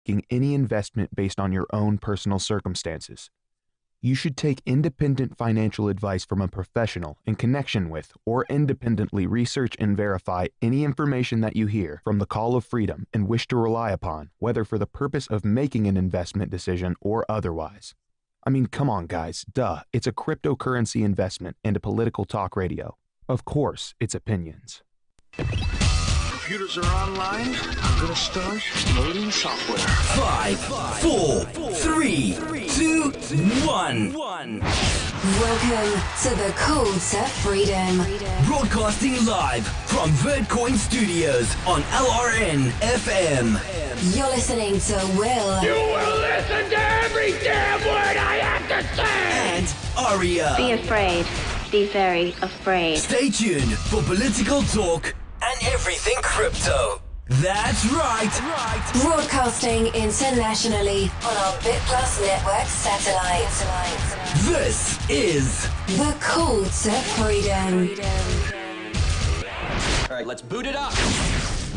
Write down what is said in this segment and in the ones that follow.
making any investment based on your own personal circumstances. You should take independent financial advice from a professional in connection with or independently research and verify any information that you hear from the Call of Freedom and wish to rely upon, whether for the purpose of making an investment decision or otherwise. I mean, come on, guys. Duh. It's a cryptocurrency investment and a political talk radio. Of course, it's opinions. Computers are online. I'm gonna start loading software. 5, 4, 3, 2, 1. Welcome to the Call to Freedom. Broadcasting live from Verdcoin Studios on LRN FM. You're listening to Will. You will listen to every damn word I have to say! And Aria. Be afraid. Be very afraid. Stay tuned for political talk and everything crypto. That's right. Broadcasting internationally on our BitPlus network satellite. This is The Call to Freedom. All right, let's boot it up.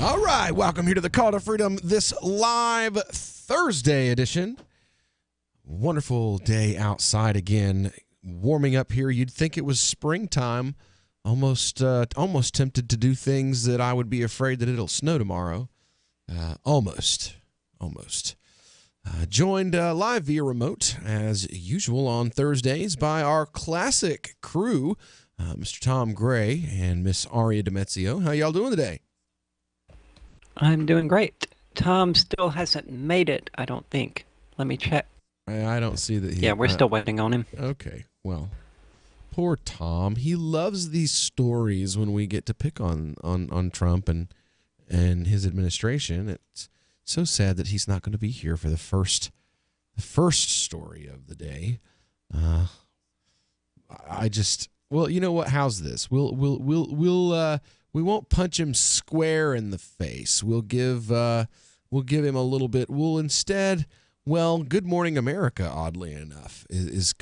All right, welcome here to the Call to Freedom, this live Thursday edition. Wonderful day outside again, warming up here. You'd think it was springtime. Almost tempted to do things that I would be afraid that it'll snow tomorrow. Almost. Joined live via remote, as usual on Thursdays, by our classic crew, Mr. Tom Gray and Miss Aria Demezio. How y'all doing today? I'm doing great. Tom still hasn't made it, I don't think. Let me check. I don't see that. Yeah, we're still waiting on him. Okay, well, poor Tom. He loves these stories when we get to pick on Trump and his administration. It's so sad that he's not going to be here for the first story of the day. Well, you know what? How's this? We won't punch him square in the face. We'll give him a little bit. We'll instead, well, Good Morning America, oddly enough, is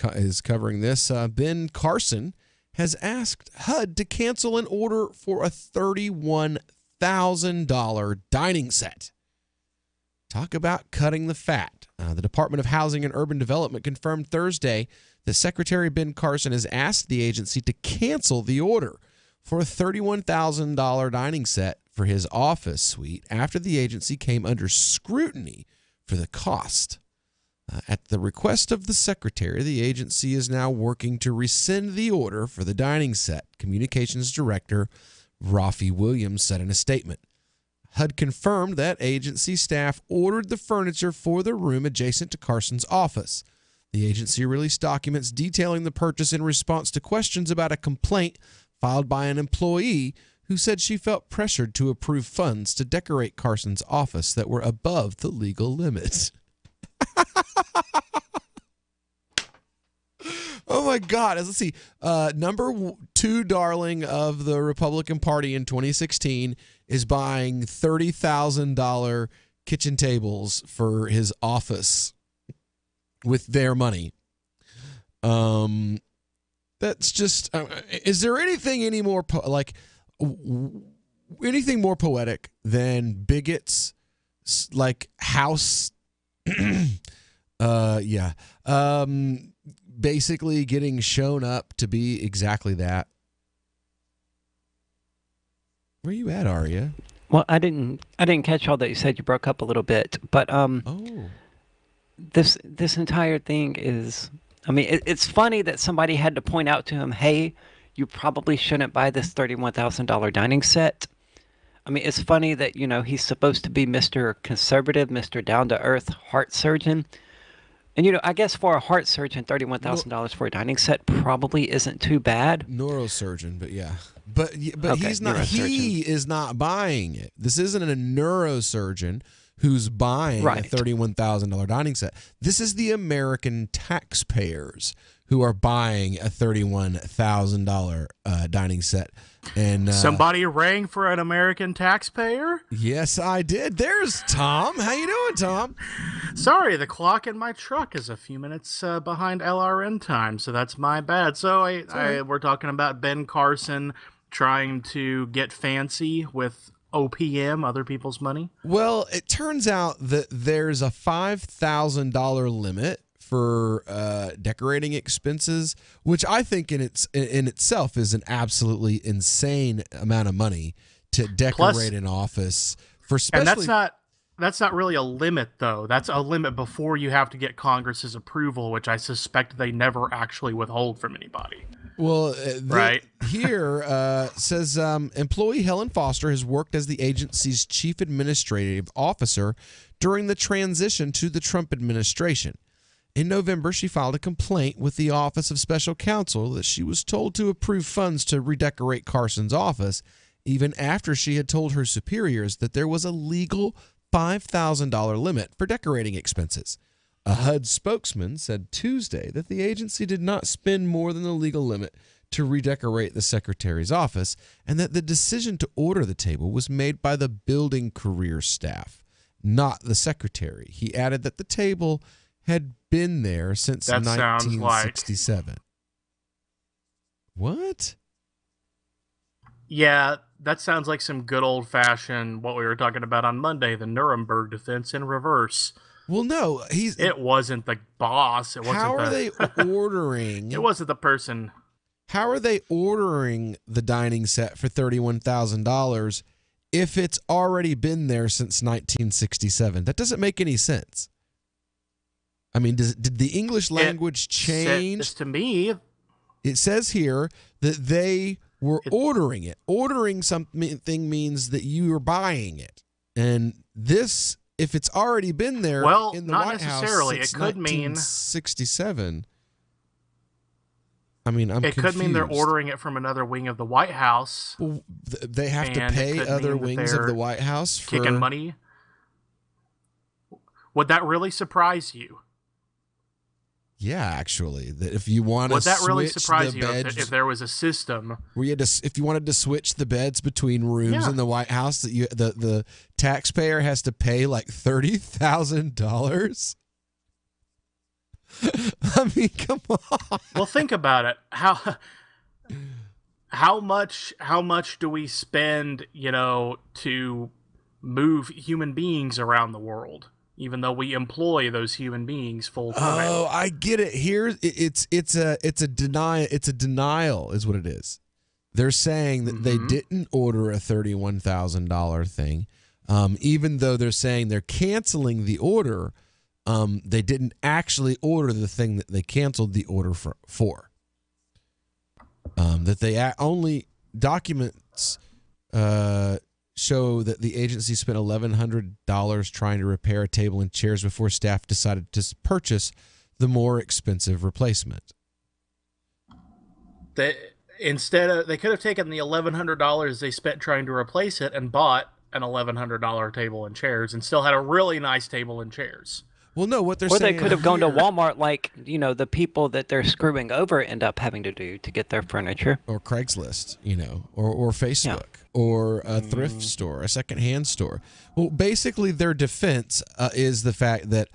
covering this. Ben Carson has asked HUD to cancel an order for a $31,000 dining set. Talk about cutting the fat. The Department of Housing and Urban Development confirmed Thursday that Secretary Ben Carson has asked the agency to cancel the order for a $31,000 dining set for his office suite after the agency came under scrutiny for the cost. At the request of the secretary, the agency is now working to rescind the order for the dining set, Communications Director Rafi Williams said in a statement. HUD confirmed that agency staff ordered the furniture for the room adjacent to Carson's office. The agency released documents detailing the purchase in response to questions about a complaint filed by an employee who said she felt pressured to approve funds to decorate Carson's office that were above the legal limits. Oh my God. Let's see. Number 2 darling of the Republican Party in 2016 is buying $30,000 kitchen tables for his office with their money. That's just, is there anything any more, anything more poetic than bigots, like house, basically getting shown up to be exactly that? Where you at, Aria? Well, I didn't catch all that you said. You broke up a little bit, but this entire thing is, I mean, it's funny that somebody had to point out to him, hey, you probably shouldn't buy this $31,000 dining set. I mean, it's funny that, you know, he's supposed to be Mr. Conservative, Mr. Down-to-Earth heart surgeon. And, you know, I guess for a heart surgeon, $31,000 for a dining set probably isn't too bad. Neurosurgeon, but yeah. But Okay, he's not. He is not buying it. This isn't a neurosurgeon who's buying a $31,000 dining set. This is the American taxpayers who are buying a $31,000 dining set. And somebody rang for an American taxpayer? Yes, I did. There's Tom. How you doing, Tom? Sorry, the clock in my truck is a few minutes behind LRN time, so that's my bad. So we're talking about Ben Carson trying to get fancy with OPM, other people's money? Well, it turns out that there's a $5,000 limit for decorating expenses, which I think in itself is an absolutely insane amount of money to decorate an office for. And that's not really a limit, though. That's a limit before you have to get Congress's approval, which I suspect they never actually withhold from anybody. Well, right here says employee Helen Foster has worked as the agency's chief administrative officer during the transition to the Trump administration. In November, she filed a complaint with the Office of Special Counsel that she was told to approve funds to redecorate Carson's office, even after she had told her superiors that there was a legal $5,000 limit for decorating expenses. A HUD spokesman said Tuesday that the agency did not spend more than the legal limit to redecorate the secretary's office, and that the decision to order the table was made by the building career staff, not the secretary. He added that the table had been there since 1967. What? Yeah, that sounds like some good old-fashioned, what we were talking about on Monday, the Nuremberg defense in reverse. Well, no, it wasn't the boss. It wasn't how are they ordering? It wasn't the person. How are they ordering the dining set for $31,000 if it's already been there since 1967? That doesn't make any sense. I mean, did the English language change? To me, it says here that they were ordering it. Ordering something means that you are buying it, and this, if it's already been there in the White House since 1967. I mean, I'm confused. It could mean they're ordering it from another wing of the White House. Well, they have to pay other wings of the White House for kicking money. Would that really surprise you? Yeah, actually, that if you want to would that really surprise you beds, if there was a system where you had to, if you wanted to switch the beds between rooms in the White House, that the taxpayer has to pay like $30,000? I mean, come on. Well, think about it. How much do we spend, to move human beings around the world? Even though we employ those human beings full time. Oh, I get it. Here, it's a denial. It's a denial, is what it is. They're saying that they didn't order a $31,000 thing, even though they're saying they're canceling the order. They didn't actually order the thing that they canceled the order for. That they only documents. Show that the agency spent $1,100 trying to repair a table and chairs before staff decided to purchase the more expensive replacement. They could have taken the $1,100 they spent trying to replace it and bought an $1,100 table and chairs and still had a really nice table and chairs. Well, no, what they're saying. Or saying they could have gone to Walmart, like the people that they're screwing over end up having to do to get their furniture, or Craigslist, or Facebook, or a thrift store, a secondhand store. Well, basically, their defense is the fact that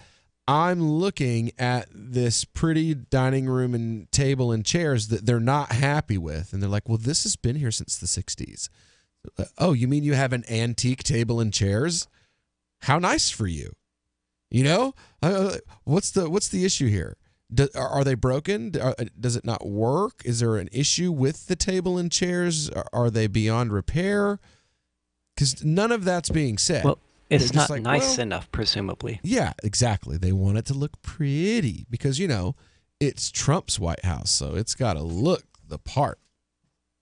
I'm looking at this pretty dining room and table and chairs that they're not happy with, and they're like, "Well, this has been here since the '60s." Oh, you mean you have an antique table and chairs? How nice for you. What's the issue here? Are they broken? Does it not work? Is there an issue with the table and chairs? Are they beyond repair? Because none of that's being said. Well, it's not nice enough, presumably. Yeah, exactly. They want it to look pretty because, it's Trump's White House, so it's got to look the part.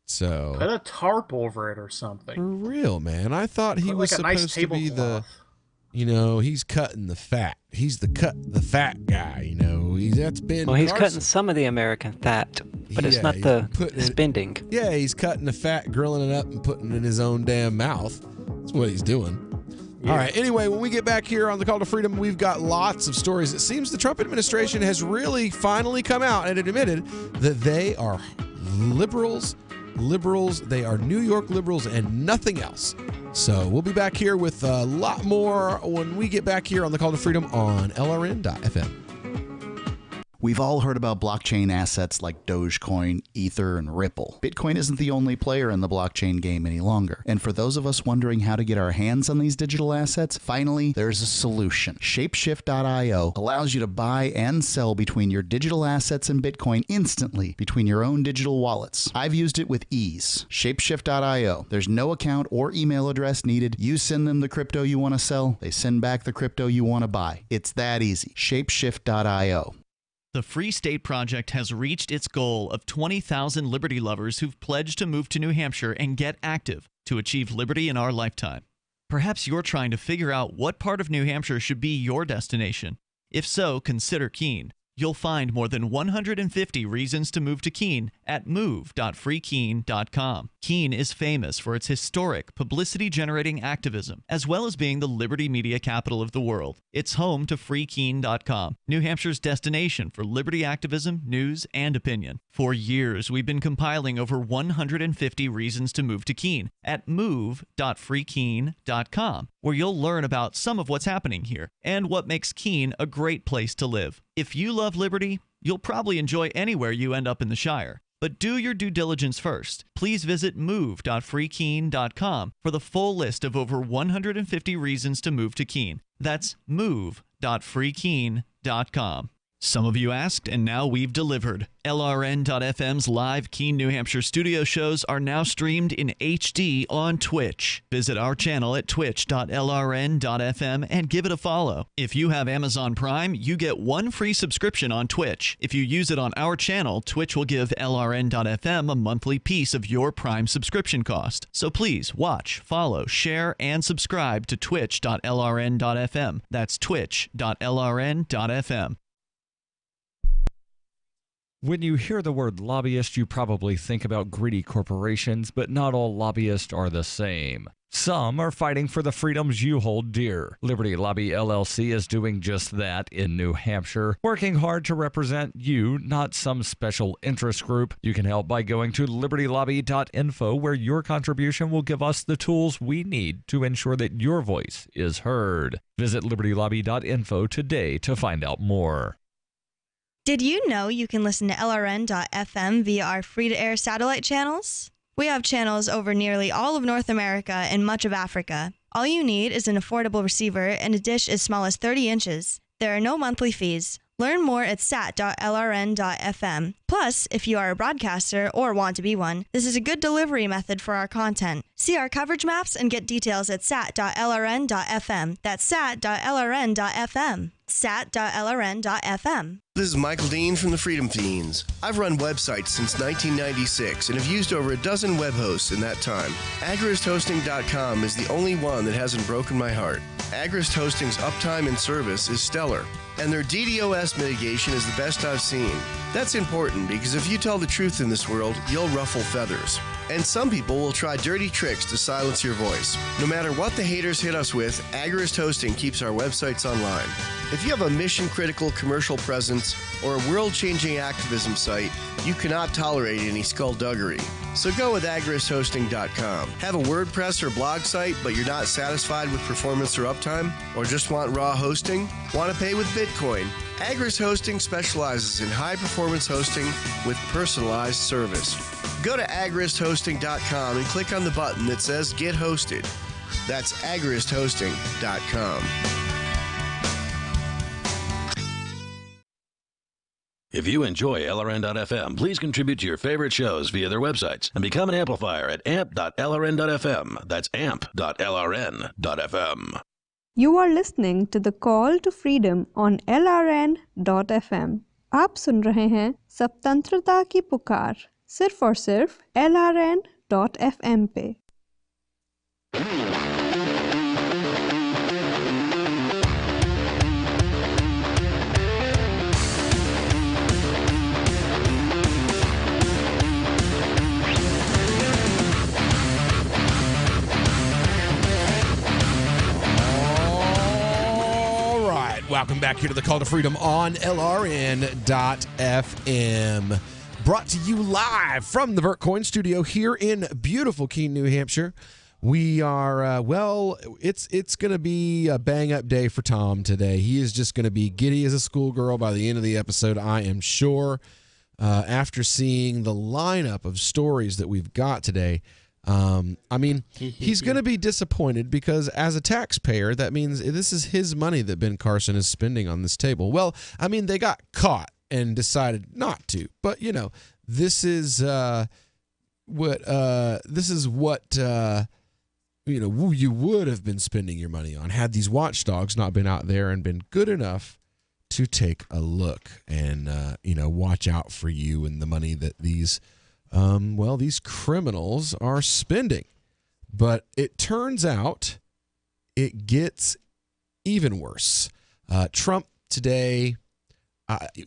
So put a tarp over it or something. For real, man. I thought he was supposed to be the... he's cutting the fat. He's the fat guy, that's Ben Well, he's Carson. cutting some of the American fat, but it's not the spending. Yeah, he's cutting the fat, grilling it up, and putting it in his own damn mouth. That's what he's doing. Yeah. All right, anyway, when we get back here on the Call to Freedom, we've got lots of stories. It seems the Trump administration has really finally come out and admitted that they are liberals. They are New York liberals and nothing else. So we'll be back here with a lot more when we get back here on the Call to Freedom on LRN.FM. We've all heard about blockchain assets like Dogecoin, Ether, and Ripple. Bitcoin isn't the only player in the blockchain game any longer. And for those of us wondering how to get our hands on these digital assets, finally, there's a solution. Shapeshift.io allows you to buy and sell between your digital assets and Bitcoin instantly between your own digital wallets. I've used it with ease. Shapeshift.io. There's no account or email address needed. You send them the crypto you want to sell, they send back the crypto you want to buy. It's that easy. Shapeshift.io. The Free State Project has reached its goal of 20,000 liberty lovers who've pledged to move to New Hampshire and get active to achieve liberty in our lifetime. Perhaps you're trying to figure out what part of New Hampshire should be your destination. If so, consider Keene. You'll find more than 150 reasons to move to Keene at move.freekeene.com. Keene is famous for its historic, publicity-generating activism, as well as being the liberty media capital of the world. It's home to freekeene.com, New Hampshire's destination for liberty activism, news, and opinion. For years, we've been compiling over 150 reasons to move to Keene at move.freekeene.com, where you'll learn about some of what's happening here and what makes Keene a great place to live. If you love liberty, you'll probably enjoy anywhere you end up in the Shire. But do your due diligence first. Please visit move.freekeene.com for the full list of over 150 reasons to move to Keene. That's move.freekeene.com. Some of you asked, and now we've delivered. LRN.FM's live Keene, New Hampshire studio shows are now streamed in HD on Twitch. Visit our channel at twitch.lrn.fm and give it a follow. If you have Amazon Prime, you get one free subscription on Twitch. If you use it on our channel, Twitch will give LRN.FM a monthly piece of your Prime subscription cost. So please watch, follow, share, and subscribe to twitch.lrn.fm. That's twitch.lrn.fm. When you hear the word lobbyist, you probably think about greedy corporations, but not all lobbyists are the same. Some are fighting for the freedoms you hold dear. Liberty Lobby LLC is doing just that in New Hampshire, working hard to represent you, not some special interest group. You can help by going to libertylobby.info, where your contribution will give us the tools we need to ensure that your voice is heard. Visit libertylobby.info today to find out more. Did you know you can listen to LRN.FM via our free-to-air satellite channels? We have channels over nearly all of North America and much of Africa. All you need is an affordable receiver and a dish as small as 30 inches. There are no monthly fees. Learn more at sat.lrn.fm. Plus, if you are a broadcaster or want to be one, this is a good delivery method for our content. See our coverage maps and get details at sat.lrn.fm. That's sat.lrn.fm. sat.lrn.fm. This is Michael Dean from the Freedom Fiends. I've run websites since 1996 and have used over a dozen web hosts in that time. AgristHosting.com is the only one that hasn't broken my heart. Agrist Hosting's uptime and service is stellar, and their DDoS mitigation is the best I've seen. That's important because if you tell the truth in this world, you'll ruffle feathers. And some people will try dirty tricks to silence your voice. No matter what the haters hit us with, Agrist Hosting keeps our websites online. If you have a mission-critical commercial presence or a world-changing activism site, you cannot tolerate any skullduggery. So go with agristhosting.com. Have a WordPress or blog site, but you're not satisfied with performance or uptime? Or just want raw hosting? Want to pay with Bitcoin? Agrist Hosting specializes in high-performance hosting with personalized service. Go to agristhosting.com and click on the button that says Get Hosted. That's agristhosting.com. If you enjoy LRN.FM, please contribute to your favorite shows via their websites and become an amplifier at amp.lrn.fm. That's amp.lrn.fm. You are listening to the Call to Freedom on LRN.fm. आप सुन रहे हैं स्वतंत्रता की पुकार सिर्फ और सिर्फ LRN.fm पे। Welcome back here to the Call to Freedom on LRN.FM. Brought to you live from the Vertcoin studio here in beautiful Keene, New Hampshire. We are, it's going to be a bang-up day for Tom today. He is just going to be giddy as a schoolgirl by the end of the episode, I am sure. After seeing the lineup of stories that we've got today, he's going to be disappointed because as a taxpayer, that means this is his money that Ben Carson is spending on this table. Well, they got caught and decided not to, but this is what you would have been spending your money on had these watchdogs not been out there and been good enough to take a look and watch out for you and the money that these criminals are spending. But it turns out it gets even worse. Trump today,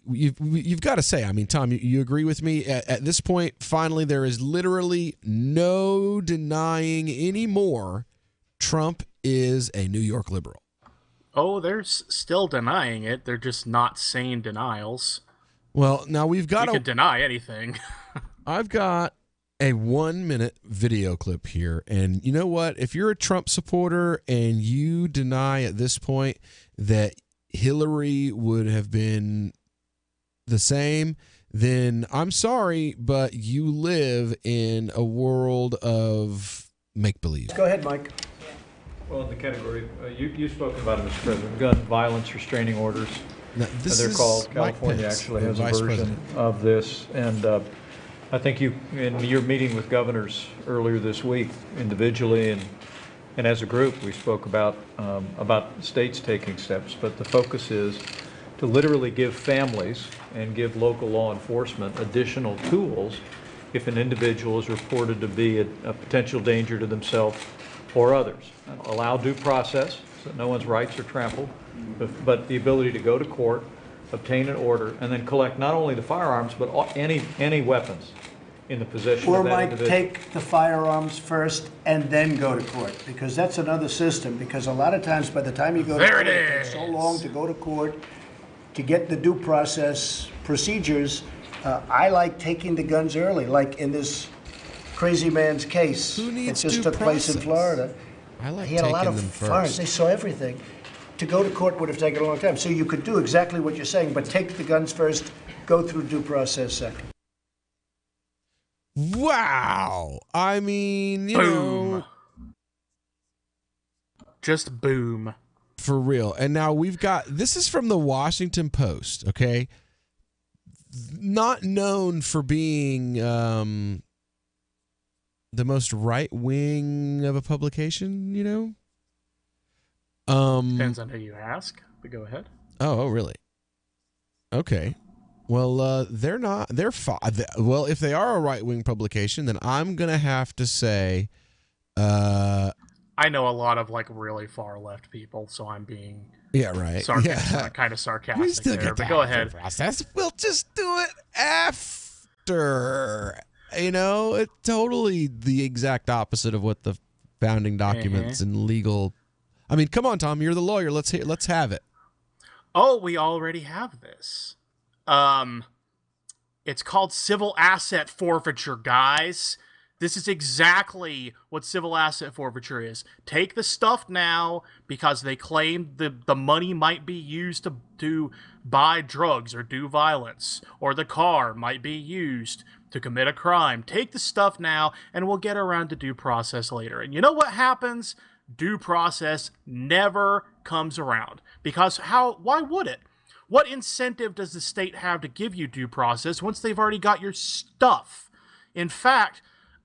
you've got to say, Tom, you agree with me? At this point, finally, there is literally no denying anymore Trump is a New York liberal. Oh, they're still denying it. They're just not sane denials. Well, now we've got you can deny anything. I've got a 1-minute video clip here. And you know what? If you're a Trump supporter and you deny at this point that Hillary would have been the same, then I'm sorry, but you live in a world of make-believe. Go ahead, Mike. Well, in the category, you've spoken about it, Mr. President, gun violence restraining orders. Now, they're called. California actually has a version of this. And I think in your meeting with governors earlier this week, individually and as a group, we spoke about states taking steps. But the focus is to literally give families and give local law enforcement additional tools if an individual is reported to be a potential danger to themselves or others. Allow due process so that no one's rights are trampled, but the ability to go to court, obtain an order, and then collect not only the firearms, but any weapons in the possession of that individual. Or might take the firearms first and then go to court, because that's another system, because a lot of times by the time you go to court, it takes so long to go to court to get the due process procedures. I like taking the guns early, like in this crazy man's case that just took place in Florida. He had a lot of firearms. They saw everything. To go to court would have taken a long time. So you could do exactly what you're saying, but take the guns first, go through due process second. Wow. Boom. Just boom. For real. And now this is from the Washington Post, okay? Not known for being the most right wing of a publication, Depends on who you ask, but go ahead. Oh, really? Okay. Well, they're not. Well, if they are a right wing publication, then I'm gonna have to say, I know a lot of really far left people, so I'm being kind of sarcastic. We still get but go ahead. Process. We'll just do it after. It's totally the exact opposite of what the founding documents and legal. Come on, Tom, you're the lawyer. Let's have it. Oh, we already have this. It's called civil asset forfeiture, guys. This is exactly what civil asset forfeiture is. Take the stuff now because they claim the money might be used to buy drugs or do violence, or the car might be used to commit a crime. Take the stuff now and we'll get around to due process later. And you know what happens? Due process never comes around. Because why would it? What incentive does the state have to give you due process once they've already got your stuff? In fact,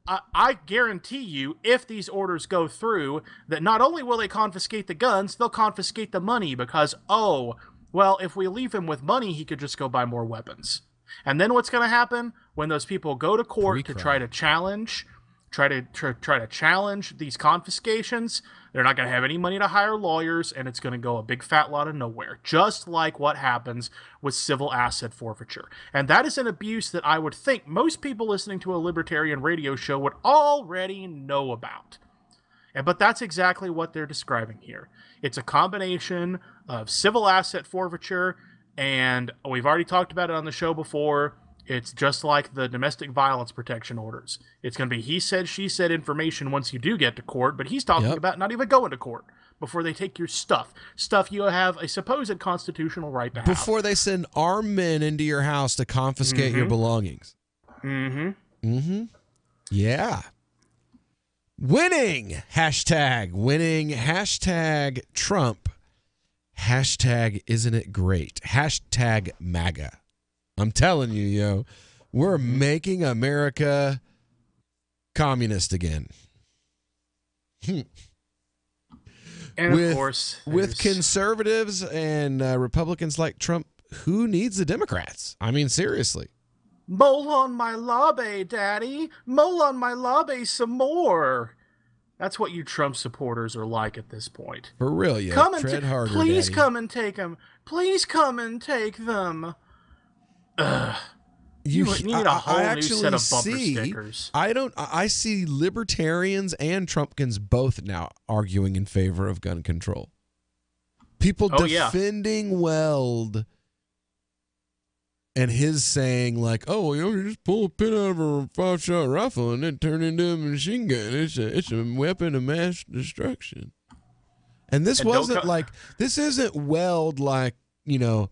I guarantee you, if these orders go through, that not only will they confiscate the guns, they'll confiscate the money because, if we leave him with money, he could just go buy more weapons. And then what's going to happen when those people go to court to try to challenge these confiscations? They're not going to have any money to hire lawyers, and it's going to go a big fat lot of nowhere, just like what happens with civil asset forfeiture. And that is an abuse that I would think most people listening to a libertarian radio show would already know about. But that's exactly what they're describing here. It's a combination of civil asset forfeiture, and we've already talked about it on the show before, It's just like the domestic violence protection orders. It's going to be he said, she said information once you do get to court, but he's talking about not even going to court before they take your stuff. Stuff you have a supposed constitutional right to have. Before they send armed men into your house to confiscate your belongings. Yeah. Winning. Hashtag Trump. Hashtag isn't it great. Hashtag MAGA. I'm telling you, yo, we're making America communist again. And of course, with conservatives and Republicans like Trump, who needs the Democrats? I mean, seriously. Mole on my lobby, Daddy. Mole on my lobby some more. That's what you Trump supporters are like at this point. For real, yeah. Come and Tread harder, please Daddy. come and take them. Please come and take them. You need a whole new set of bumper stickers. I see libertarians and Trumpkins both now arguing in favor of gun control. People defending Weld and his saying like, "Oh, you just pull a pin out of a 5-shot rifle and then turn into a machine gun. It's a weapon of mass destruction." And this wasn't like this isn't Weld like, you know,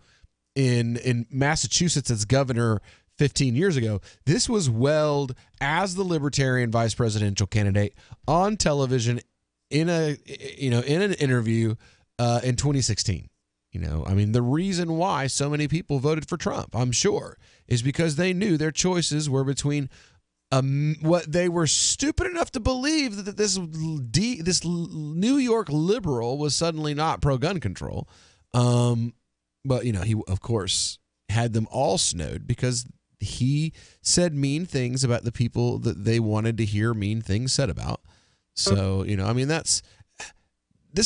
in Massachusetts as governor 15 years ago. This was Weld as the Libertarian vice presidential candidate on television in an interview in 2016. You know, I mean, the reason why so many people voted for Trump, I'm sure, is because they knew their choices were between what they were stupid enough to believe that this New York liberal was suddenly not pro-gun control. But, you know, he, of course, had them all snowed because he said mean things about the people that they wanted to hear mean things said about. So, you know, I mean, this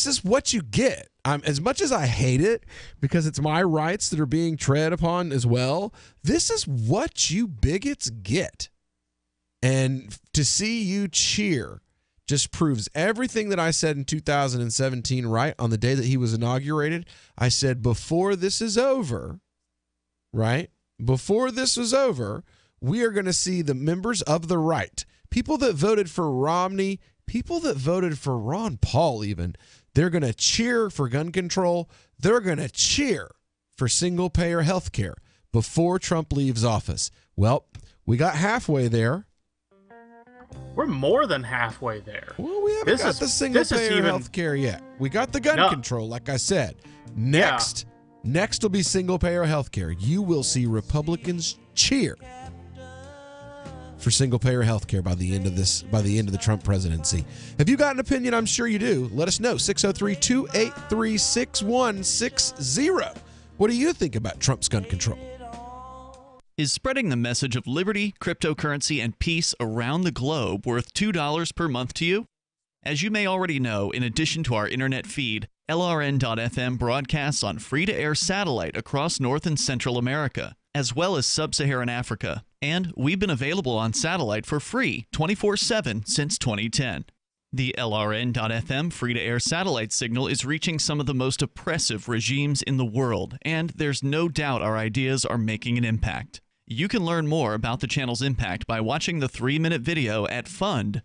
is what you get. As much as I hate it because it's my rights that are being tread upon as well, this is what you bigots get. And to see you cheer just proves everything that I said in 2017, right? On the day that he was inaugurated, I said, before this is over, right? Before this is over, we are going to see the members of the right, people that voted for Romney, people that voted for Ron Paul even, they're going to cheer for gun control. They're going to cheer for single-payer health care before Trump leaves office. Well, we got halfway there. We're more than halfway there. Well, we haven't got the single-payer health care yet. We got the gun control, like I said. Next will be single-payer health care. You will see Republicans cheer for single-payer health care by the end of the Trump presidency. Have you got an opinion? I'm sure you do. Let us know. 603-283-6160. What do you think about Trump's gun control? Is spreading the message of liberty, cryptocurrency, and peace around the globe worth $2 per month to you? As you may already know, in addition to our internet feed, LRN.FM broadcasts on free-to-air satellite across North and Central America, as well as Sub-Saharan Africa. And we've been available on satellite for free 24/7 since 2010. The LRN.FM free-to-air satellite signal is reaching some of the most oppressive regimes in the world, and there's no doubt our ideas are making an impact. You can learn more about the channel's impact by watching the 3-minute video at fund.lrn.fm.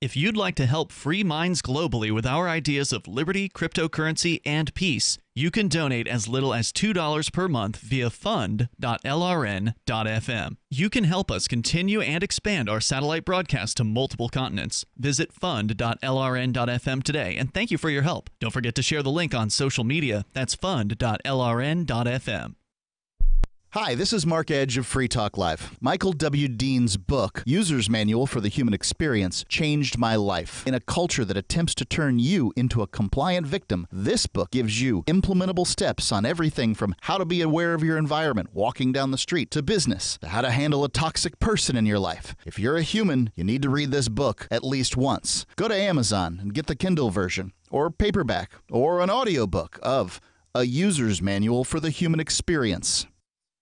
If you'd like to help free minds globally with our ideas of liberty, cryptocurrency, and peace, you can donate as little as $2 per month via fund.lrn.fm. You can help us continue and expand our satellite broadcast to multiple continents. Visit fund.lrn.fm today, and thank you for your help. Don't forget to share the link on social media. That's fund.lrn.fm. Hi, this is Mark Edge of Free Talk Live. Michael W. Dean's book, User's Manual for the Human Experience, changed my life. In a culture that attempts to turn you into a compliant victim, this book gives you implementable steps on everything from how to be aware of your environment, walking down the street, to business, to how to handle a toxic person in your life. If you're a human, you need to read this book at least once. Go to Amazon and get the Kindle version, or paperback, or an audiobook of A User's Manual for the Human Experience.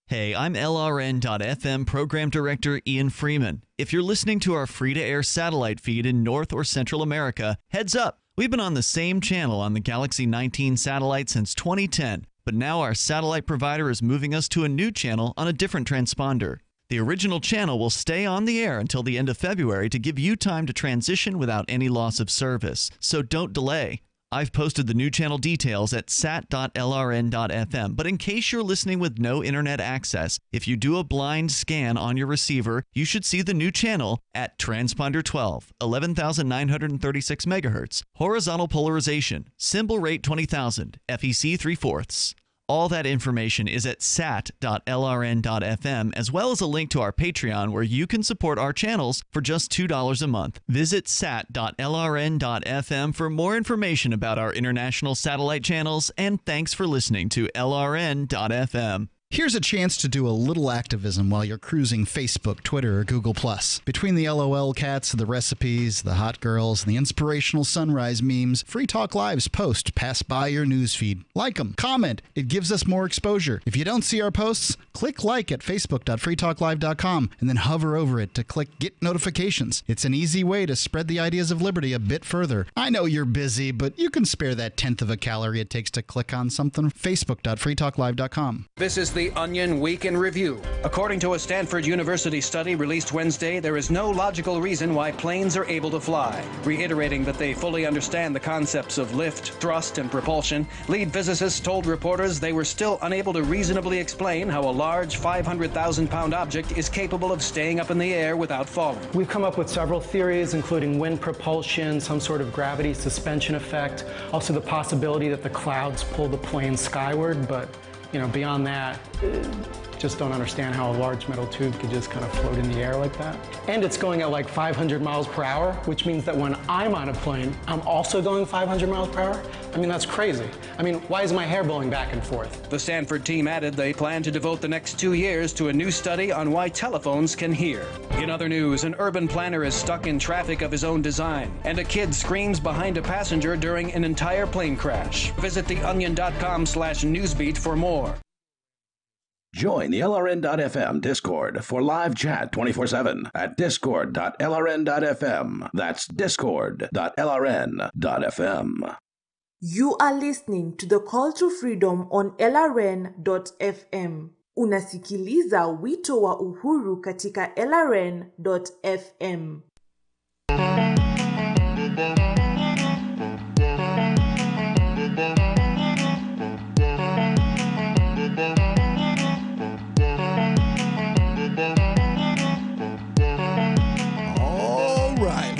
Hey, I'm LRN.FM Program Director Ian Freeman. If you're listening to our free-to-air satellite feed in North or Central America, heads up! We've been on the same channel on the Galaxy 19 satellite since 2010. But now our satellite provider is moving us to a new channel on a different transponder. The original channel will stay on the air until the end of February to give you time to transition without any loss of service. So don't delay. I've posted the new channel details at sat.lrn.fm, but in case you're listening with no internet access, if you do a blind scan on your receiver, you should see the new channel at transponder 12, 11,936 megahertz, horizontal polarization, symbol rate 20,000, FEC 3/4. All that information is at sat.lrn.fm, as well as a link to our Patreon where you can support our channels for just $2 a month. Visit sat.lrn.fm for more information about our international satellite channels, and thanks for listening to LRN.fm. Here's a chance to do a little activism while you're cruising Facebook, Twitter, or Google+. Between the LOL cats, the recipes, the hot girls, and the inspirational sunrise memes, Free Talk Live's posts pass by your newsfeed. Like them, comment. It gives us more exposure. If you don't see our posts, click like at facebook.freetalklive.com and then hover over it to click Get Notifications. It's an easy way to spread the ideas of liberty a bit further. I know you're busy, but you can spare that tenth of a calorie it takes to click on something. facebook.freetalklive.com. This is the Onion Week in Review. According to a Stanford University study released Wednesday, there is no logical reason why planes are able to fly. Reiterating that they fully understand the concepts of lift, thrust, and propulsion, lead physicists told reporters they were still unable to reasonably explain how a large 500,000-pound object is capable of staying up in the air without falling. We've come up with several theories, including wind propulsion, some sort of gravity suspension effect, also the possibility that the clouds pull the plane skyward, but beyond that, just don't understand how a large metal tube could just kind of float in the air like that. And it's going at like 500 miles per hour, which means that when I'm on a plane, I'm also going 500 miles per hour? I mean, that's crazy. I mean, why is my hair blowing back and forth? The Stanford team added they plan to devote the next 2 years to a new study on why telephones can hear. In other news, an urban planner is stuck in traffic of his own design, and a kid screams behind a passenger during an entire plane crash. Visit theonion.com/newsbeat for more. Join the LRN.FM Discord for live chat 24/7 at discord.lrn.fm. That's discord.lrn.fm. You are listening to the Call to Freedom on LRN.fm. Unasikiliza wito wa uhuru katika LRN.fm.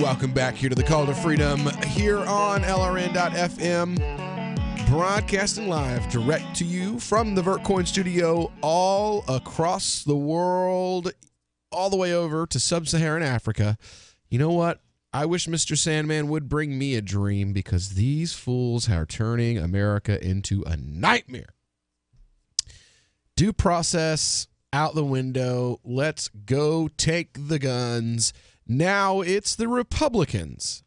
Welcome back here to the Call to Freedom here on LRN.FM, broadcasting live direct to you from the Vertcoin studio all across the world, all the way over to sub-Saharan Africa. You know what? I wish Mr. Sandman would bring me a dream, because these fools are turning America into a nightmare. Due process out the window. Let's go take the guns. Now it's the Republicans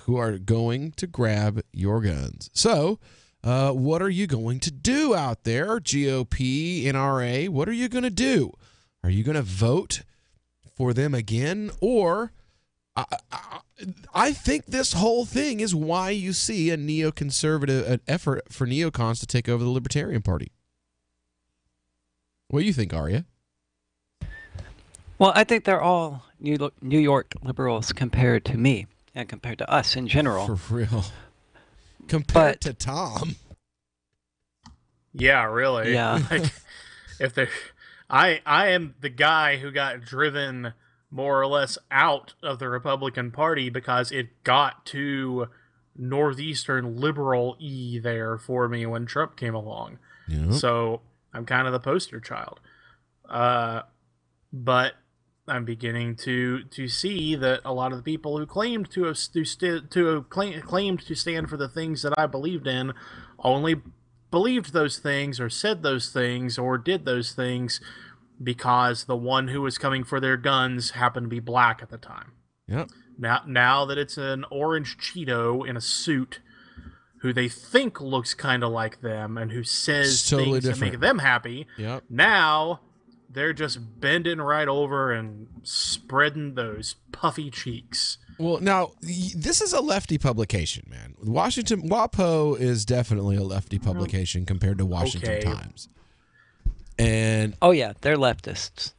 who are going to grab your guns. So, what are you going to do out there, GOP, NRA? What are you going to do? Are you going to vote for them again? Or I think this whole thing is why you see a neoconservative an effort for neocons to take over the Libertarian Party. What do you think, Arya? Well, I think they're all New York liberals compared to me and compared to us in general. For real. Compared to Tom. Yeah, really. Yeah. Like, I am the guy who got driven more or less out of the Republican Party because it got too northeastern liberal-y there for me when Trump came along. Yep. So I'm kind of the poster child. But I'm beginning to see that a lot of the people who claimed to claimed to stand for the things that I believed in only believed those things or said those things or did those things because the one who was coming for their guns happened to be black at the time. Yep. Now that it's an orange Cheeto in a suit who they think looks kind of like them and who says totally things to make them happy, Yep. now they're just bending right over and spreading those puffy cheeks. Well, now, this is a lefty publication, man. WAPO is definitely a lefty publication compared to Washington Times. And oh, yeah, they're leftists.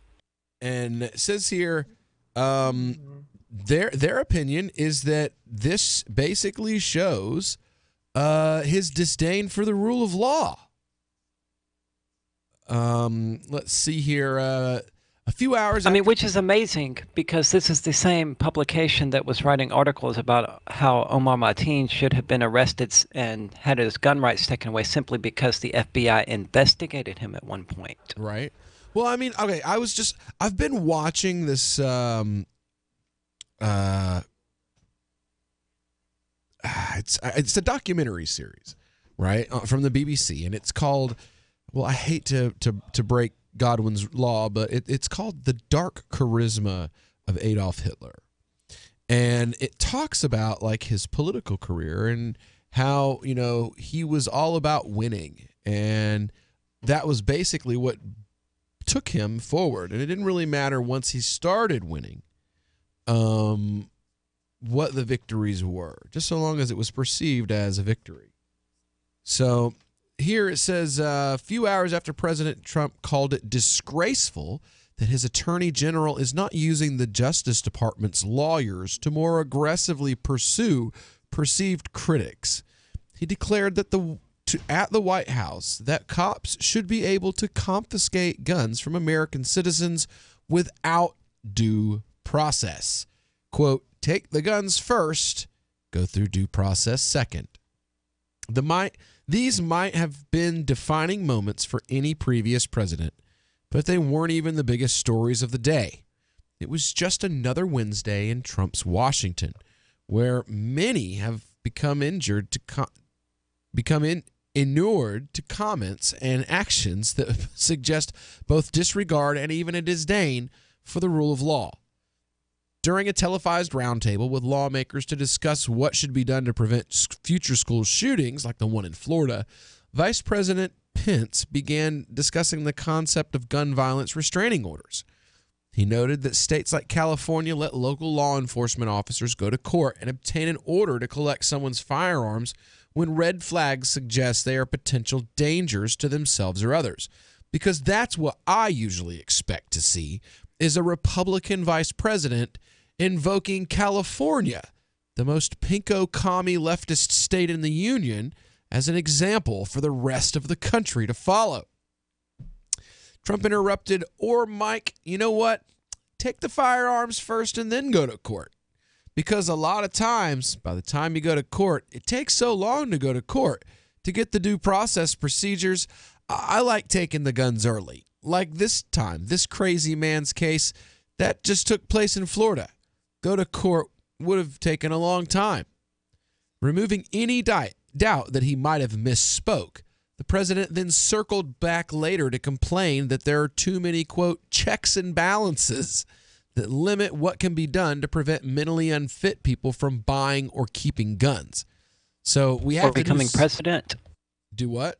And it says here, their opinion is that this basically shows his disdain for the rule of law. Let's see here. A few hours. Which is amazing because this is the same publication that was writing articles about how Omar Mateen should have been arrested and had his gun rights taken away simply because the FBI investigated him at one point. Right. Well, okay. I've been watching this. It's a documentary series, right, from the BBC, and it's called. Well, I hate to break Godwin's law, but it's called The Dark Charisma of Adolf Hitler. And it talks about like his political career and how, he was all about winning. And that was basically what took him forward. And it didn't really matter once he started winning what the victories were, just so long as it was perceived as a victory. So here it says, a few hours after President Trump called it disgraceful that his attorney general is not using the Justice Department's lawyers to more aggressively pursue perceived critics. He declared that at the White House that cops should be able to confiscate guns from American citizens without due process. Quote, take the guns first, go through due process second. These might have been defining moments for any previous president, but they weren't even the biggest stories of the day. It was just another Wednesday in Trump's Washington, where many have become inured to comments and actions that suggest both disregard and even a disdain for the rule of law. During a televised roundtable with lawmakers to discuss what should be done to prevent future school shootings like the one in Florida, Vice President Pence began discussing the concept of gun violence restraining orders. He noted that states like California let local law enforcement officers go to court and obtain an order to collect someone's firearms when red flags suggest they are potential dangers to themselves or others. Because that's what I usually expect to see, is a Republican vice president invoking California, the most pinko commie leftist state in the union, as an example for the rest of the country to follow. Trump interrupted, or Mike, you know what? Take the firearms first and then go to court. Because a lot of times, by the time you go to court, it takes so long to go to court to get the due process procedures. I like taking the guns early. Like this time, this crazy man's case that just took place in Florida. Go to court would have taken a long time. Removing any doubt that he might have misspoke, the president then circled back later to complain that there are too many, quote, checks and balances that limit what can be done to prevent mentally unfit people from buying or keeping guns. So we have or becoming president. Do what?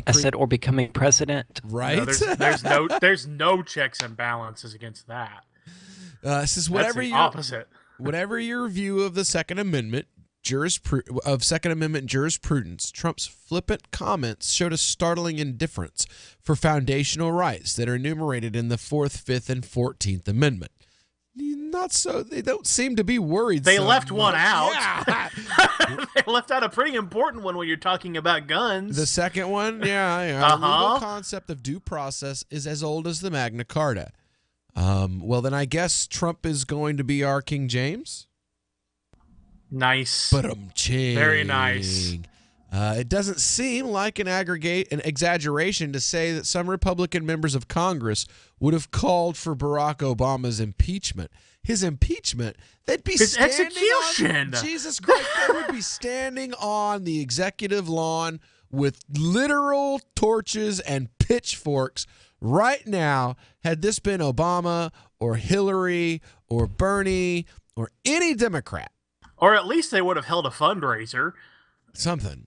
I said, or becoming president. Right? No, there's no checks and balances against that. This is opposite. Whatever your view of the Second Amendment jurisprudence, Trump's flippant comments showed a startling indifference for foundational rights that are enumerated in the 4th, 5th, and 14th Amendment. Not so. They don't seem to be worried. They left one out. Yeah. They left out a pretty important one when you're talking about guns. The second one, yeah. The legal concept of due process is as old as the Magna Carta. Well, then I guess Trump is going to be our King James. Nice. Very nice. It doesn't seem like an exaggeration to say that some Republican members of Congress would have called for Barack Obama's impeachment. His impeachment, they'd be his execution. Jesus Christ, they would be standing on the executive lawn with literal torches and pitchforks right now, had this been Obama or Hillary or Bernie or any Democrat. Or at least they would have held a fundraiser. Something.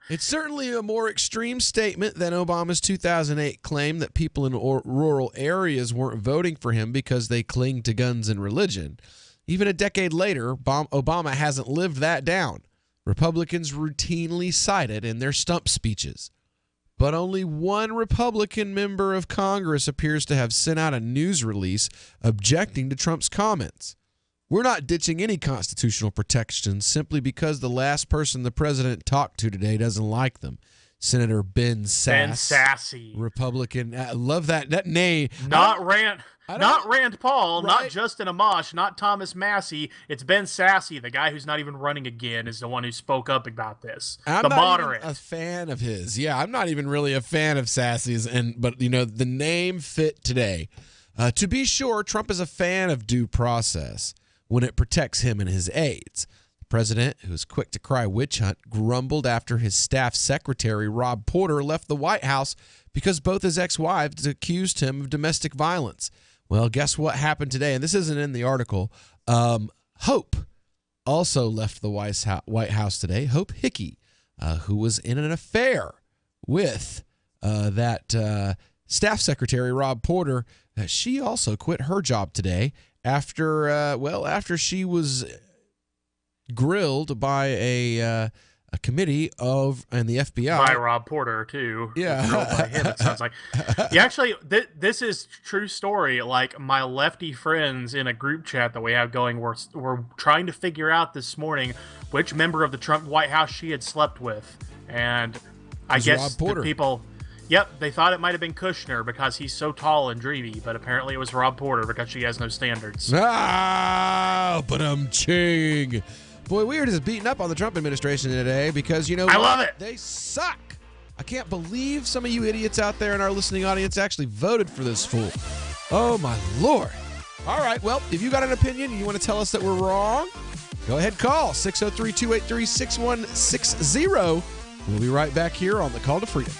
It's certainly a more extreme statement than Obama's 2008 claim that people in rural areas weren't voting for him because they cling to guns and religion. Even a decade later, Obama hasn't lived that down. Republicans routinely cite it in their stump speeches. But only one Republican member of Congress appears to have sent out a news release objecting to Trump's comments. We're not ditching any constitutional protections simply because the last person the president talked to today doesn't like them. Senator Ben Sassy. Republican. I love that name. Not Rand Paul, right? Not Justin Amash, not Thomas Massey. It's Ben Sassy, the guy who's not even running again, is the one who spoke up about this. I'm the not moderate. Even a fan of his. Yeah, I'm not even really a fan of Sassy's, but the name fit today. To be sure, Trump is a fan of due process when it protects him and his aides. The president, who is quick to cry witch hunt, grumbled after his staff secretary, Rob Porter, left the White House because both his ex-wives accused him of domestic violence. Well, guess what happened today? And this isn't in the article. Hope also left the White House today. Hope Hickey, who was in an affair with that staff secretary, Rob Porter, she also quit her job today after she was grilled by a committee and the FBI. By Rob Porter, too. Yeah. Grilled by him, it sounds like. Yeah, actually, this is true story. Like, my lefty friends in a group chat that we have going, were trying to figure out this morning which member of the Trump White House she had slept with. And I guess the people... Yep, they thought it might have been Kushner because he's so tall and dreamy, but apparently it was Rob Porter because she has no standards. But I'm ching. Boy, we are just beating up on the Trump administration today because, I love it. They suck. I can't believe some of you idiots out there in our listening audience actually voted for this fool. Oh, my Lord. All right, well, if you got an opinion and you want to tell us that we're wrong, go ahead, call 603-283-6160. We'll be right back here on The Call to Freedom.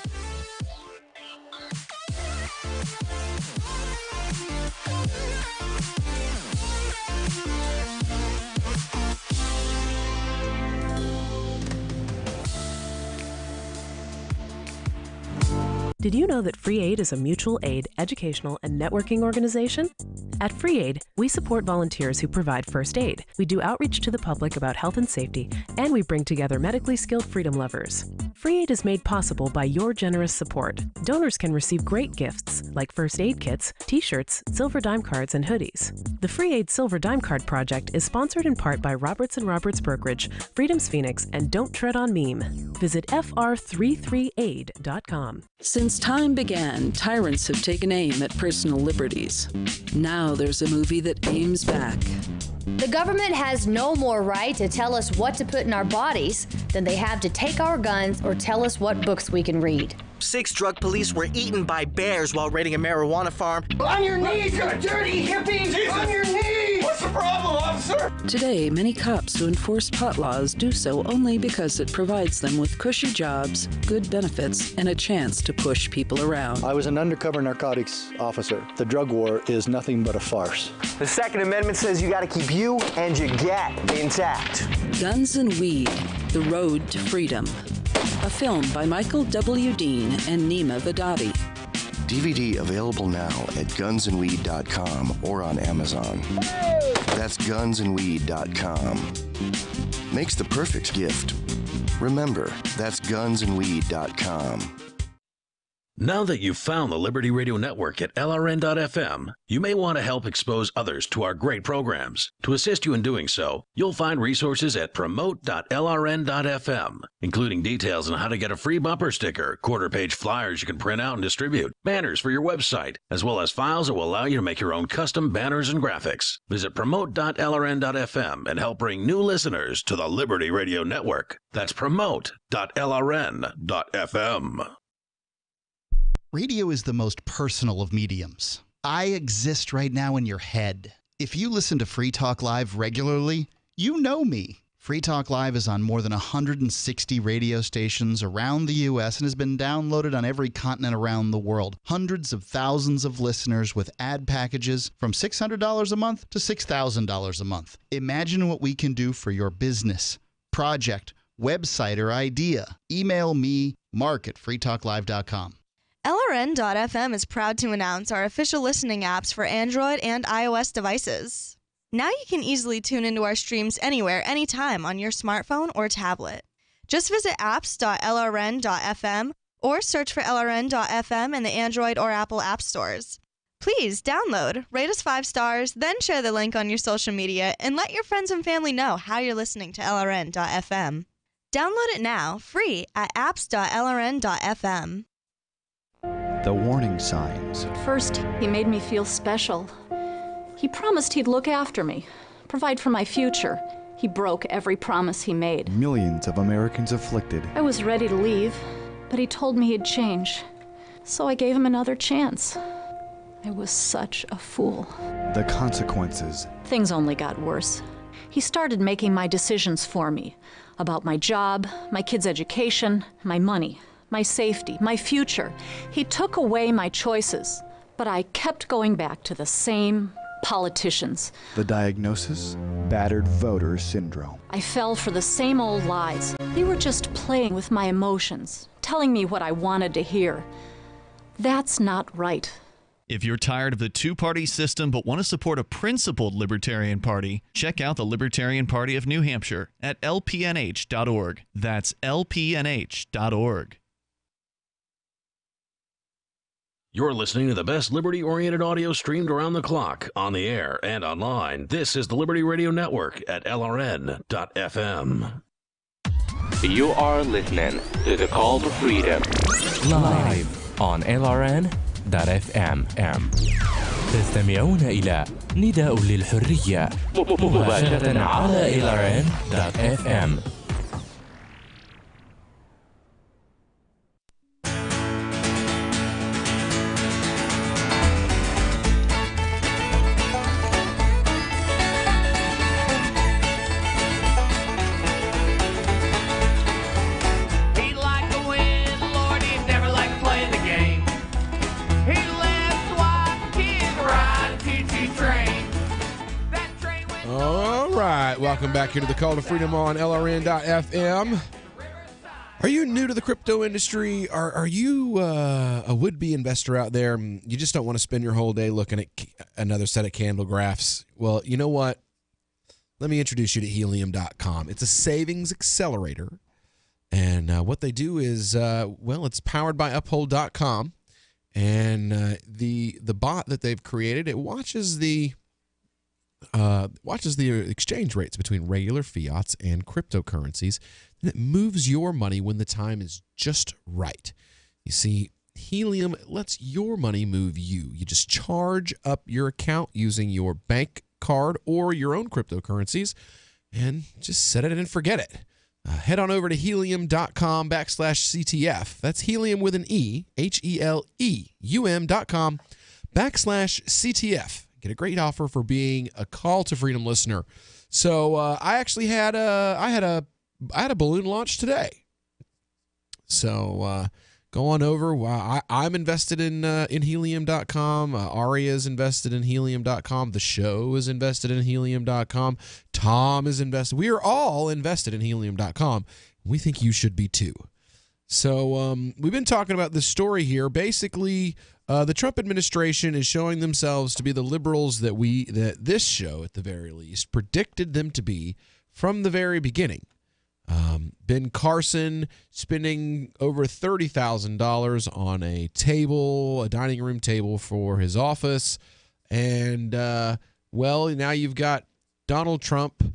Did you know that Free Aid is a mutual aid, educational, and networking organization? At Free Aid, we support volunteers who provide first aid. We do outreach to the public about health and safety, and we bring together medically skilled freedom lovers. Free Aid is made possible by your generous support. Donors can receive great gifts like first aid kits, t-shirts, silver dime cards, and hoodies. The Free Aid Silver Dime Card Project is sponsored in part by Roberts & Roberts Brokerage, Freedom's Phoenix, and Don't Tread on Meme. Visit fr33aid.com. Since time began, tyrants have taken aim at personal liberties. Now there's a movie that aims back. The government has no more right to tell us what to put in our bodies than they have to take our guns or tell us what books we can read. 6 drug police were eaten by bears while raiding a marijuana farm. On your knees, you dirty hippie! Jesus. On your knees! What's the problem, officer? Today, many cops who enforce pot laws do so only because it provides them with cushy jobs, good benefits, and a chance to push people around. I was an undercover narcotics officer. The drug war is nothing but a farce. The Second Amendment says you gotta keep you and your gat intact. Guns and Weed, The Road to Freedom. A film by Michael W. Dean and Nima Vadati. DVD available now at gunsandweed.com or on Amazon. That's gunsandweed.com. Makes the perfect gift. Remember, that's gunsandweed.com. Now that you've found the Liberty Radio Network at LRN.FM, you may want to help expose others to our great programs. To assist you in doing so, you'll find resources at promote.lrn.fm, including details on how to get a free bumper sticker, quarter-page flyers you can print out and distribute, banners for your website, as well as files that will allow you to make your own custom banners and graphics. Visit promote.lrn.fm and help bring new listeners to the Liberty Radio Network. That's promote.lrn.fm. Radio is the most personal of mediums. I exist right now in your head. If you listen to Free Talk Live regularly, you know me. Free Talk Live is on more than 160 radio stations around the U.S. and has been downloaded on every continent around the world. Hundreds of thousands of listeners with ad packages from $600 a month to $6,000 a month. Imagine what we can do for your business, project, website or idea, email me, mark@freetalklive.com. LRN.FM is proud to announce our official listening apps for Android and iOS devices. Now you can easily tune into our streams anywhere, anytime on your smartphone or tablet. Just visit apps.lrn.fm or search for LRN.FM in the Android or Apple app stores. Please download, rate us 5 stars, then share the link on your social media and let your friends and family know how you're listening to LRN.FM. Download it now, free at apps.lrn.fm. The warning signs. At first, he made me feel special. He promised he'd look after me, provide for my future. He broke every promise he made. Millions of Americans afflicted. I was ready to leave, but he told me he'd change. So I gave him another chance. I was such a fool. The consequences. Things only got worse. He started making my decisions for me about my job, my kids' education, my money, my safety, my future. He took away my choices, but I kept going back to the same politicians. The diagnosis? Battered voter syndrome. I fell for the same old lies. They were just playing with my emotions, telling me what I wanted to hear. That's not right. If you're tired of the two-party system but want to support a principled Libertarian Party, check out the Libertarian Party of New Hampshire at lpnh.org. That's lpnh.org. You're listening to the best liberty-oriented audio streamed around the clock, on the air and online. This is the Liberty Radio Network at LRN.FM. You are listening to The Call to Freedom, live on LRN.FM. تستمعون إلى نداء للحرية مباشرة على LRN.FM. Welcome back here to the Call to Freedom on LRN.FM. Are you new to the crypto industry? Are you a would-be investor out there? You just don't want to spend your whole day looking at another set of candle graphs. Well, you know what? Let me introduce you to Helium.com. It's a savings accelerator. And what they do is, it's powered by Uphold.com. And the bot that they've created, it watches the exchange rates between regular fiats and cryptocurrencies, and it moves your money when the time is just right. You see, Helium lets your money move you. You just charge up your account using your bank card or your own cryptocurrencies and just set it and forget it. Head on over to helium.com/CTF. That's helium with an E, HELEUM.com/CTF. Get a great offer for being a Call to Freedom listener. So I actually had a balloon launch today. So go on over. I'm invested in Helium.com. Aria is invested in Helium.com. The show is invested in Helium.com. Tom is invested. We are all invested in Helium.com. We think you should be too. So we've been talking about this story here. Basically, the Trump administration is showing themselves to be the liberals that this show, at the very least, predicted them to be from the very beginning. Ben Carson spending over $30,000 on a dining room table for his office. And, now you've got Donald Trump.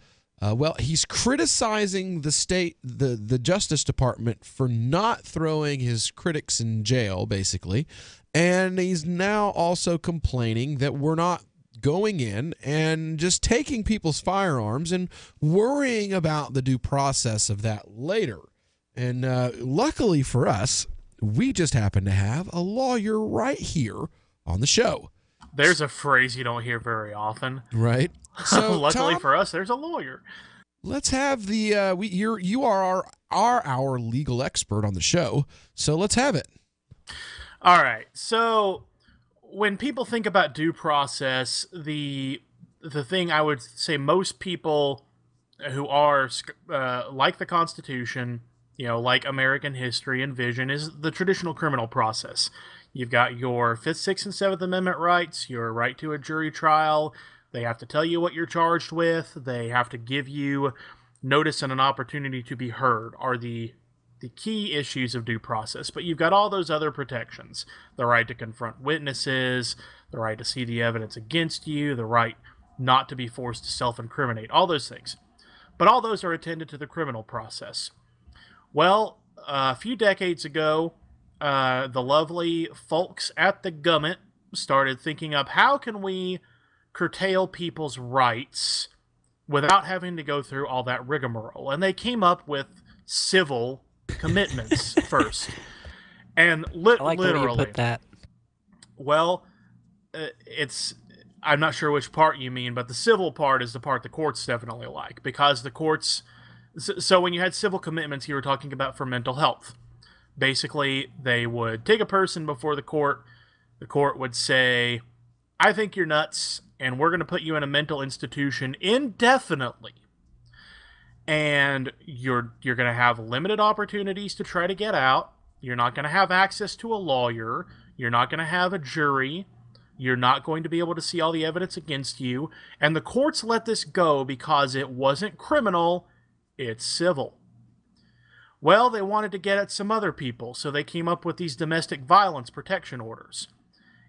He's criticizing the Justice Department for not throwing his critics in jail, basically. And he's now also complaining that we're not going in and just taking people's firearms and worrying about the due process of that later. And luckily for us, we just happen to have a lawyer right here on the show. There's a phrase you don't hear very often. Right. So luckily Tom, for us, there's a lawyer. Let's have you are our legal expert on the show, so let's have it. All right. So when people think about due process, the thing I would say most people who are like the Constitution, like American history and vision, is the traditional criminal process. You've got your 5th, 6th, and 7th Amendment rights, your right to a jury trial. They have to tell you what you're charged with. They have to give you notice and an opportunity to be heard, are the key issues of due process. But you've got all those other protections: the right to confront witnesses, the right to see the evidence against you, the right not to be forced to self-incriminate, all those things. But all those are attended to the criminal process. Well, a few decades ago, the lovely folks at the government started thinking up, how can we curtail people's rights without having to go through all that rigmarole? And they came up with civil commitments first. And I like the way literally, you put that. well, I'm not sure which part you mean, but the civil part is the part the courts definitely like, because the courts, so when you had civil commitments, you were talking about for mental health. Basically, they would take a person before the court would say, I think you're nuts, and we're going to put you in a mental institution indefinitely. And you're going to have limited opportunities to try to get out. You're not going to have access to a lawyer. You're not going to have a jury. You're not going to be able to see all the evidence against you. And the courts let this go because it wasn't criminal, it's civil. Well, they wanted to get at some other people, so they came up with these domestic violence protection orders.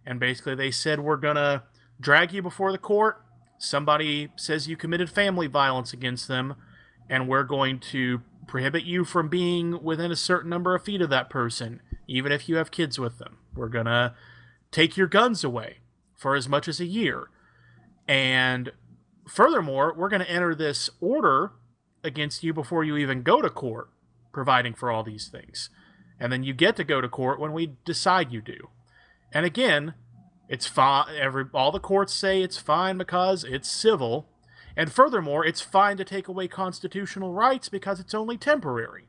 And basically they said, we're going to drag you before the court. Somebody says you committed family violence against them, and we're going to prohibit you from being within a certain number of feet of that person, even if you have kids with them. We're going to take your guns away for as much as a year. And furthermore, we're going to enter this order against you before you even go to court, providing for all these things. And then you get to go to court when we decide you do. And again, it's fine. All the courts say it's fine because it's civil. And furthermore, it's fine to take away constitutional rights because it's only temporary.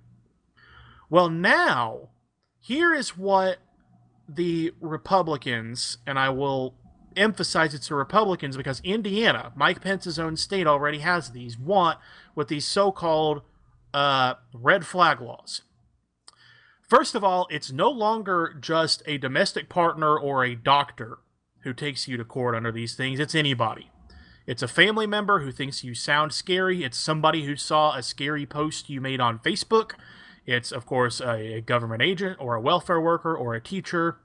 Well, now, here is what the Republicans, and I will emphasize it's the Republicans because Indiana, Mike Pence's own state, already has these, want with these so-called red flag laws. First of all, it's no longer just a domestic partner or a doctor who takes you to court under these things. It's anybody. It's a family member who thinks you sound scary. It's somebody who saw a scary post you made on Facebook. It's, of course, a government agent or a welfare worker or a teacher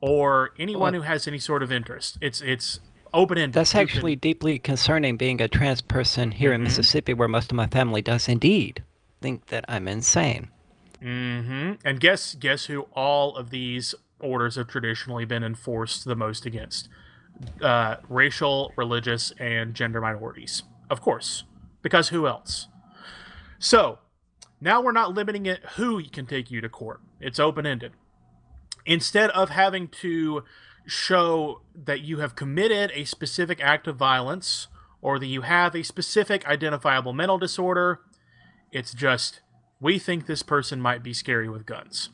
or anyone who has any sort of interest. It's open-ended. That's actually deeply concerning, being a trans person here in Mississippi, where most of my family does indeed think that I'm insane. And guess who all of these orders have traditionally been enforced the most against? Racial, religious, and gender minorities. Of course. Because who else? So, now we're not limiting it who can take you to court. It's open-ended. Instead of having to show that you have committed a specific act of violence or that you have a specific identifiable mental disorder, it's just, we think this person might be scary with guns.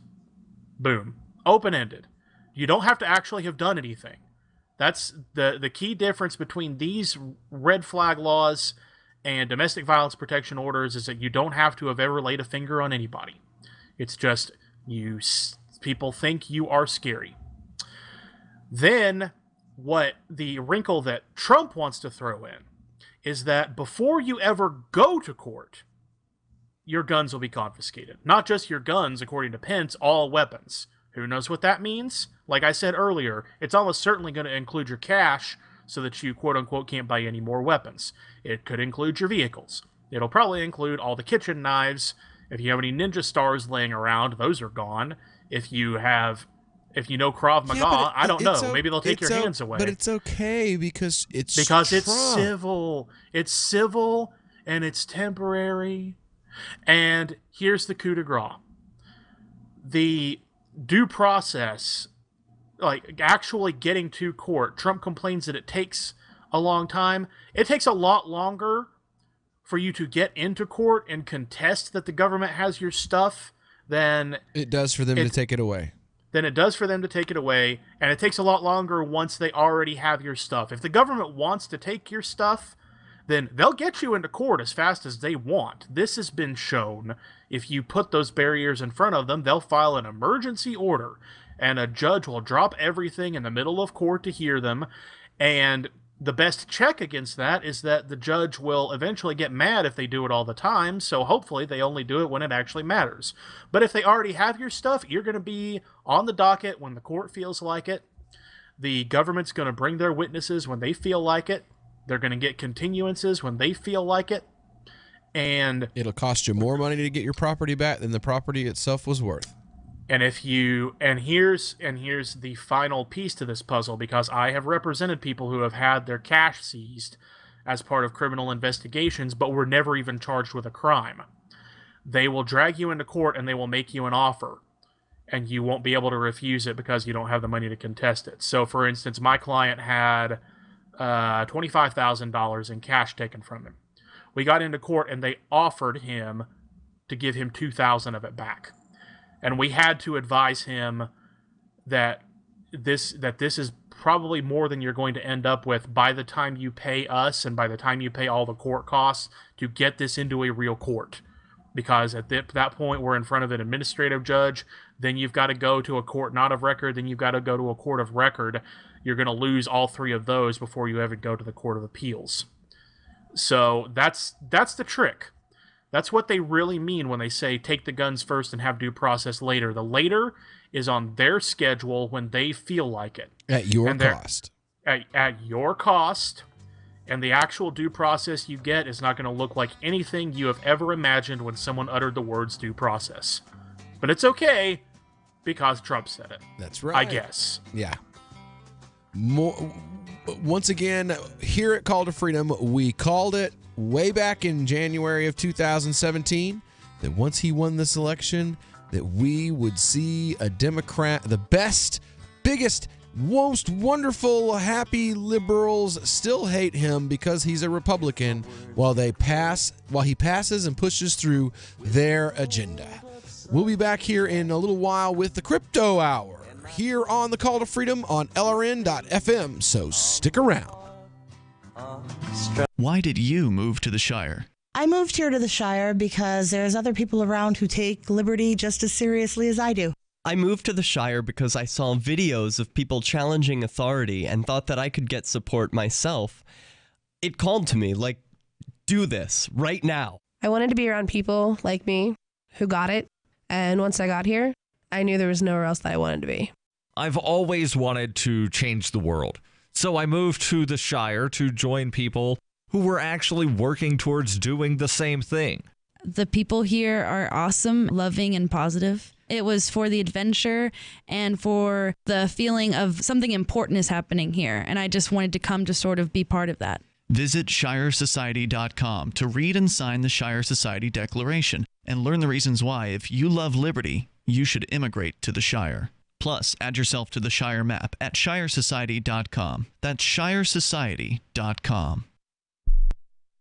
Boom. Open-ended. You don't have to actually have done anything. That's the key difference between these red flag laws and domestic violence protection orders, is that you don't have to have ever laid a finger on anybody. It's just people think you are scary. Then what the wrinkle that Trump wants to throw in is that before you ever go to court, your guns will be confiscated. Not just your guns, according to Pence, all weapons. Who knows what that means? Like I said earlier, it's almost certainly going to include your cash so that you, quote-unquote, can't buy any more weapons. It could include your vehicles. It'll probably include all the kitchen knives. If you have any ninja stars laying around, those are gone. If you know Krav Maga, I don't know. Maybe they'll take your hands away. But it's okay because it's Trump. Civil. It's civil and it's temporary. And here's the coup de grace. The due process, like actually getting to court, Trump complains that it takes a long time. It takes a lot longer for you to get into court and contest that the government has your stuff than it does for them to take it away. And it takes a lot longer once they already have your stuff. If the government wants to take your stuff, then they'll get you into court as fast as they want. This has been shown. If you put those barriers in front of them, they'll file an emergency order, and a judge will drop everything in the middle of court to hear them. And the best check against that is that the judge will eventually get mad if they do it all the time, so hopefully they only do it when it actually matters. But if they already have your stuff, you're going to be on the docket when the court feels like it. The government's going to bring their witnesses when they feel like it. They're going to get continuances when they feel like it. And it'll cost you more money to get your property back than the property itself was worth. And here's the final piece to this puzzle, because I have represented people who have had their cash seized as part of criminal investigations, but were never even charged with a crime. They will drag you into court and they will make you an offer, and you won't be able to refuse it because you don't have the money to contest it. So, for instance, my client had $25,000 in cash taken from him. We got into court and they offered him to give him $2,000 of it back. And we had to advise him that this is probably more than you're going to end up with by the time you pay us and by the time you pay all the court costs to get this into a real court. Because at that point, we're in front of an administrative judge. Then you've got to go to a court not of record. Then you've got to go to a court of record. You're going to lose all three of those before you ever go to the Court of Appeals. So that's the trick. That's what they really mean when they say take the guns first and have due process later. The later is on their schedule when they feel like it. At your cost. At your cost. And the actual due process you get is not going to look like anything you have ever imagined when someone uttered the words due process. But it's okay, because Trump said it. That's right. I guess. Yeah. Once again, here at Call to Freedom, we called it way back in January of 2017 that once he won this election, that we would see a Democrat, the best, biggest, most wonderful, happy liberals still hate him because he's a Republican while he passes and pushes through their agenda. We'll be back here in a little while with the Crypto Hour here on the Call to Freedom on LRN.FM, so stick around. Why did you move to the Shire? I moved here to the Shire because there's other people around who take liberty just as seriously as I do. I moved to the Shire because I saw videos of people challenging authority and thought that I could get support myself. It called to me, like, do this right now. I wanted to be around people like me who got it, and once I got here, I knew there was nowhere else that I wanted to be. I've always wanted to change the world, so I moved to the Shire to join people who were actually working towards doing the same thing. The people here are awesome, loving, and positive. It was for the adventure and for the feeling of something important is happening here. And I just wanted to come to sort of be part of that. Visit ShireSociety.com to read and sign the Shire Society Declaration and learn the reasons why, if you love liberty, you should immigrate to the Shire. Plus, add yourself to the Shire map at ShireSociety.com. That's ShireSociety.com.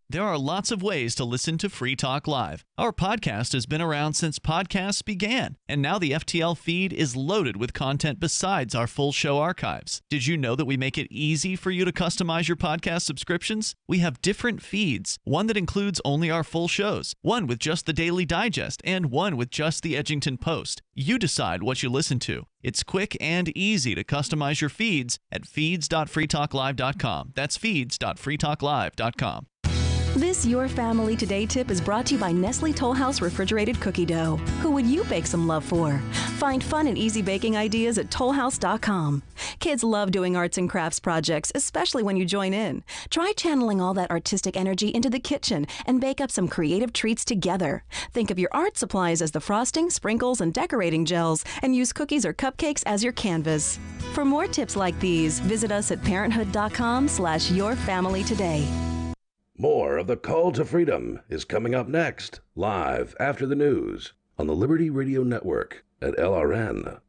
There are lots of ways to listen to Free Talk Live. Our podcast has been around since podcasts began, and now the FTL feed is loaded with content besides our full show archives. Did you know that we make it easy for you to customize your podcast subscriptions? We have different feeds, one that includes only our full shows, one with just the Daily Digest, and one with just the Edgington Post. You decide what you listen to. It's quick and easy to customize your feeds at feeds.freetalklive.com. That's feeds.freetalklive.com. This Your Family Today tip is brought to you by Nestle Toll House Refrigerated Cookie Dough. Who would you bake some love for? Find fun and easy baking ideas at tollhouse.com. Kids love doing arts and crafts projects, especially when you join in. Try channeling all that artistic energy into the kitchen and bake up some creative treats together. Think of your art supplies as the frosting, sprinkles, and decorating gels, and use cookies or cupcakes as your canvas. For more tips like these, visit us at parenthood.com/yourfamilytoday. More of the Call to Freedom is coming up next, live after the news on the Liberty Radio Network at LRN.FM.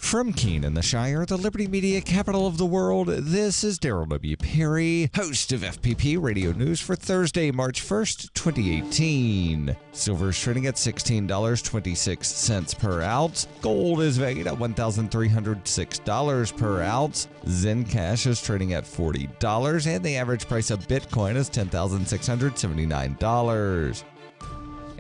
From Keene in the Shire, the Liberty Media capital of the world, this is Daryl W. Perry, host of FPP Radio News for Thursday, March 1st, 2018. Silver is trading at $16.26 per ounce. Gold is valued at $1,306 per ounce. Zencash is trading at $40, and the average price of Bitcoin is $10,679.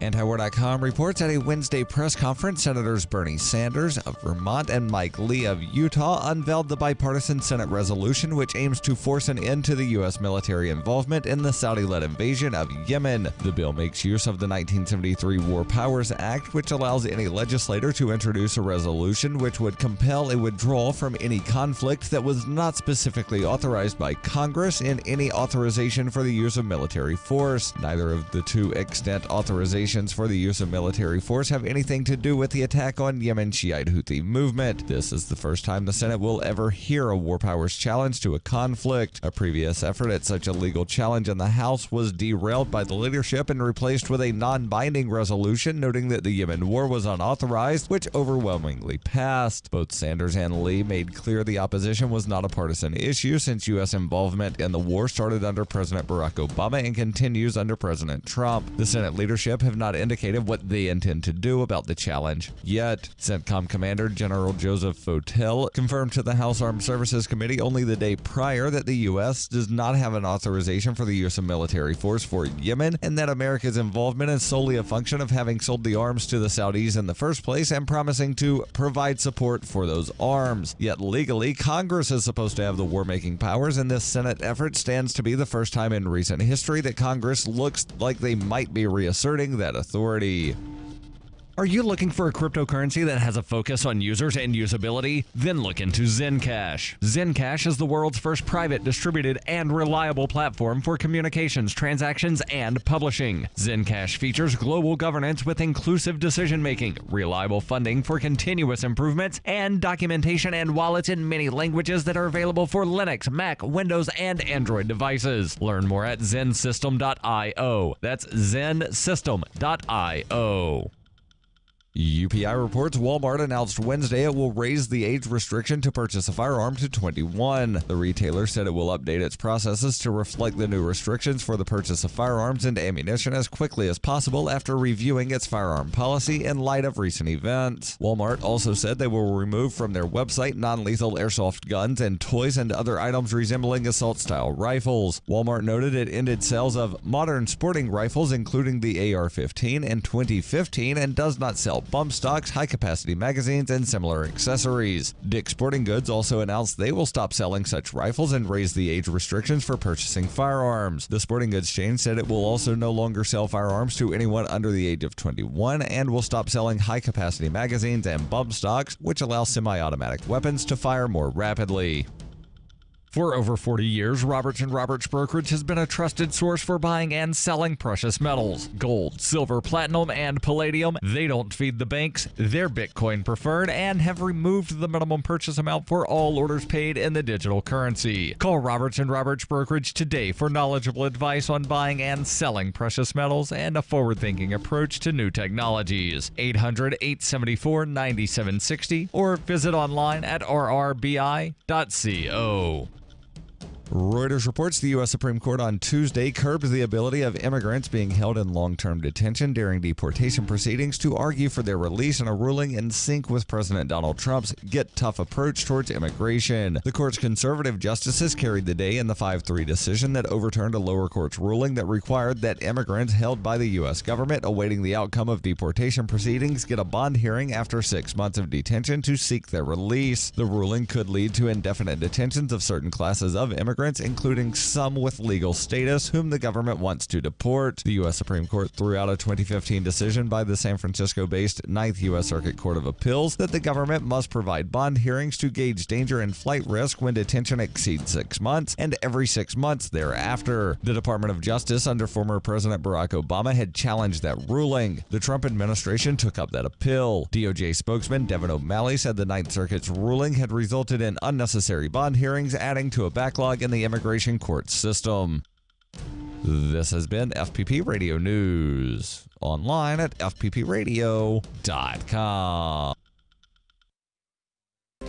Antiwar.com reports at a Wednesday press conference, Senators Bernie Sanders of Vermont and Mike Lee of Utah unveiled the bipartisan Senate resolution which aims to force an end to the U.S. military involvement in the Saudi-led invasion of Yemen. The bill makes use of the 1973 War Powers Act, which allows any legislator to introduce a resolution which would compel a withdrawal from any conflict that was not specifically authorized by Congress in any authorization for the use of military force. Neither of the two extant authorizations for the use of military force have anything to do with the attack on Yemen Shiite Houthi movement. This is the first time the Senate will ever hear a war powers challenge to a conflict. A previous effort at such a legal challenge in the House was derailed by the leadership and replaced with a non-binding resolution noting that the Yemen war was unauthorized, which overwhelmingly passed. Both Sanders and Lee made clear the opposition was not a partisan issue since U.S. involvement in the war started under President Barack Obama and continues under President Trump. The Senate leadership have not indicated what they intend to do about the challenge yet. CENTCOM Commander General Joseph Votel confirmed to the House Armed Services Committee only the day prior that the U.S. does not have an authorization for the use of military force for Yemen and that America's involvement is solely a function of having sold the arms to the Saudis in the first place and promising to provide support for those arms. Yet legally, Congress is supposed to have the war-making powers, and this Senate effort stands to be the first time in recent history that Congress looks like they might be reasserting that authority. Are you looking for a cryptocurrency that has a focus on users and usability? Then look into Zencash. Zencash is the world's first private, distributed, and reliable platform for communications, transactions, and publishing. Zencash features global governance with inclusive decision-making, reliable funding for continuous improvements, and documentation and wallets in many languages that are available for Linux, Mac, Windows, and Android devices. Learn more at zensystem.io. That's zensystem.io. UPI reports Walmart announced Wednesday it will raise the age restriction to purchase a firearm to 21. The retailer said it will update its processes to reflect the new restrictions for the purchase of firearms and ammunition as quickly as possible after reviewing its firearm policy in light of recent events. Walmart also said they will remove from their website non-lethal airsoft guns and toys and other items resembling assault-style rifles. Walmart noted it ended sales of modern sporting rifles including the AR-15 in 2015 and does not sell bump stocks, high-capacity magazines, and similar accessories. Dick's Sporting Goods also announced they will stop selling such rifles and raise the age restrictions for purchasing firearms. The sporting goods chain said it will also no longer sell firearms to anyone under the age of 21 and will stop selling high-capacity magazines and bump stocks, which allow semi-automatic weapons to fire more rapidly. For over 40 years, Roberts & Roberts Brokerage has been a trusted source for buying and selling precious metals. Gold, silver, platinum, and palladium. They don't feed the banks. They're Bitcoin preferred and have removed the minimum purchase amount for all orders paid in the digital currency. Call Roberts & Roberts Brokerage today for knowledgeable advice on buying and selling precious metals and a forward-thinking approach to new technologies. 800-874-9760 or visit online at rrbi.co. Reuters reports the U.S. Supreme Court on Tuesday curbed the ability of immigrants being held in long-term detention during deportation proceedings to argue for their release in a ruling in sync with President Donald Trump's Get Tough approach towards immigration. The court's conservative justices carried the day in the 5-3 decision that overturned a lower court's ruling that required that immigrants held by the U.S. government awaiting the outcome of deportation proceedings get a bond hearing after 6 months of detention to seek their release. The ruling could lead to indefinite detentions of certain classes of immigrants, including some with legal status whom the government wants to deport. The U.S. Supreme Court threw out a 2015 decision by the San Francisco-based 9th U.S. Circuit Court of Appeals that the government must provide bond hearings to gauge danger and flight risk when detention exceeds 6 months and every 6 months thereafter. The Department of Justice under former President Barack Obama had challenged that ruling. The Trump administration took up that appeal. DOJ spokesman Devin O'Malley said the 9th Circuit's ruling had resulted in unnecessary bond hearings, adding to a backlog in the immigration court system. This has been FPP Radio News, online at fppradio.com.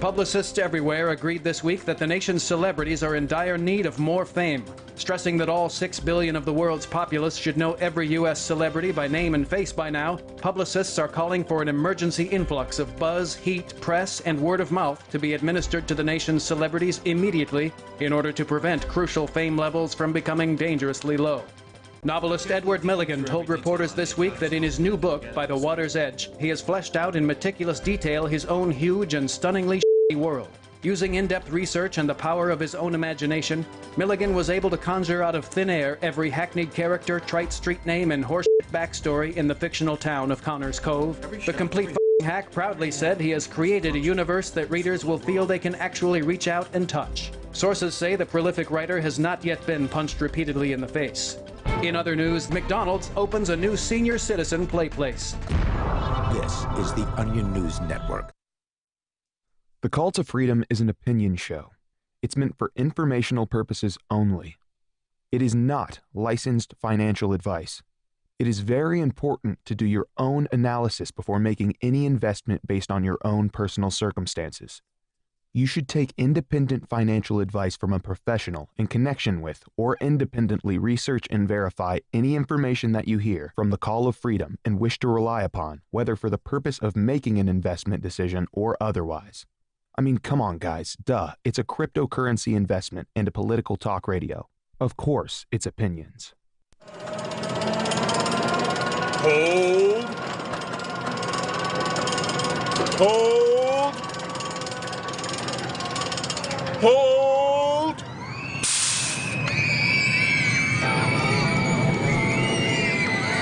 Publicists everywhere agreed this week that the nation's celebrities are in dire need of more fame, stressing that all 6 billion of the world's populace should know every U.S. celebrity by name and face by now. Publicists are calling for an emergency influx of buzz, heat, press, and word of mouth to be administered to the nation's celebrities immediately in order to prevent crucial fame levels from becoming dangerously low. Novelist Edward Milligan told reporters this week that in his new book, By the Water's Edge, he has fleshed out in meticulous detail his own huge and stunningly shitty world. Using in-depth research and the power of his own imagination, Milligan was able to conjure out of thin air every hackneyed character, trite street name, and horseshit backstory in the fictional town of Connors Cove. The complete hack proudly said he has created a universe that readers will feel they can actually reach out and touch. Sources say the prolific writer has not yet been punched repeatedly in the face. In other news, McDonald's opens a new senior citizen play place. This is the Onion News Network. The Call to Freedom is an opinion show. It's meant for informational purposes only. It is not licensed financial advice. It is very important to do your own analysis before making any investment based on your own personal circumstances. You should take independent financial advice from a professional in connection with or independently research and verify any information that you hear from the Call of Freedom and wish to rely upon, whether for the purpose of making an investment decision or otherwise. I mean, come on, guys. Duh. It's a cryptocurrency investment and a political talk radio. Of course, it's opinions. Hold. Hold. Hold!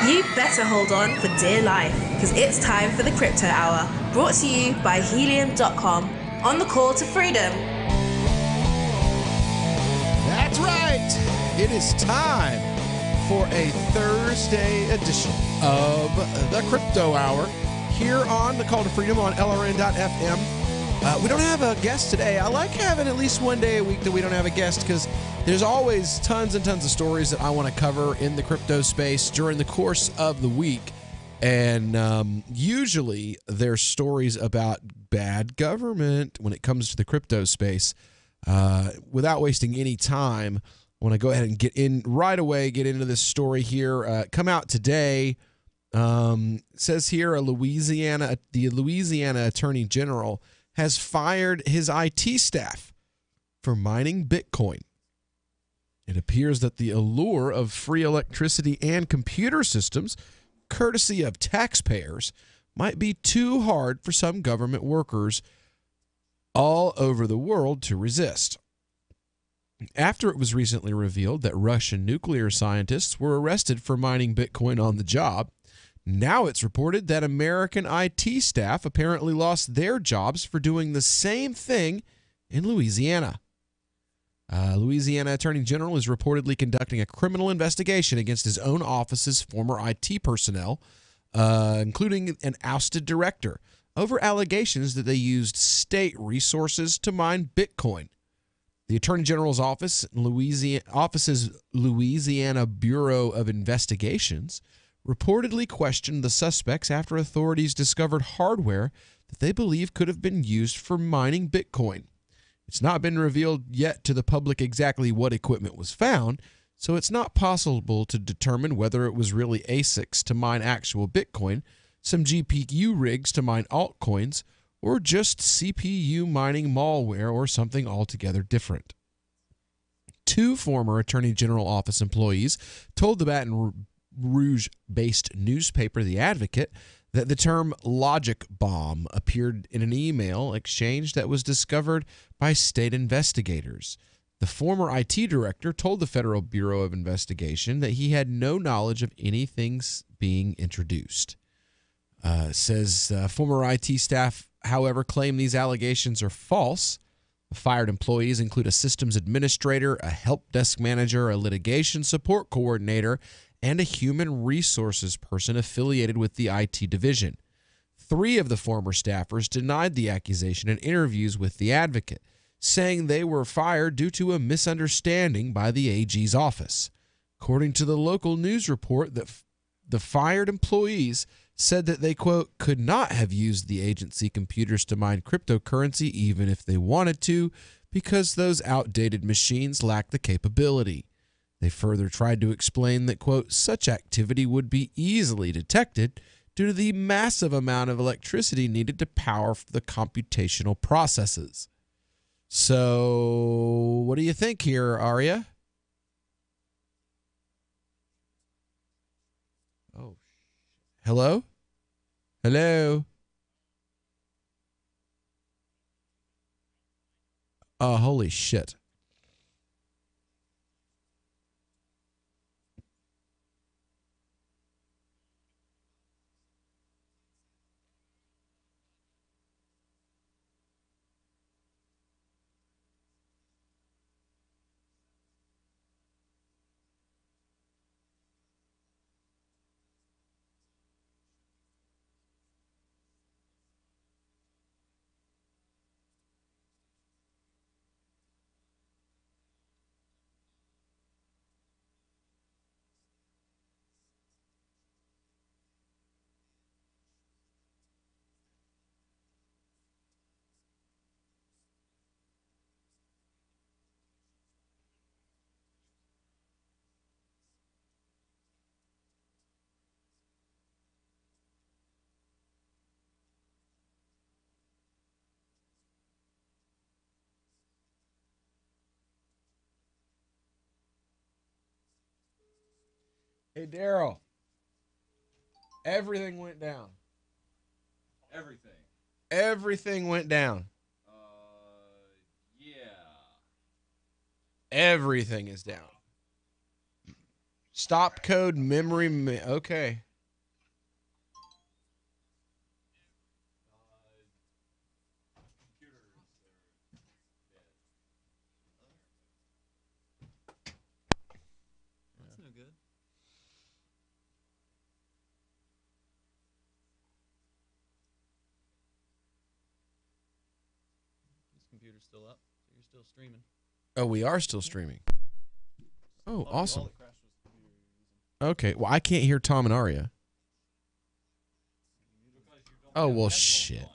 You better hold on for dear life, because it's time for the Crypto Hour, brought to you by Helium.com, on the Call to Freedom. That's right! It is time for a Thursday edition of the Crypto Hour here on the Call to Freedom on LRN.FM. We don't have a guest today. I like having at least one day a week that we don't have a guest because there's always tons and tons of stories that I want to cover in the crypto space during the course of the week. And usually there's stories about bad government when it comes to the crypto space. Without wasting any time, I want to go ahead and get into this story here. Come out today. Says here the Louisiana Attorney General has fired his IT staff for mining Bitcoin. It appears that the allure of free electricity and computer systems, courtesy of taxpayers, might be too hard for some government workers all over the world to resist. After it was recently revealed that Russian nuclear scientists were arrested for mining Bitcoin on the job, now it's reported that American IT staff apparently lost their jobs for doing the same thing in Louisiana. Louisiana Attorney General is reportedly conducting a criminal investigation against his own office's former IT personnel, including an ousted director, over allegations that they used state resources to mine Bitcoin. The Attorney General's office's Louisiana Bureau of Investigations reportedly questioned the suspects after authorities discovered hardware that they believe could have been used for mining Bitcoin. It's not been revealed yet to the public exactly what equipment was found, so it's not possible to determine whether it was really ASICs to mine actual Bitcoin, some GPU rigs to mine altcoins, or just CPU mining malware or something altogether different. Two former Attorney General Office employees told the Baton Rouge-based newspaper The Advocate that the term logic bomb appeared in an email exchange that was discovered by state investigators. The former IT director told the Federal Bureau of Investigation that he had no knowledge of anything being introduced. Former IT staff, however, claim these allegations are false. The fired employees include a systems administrator, a help desk manager, a litigation support coordinator, and a human resources person affiliated with the IT division. 3 of the former staffers denied the accusation in interviews with The Advocate, saying they were fired due to a misunderstanding by the AG's office. According to the local news report, the fired employees said that they, quote, could not have used the agency computers to mine cryptocurrency even if they wanted to, because those outdated machines lack the capability. They further tried to explain that, quote, such activity would be easily detected due to the massive amount of electricity needed to power the computational processes. So, what do you think here, Arya? Oh, hello? Hello? Oh, holy shit. Hey, Daryl. Everything went down. Everything. Everything went down. Yeah. Everything is down. Stop code memory. Okay. That's no good. This computer's still up, so you're still streaming. Oh, we are still streaming. Oh, awesome. Okay, well, I can't hear Tom and Arya. Oh, well, shit.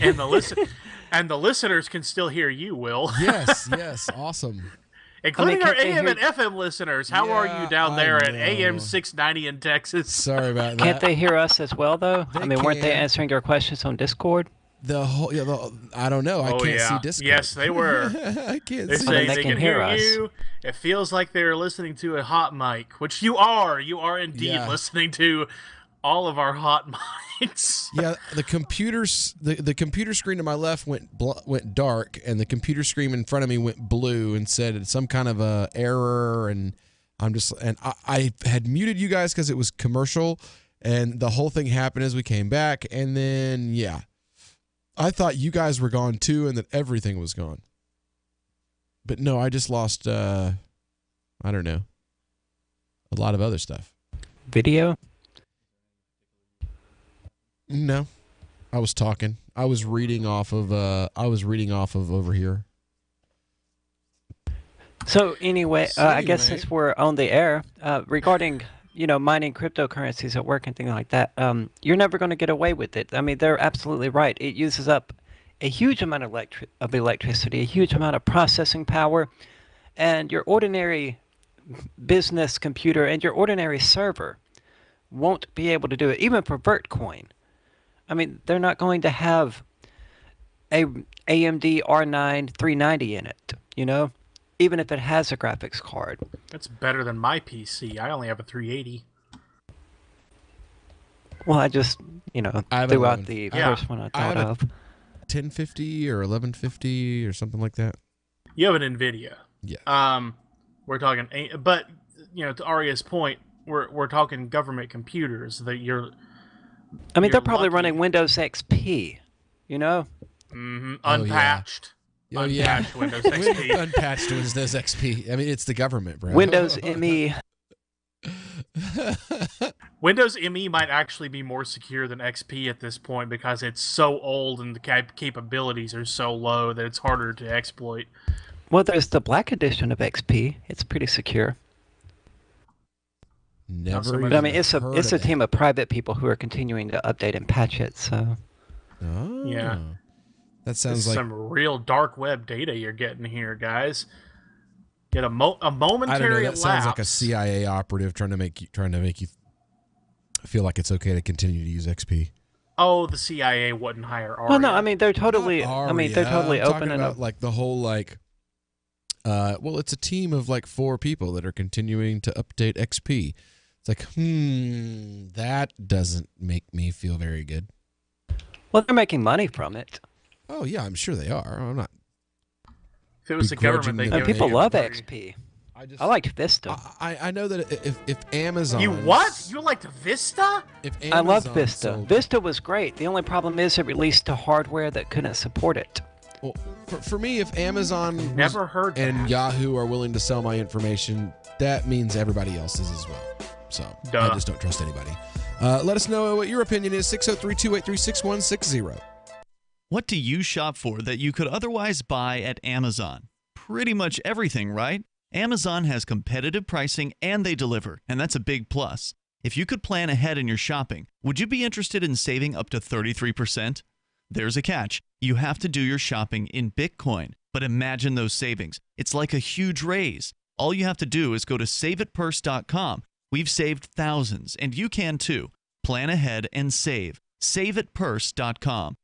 And the listeners can still hear you, Will. Yes, yes, awesome. Including I our mean, AM and FM listeners. How are you down there at know. AM 690 in Texas? Sorry about that. Can't they hear us as well, though? They I mean, weren't they can. answering your questions on Discord? The whole, I don't know. I Oh, can't yeah. see Discord. Yes, they were. I can't They see. say they they can can hear hear us. you. It feels like they're listening to a hot mic, which you are. You are indeed Yeah. listening to all of our hot mics. Yeah, the computer screen to my left went dark, and the computer screen in front of me went blue and said it's some kind of a error. And I had muted you guys because it was commercial, and the whole thing happened as we came back, and then yeah, I thought you guys were gone too, and that everything was gone. But no, I just lost. I don't know, a lot of other stuff. Video? No, I was talking. I was reading off of over here. So anyway, So I guess anyway. since we're on the air, regarding mining cryptocurrencies at work and things like that, you're never going to get away with it. I mean, they're absolutely right. It uses up a huge amount of electricity, a huge amount of processing power, and your ordinary business computer and your ordinary server won't be able to do it, even for Vertcoin. I mean, they're not going to have a AMD R9 390 in it, even if it has a graphics card. That's better than my PC. I only have a 380. Well, I just, I have threw 11. out the first one I I have thought a of. 1050 or 1150 or something like that. You have an NVIDIA. Yeah. We're talking, but to Arya's point, we're talking government computers that you're. I mean, you're they're probably lucky. running Windows XP, Mm-hmm. Unpatched. Oh yeah. Unpatched Windows XP. Unpatched Windows XP. I mean, it's the government, bro. Windows ME. Windows ME might actually be more secure than XP at this point because it's so old and the capabilities are so low that it's harder to exploit. Well, there's the Black Edition of XP. It's pretty secure. Never. But I mean, it's a team of private people who are continuing to update and patch it. So. Oh. Yeah. That sounds This is like some real dark web data you're getting here, guys. Get a momentary I don't know. That sounds like a lapse. CIA operative trying to make you feel like it's okay to continue to use XP. Oh, the CIA wouldn't hire Aria. Well, no, I mean they're totally. They're totally I'm open talking and about like the whole like. Well, it's a team of like 4 people that are continuing to update XP. It's like, that doesn't make me feel very good. Well, they're making money from it. Oh yeah, I'm sure they are. I'm not. If it was the government, they And people love XP. I liked Vista. I know that if Amazon. You what? You liked Vista? If I loved Amazon Vista. sold- Vista was great. The only problem is it released to hardware that couldn't support it. Well, for me, if Amazon Never heard and that. Yahoo are willing to sell my information, that means everybody else is as well. So I Duh. just don't trust anybody. Let us know what your opinion is. 603-283-6160. What do you shop for that you could otherwise buy at Amazon? Pretty much everything, right? Amazon has competitive pricing and they deliver, and that's a big plus. If you could plan ahead in your shopping, would you be interested in saving up to 33%? There's a catch. You have to do your shopping in Bitcoin. But imagine those savings. It's like a huge raise. All you have to do is go to saveatpurse.com. We've saved thousands, and you can too. Plan ahead and save. Saveatpurse.com.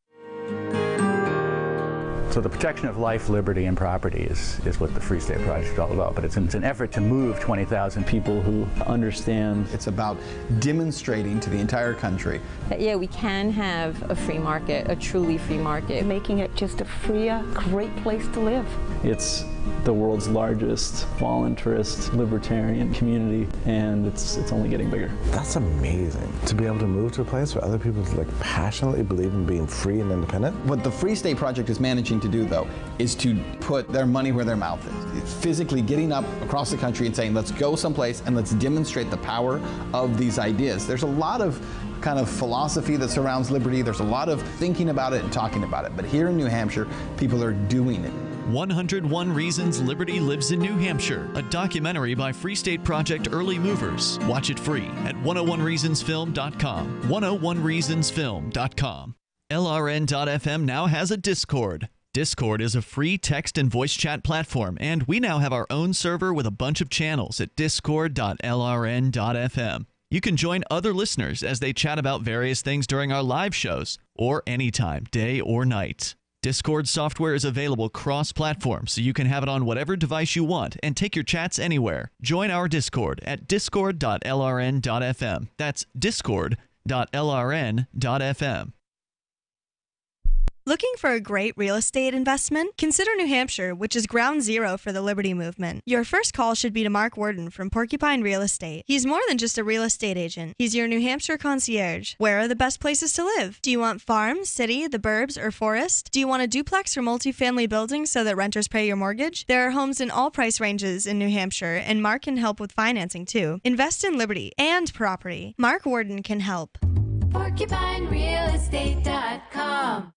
So the protection of life, liberty, and property is what the Free State Project is all about. But it's an effort to move 20,000 people who understand. It's about demonstrating to the entire country that, yeah, we can have a free market, a truly free market. Making it just a freer, great place to live. It's the world's largest voluntarist libertarian community, and it's only getting bigger. That's amazing. To be able to move to a place where other people like passionately believe in being free and independent. What the Free State Project is managing to do, though, is to put their money where their mouth is. It's physically getting up across the country and saying, let's go someplace and let's demonstrate the power of these ideas. There's a lot of kind of philosophy that surrounds liberty. There's a lot of thinking about it and talking about it. But here in New Hampshire, people are doing it. 101 Reasons Liberty Lives in New Hampshire, a documentary by Free State Project Early Movers. Watch it free at 101reasonsfilm.com. 101reasonsfilm.com. LRN.FM now has a Discord. Discord is a free text and voice chat platform, and we now have our own server with a bunch of channels at discord.lrn.fm. You can join other listeners as they chat about various things during our live shows, or anytime, day or night. Discord software is available cross-platform, so you can have it on whatever device you want and take your chats anywhere. Join our Discord at discord.lrn.fm. That's discord.lrn.fm. Looking for a great real estate investment? Consider New Hampshire, which is ground zero for the Liberty Movement. Your first call should be to Mark Worden from Porcupine Real Estate. He's more than just a real estate agent. He's your New Hampshire concierge. Where are the best places to live? Do you want farm, city, the burbs, or forest? Do you want a duplex or multifamily building so that renters pay your mortgage? There are homes in all price ranges in New Hampshire, and Mark can help with financing too. Invest in liberty and property. Mark Worden can help. PorcupineRealEstate.com.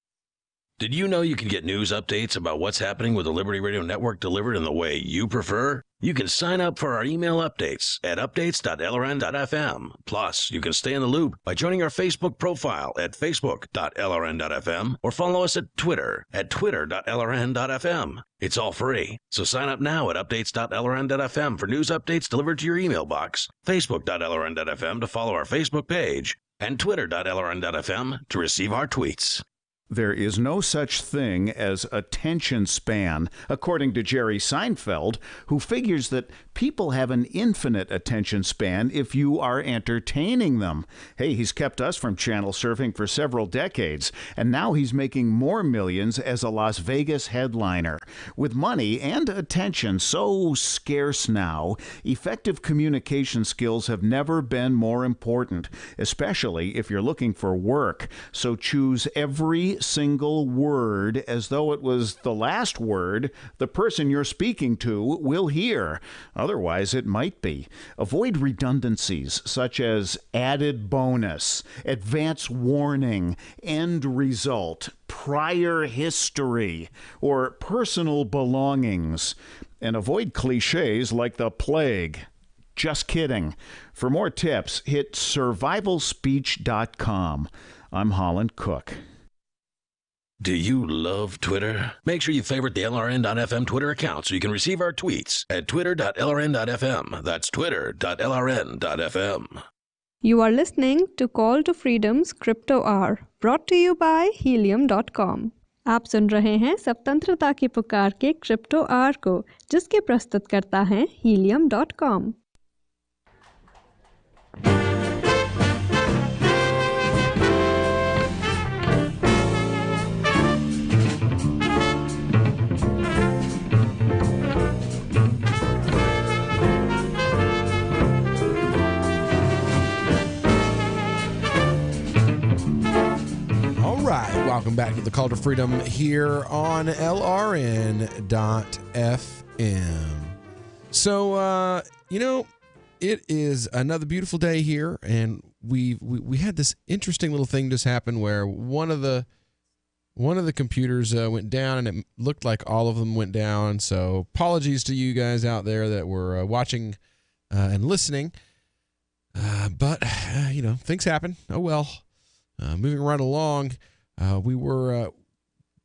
Did you know you can get news updates about what's happening with the Liberty Radio Network delivered in the way you prefer? You can sign up for our email updates at updates.lrn.fm. Plus, you can stay in the loop by joining our Facebook profile at facebook.lrn.fm or follow us at Twitter at twitter.lrn.fm. It's all free, so sign up now at updates.lrn.fm for news updates delivered to your email box, facebook.lrn.fm to follow our Facebook page, and twitter.lrn.fm to receive our tweets. There is no such thing as attention span, according to Jerry Seinfeld, who figures that people have an infinite attention span if you are entertaining them. Hey, he's kept us from channel surfing for several decades, and now he's making more millions as a Las Vegas headliner. With money and attention so scarce now, effective communication skills have never been more important, especially if you're looking for work. So choose every single word as though it was the last word the person you're speaking to will hear. Otherwise, it might be. Avoid redundancies such as added bonus, advance warning, end result, prior history, or personal belongings. And avoid cliches like the plague. Just kidding. For more tips, hit survivalspeech.com. I'm Holland Cook. Do you love Twitter? Make sure you favorite the LRN.FM Twitter account so you can receive our tweets at twitter.lrn.fm. That's twitter.lrn.fm. You are listening to Call to Freedom's Crypto Hour, brought to you by Helium.com. आप सुन रहे हैं स्वतंत्रता की पुकार के crypto our को, जिसके प्रस्तुत करता है Helium.com. Right, welcome back to the Call to Freedom here on LRN.FM. So, it is another beautiful day here, and we had this interesting little thing just happen where one of the computers went down, and it looked like all of them went down. So, apologies to you guys out there that were watching and listening. But things happen. Oh well. Moving right along. We were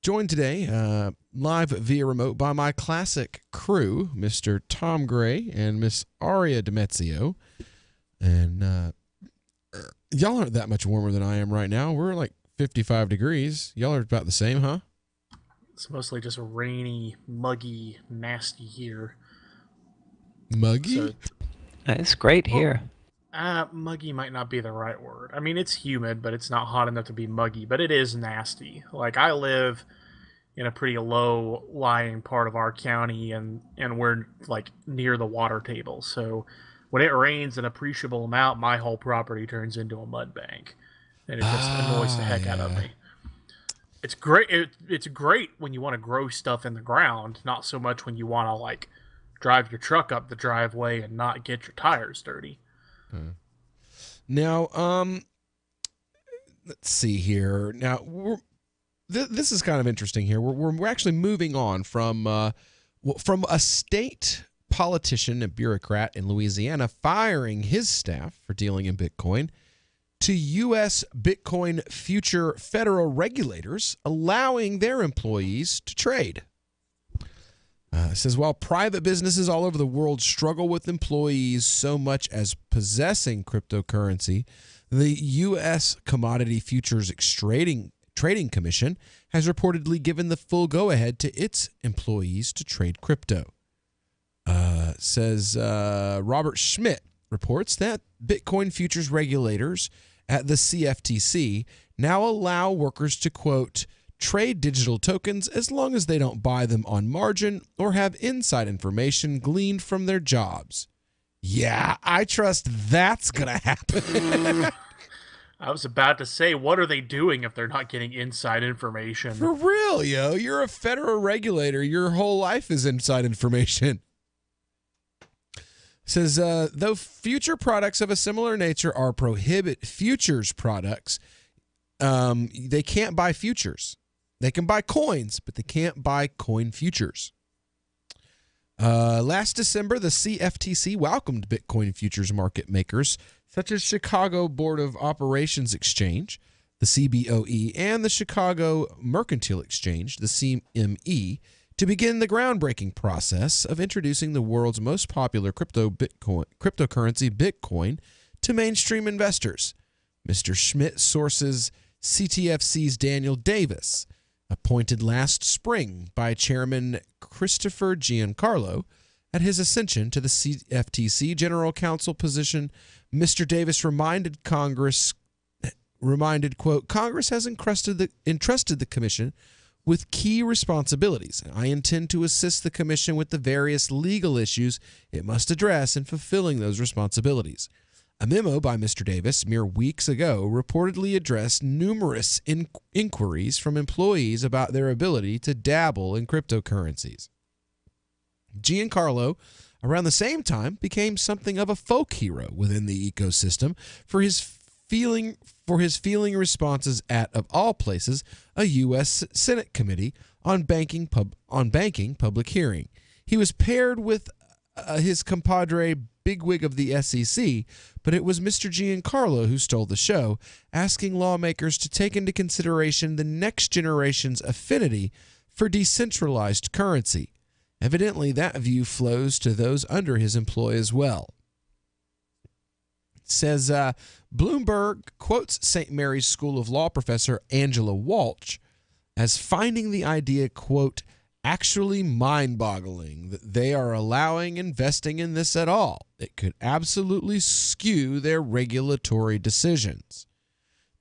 joined today live via remote by my classic crew, Mr. Tom Gray and Miss Aria Demezio. And y'all aren't that much warmer than I am right now. We're like 55 degrees. Y'all are about the same, huh? It's mostly just a rainy, muggy, nasty here. Muggy? So, it's great here. Muggy might not be the right word. I mean, it's humid, but it's not hot enough to be muggy, but it is nasty. Like, I live in a pretty low-lying part of our county, and we're, like, near the water table. So when it rains an appreciable amount, my whole property turns into a mud bank, and it just annoys the heck out of me. It's great. It's great when you want to grow stuff in the ground, not so much when you want to, like, drive your truck up the driveway and not get your tires dirty. Now, let's see here. Now, this is kind of interesting here. We're actually moving on from a state politician and bureaucrat in Louisiana firing his staff for dealing in Bitcoin to U.S. Bitcoin future federal regulators allowing their employees to trade. It says, while private businesses all over the world struggle with employees so much as possessing cryptocurrency, the U.S. Commodity Futures Trading Commission has reportedly given the full go-ahead to its employees to trade crypto. Says Robert Schmidt reports that Bitcoin futures regulators at the CFTC now allow workers to, quote, trade digital tokens as long as they don't buy them on margin or have inside information gleaned from their jobs. Yeah, I trust that's going to happen. I was about to say, what are they doing if they're not getting inside information? For real, yo. You're a federal regulator. Your whole life is inside information. Says, though future products of a similar nature are prohibit futures products, they can't buy futures. They can buy coins, but they can't buy coin futures. Last December, the CFTC welcomed Bitcoin futures market makers such as Chicago Board of Operations Exchange, the CBOE, and the Chicago Mercantile Exchange, the CME, to begin the groundbreaking process of introducing the world's most popular cryptocurrency, Bitcoin, to mainstream investors. Mr. Schmidt sources CTFC's Daniel Davis, appointed last spring by Chairman Christopher Giancarlo at his ascension to the CFTC General Counsel position. Mr. Davis reminded, quote, Congress has entrusted the Commission with key responsibilities. I intend to assist the Commission with the various legal issues it must address in fulfilling those responsibilities. A memo by Mr. Davis mere weeks ago reportedly addressed numerous inquiries from employees about their ability to dabble in cryptocurrencies. Giancarlo, around the same time, became something of a folk hero within the ecosystem for his feeling responses at, of all places, a U.S. Senate Committee on Banking public hearing. He was paired with his compadre bigwig of the SEC, but it was Mr. Giancarlo who stole the show, asking lawmakers to take into consideration the next generation's affinity for decentralized currency. Evidently, that view flows to those under his employ as well. It says Bloomberg quotes St. Mary's School of Law professor Angela Walsh as finding the idea, quote, actually mind-boggling that they are allowing investing in this at all. It could absolutely skew their regulatory decisions.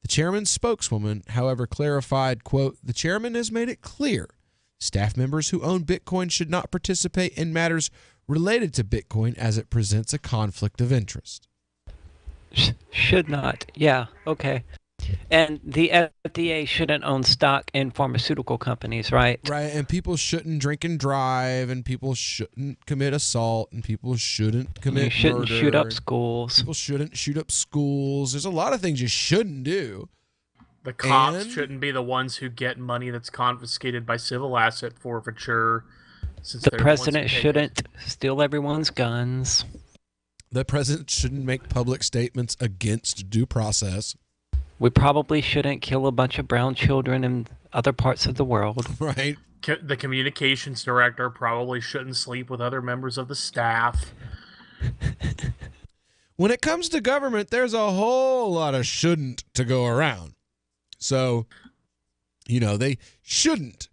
The chairman's spokeswoman, however, clarified, quote, the chairman has made it clear staff members who own Bitcoin should not participate in matters related to Bitcoin as it presents a conflict of interest. Should not. Yeah, okay. And the FDA shouldn't own stock in pharmaceutical companies, right? Right, and people shouldn't drink and drive, and people shouldn't commit assault, and people shouldn't commit You shouldn't murder. shoot up schools. People shouldn't shoot up schools. There's a lot of things you shouldn't do. The cops shouldn't be the ones who get money that's confiscated by civil asset forfeiture. Since The they're the ones who president take it. shouldn't steal everyone's guns. The president shouldn't make public statements against due process. We probably shouldn't kill a bunch of brown children in other parts of the world. Right. The communications director probably shouldn't sleep with other members of the staff. When it comes to government, there's a whole lot of shouldn't to go around. So, they shouldn't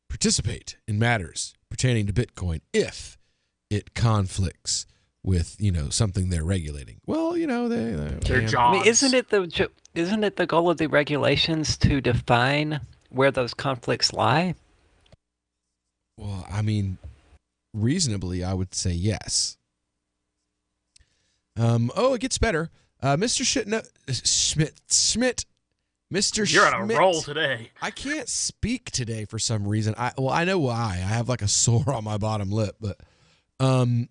participate in matters pertaining to Bitcoin if it conflicts with, something they're regulating. Well, Their jobs. I mean, isn't it the goal of the regulations to define where those conflicts lie? Well, I mean, reasonably, I would say yes. It gets better. Mr. Schmidt. Mr. You're Schmidt, on a roll today. I can't speak today for some reason. I know why. I have like a sore on my bottom lip, but the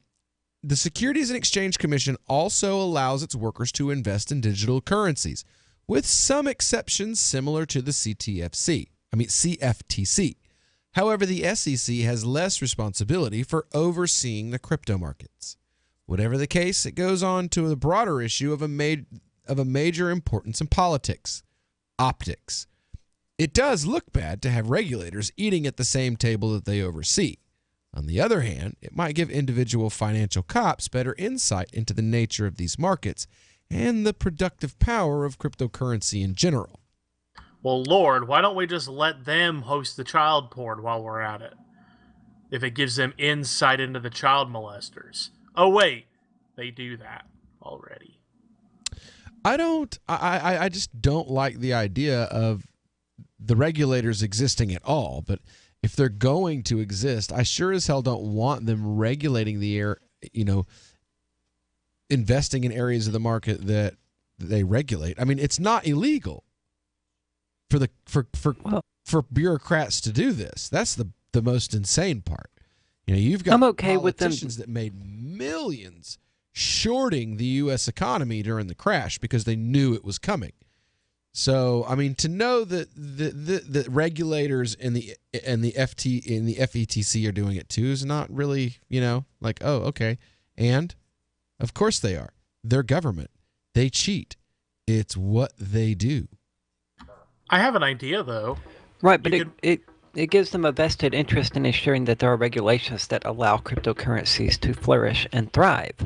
Securities and Exchange Commission also allows its workers to invest in digital currencies, with some exceptions similar to the CFTC. However, the SEC has less responsibility for overseeing the crypto markets. Whatever the case, it goes on to the broader issue of a major importance in politics. Optics. It does look bad to have regulators eating at the same table that they oversee. On the other hand, it might give individual financial cops better insight into the nature of these markets and the productive power of cryptocurrency in general. Well, Lord, why don't we just let them host the child porn while we're at it? If it gives them insight into the child molesters. Oh, wait, they do that already. I just don't like the idea of the regulators existing at all. But if they're going to exist, I sure as hell don't want them regulating the investing in areas of the market that they regulate. I mean, it's not illegal for bureaucrats to do this. That's the most insane part. You've got politicians that made millions shorting the U.S. economy during the crash because they knew it was coming. So, I mean, to know that the regulators and the FETC are doing it too is not really, like, oh, okay. And of course they are. They're government. They cheat. It's what they do. I have an idea, though. Right, but it gives them a vested interest in ensuring that there are regulations that allow cryptocurrencies to flourish and thrive,